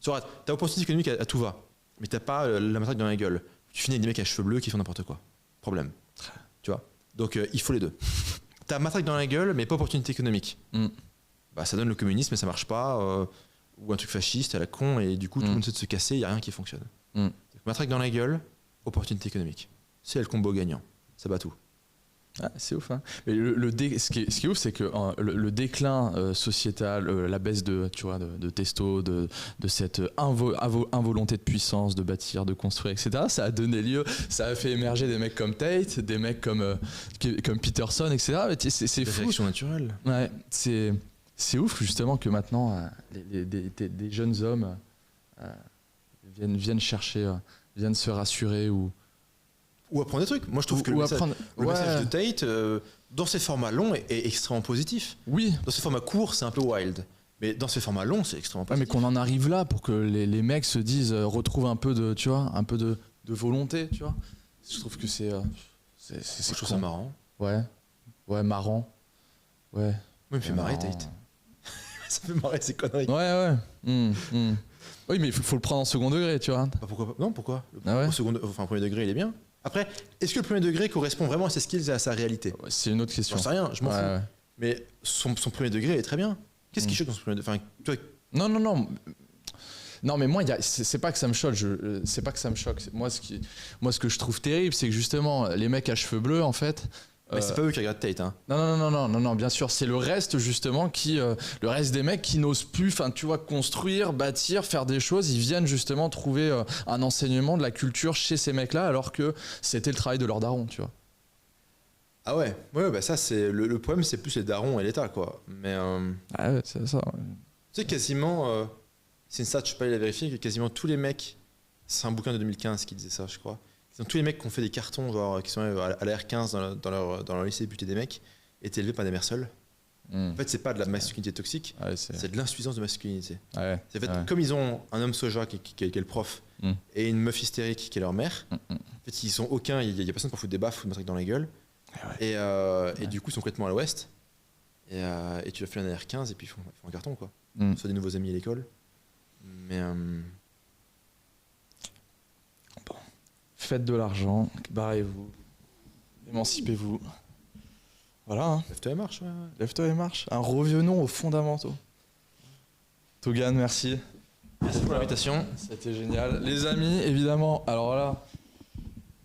T'as opportunité économique à tout va, mais t'as pas la matraque dans la gueule. Tu finis avec des mecs à cheveux bleus qui font n'importe quoi. Problème. Tu vois. Donc il faut les deux. T'as matraque dans la gueule, mais pas opportunité économique. Bah, ça donne le communisme, mais ça marche pas. Ou un truc fasciste à la con, et du coup tout le monde sait de se casser, il n'y a rien qui fonctionne. Donc, matraque dans la gueule, opportunité économique. C'est le combo gagnant. Ça bat tout. Ah, c'est ouf. Hein. Mais ce qui est ouf, c'est que le déclin sociétal, la baisse de testo, de cette involonté de puissance, de bâtir, de construire, etc., ça a donné lieu, ça a fait émerger des mecs comme Tate, des mecs comme Peterson, etc. C'est fou. Réaction naturelle. Ouais, c'est ouf justement que maintenant des jeunes hommes viennent chercher, viennent se rassurer ou apprendre des trucs. Moi, je trouve que le message de Tate, dans ses formats longs, est extrêmement positif. Oui. Dans ses formats courts, c'est un peu wild. Mais dans ses formats longs, c'est extrêmement positif. Mais qu'on en arrive là pour que les mecs se disent, retrouvent un peu de, tu vois, un peu de volonté, tu vois. Je trouve que c'est je trouve ça marrant. Ouais, marrant. Ouais. Oui, il me fait marrer, Tate. Ça me fait marrer ces conneries. Ouais. Oui, mais il faut le prendre en second degré, tu vois. Bah pourquoi pas ? Non, pourquoi ? Au Premier degré, il est bien. Après, est-ce que le premier degré correspond vraiment à ses skills et à sa réalité ? C'est une autre question. J'en sais rien, je m'en fous. Ouais. Mais son premier degré est très bien. Qu'est-ce qui choque dans son premier degré ? Non, mais moi, c'est pas que ça me choque. C'est pas que ça me choque. Moi, ce que je trouve terrible, c'est que justement, les mecs à cheveux bleus, en fait. Mais c'est pas eux qui regardent Tate, hein. Non, bien sûr, c'est le reste justement le reste des mecs qui n'osent plus, enfin, tu vois, construire, bâtir, faire des choses. Ils viennent justement trouver un enseignement de la culture chez ces mecs-là, alors que c'était le travail de leur daron, tu vois. Ah ouais, bah ça c'est le problème, c'est plus les darons et l'État, quoi. Mais ah ouais, c'est ça. Ouais. Tu sais, quasiment, c'est une stat, je peux pas aller la vérifier, que quasiment tous les mecs, c'est un bouquin de 2015 qui disait ça, je crois. Tous les mecs qui ont fait des cartons, genre qui sont à la R15 dans leur lycée débuté des mecs, étaient élevés par des mères seules. En fait, c'est pas de la masculinité toxique, c'est de l'insuffisance de masculinité. C'est fait, comme ils ont un homme soja qui est le prof et une meuf hystérique qui est leur mère. En fait, ils sont aucun, il y a personne pour foutre des baffes ou de trucs dans la gueule. Et du coup, ils sont complètement à l'ouest. Et tu vas faire un R15 et puis ils font un carton, quoi. Soit des nouveaux amis à l'école. Mais bon. Faites de l'argent, barrez-vous, émancipez-vous. Voilà. Hein. Lève-toi et marche. Ouais. Lève-toi et marche. Revenons aux fondamentaux. Tougan, merci. Merci pour l'invitation. C'était génial. Les amis, évidemment, alors là,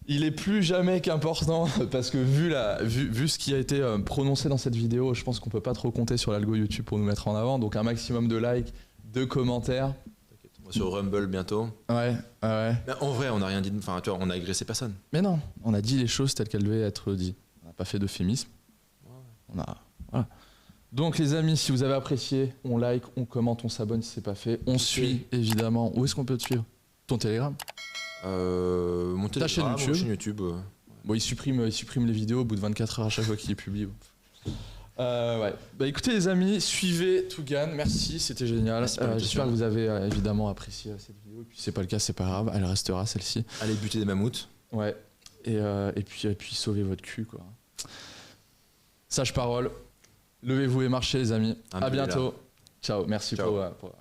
il est plus jamais qu'important, parce que vu ce qui a été prononcé dans cette vidéo, je pense qu'on peut pas trop compter sur l'algo YouTube pour nous mettre en avant. Donc un maximum de likes, de commentaires. On va sur Rumble bientôt. Ouais. Mais en vrai, on n'a rien dit. Enfin, tu vois, on a agressé personne. Mais non, on a dit les choses telles qu'elles devaient être dites. On n'a pas fait d'euphémisme. Voilà. Donc les amis, si vous avez apprécié, on like, on commente, on s'abonne si c'est pas fait. On suit évidemment. Où est-ce qu'on peut te suivre ? Ton Telegram ? Mon Telegram, ta chaîne YouTube. Bon, il supprime les vidéos au bout de 24 heures à chaque fois qu'il est publié. Ouais. Bah écoutez les amis, suivez Tougan, merci, c'était génial. J'espère que vous avez évidemment apprécié cette vidéo. Et puis si c'est pas le cas, c'est pas grave, elle restera celle-ci. Allez buter des mammouths. Ouais. Et puis sauvez votre cul, quoi. Sage parole. Levez-vous et marchez les amis. À bientôt. Ciao. Merci. Ciao. pour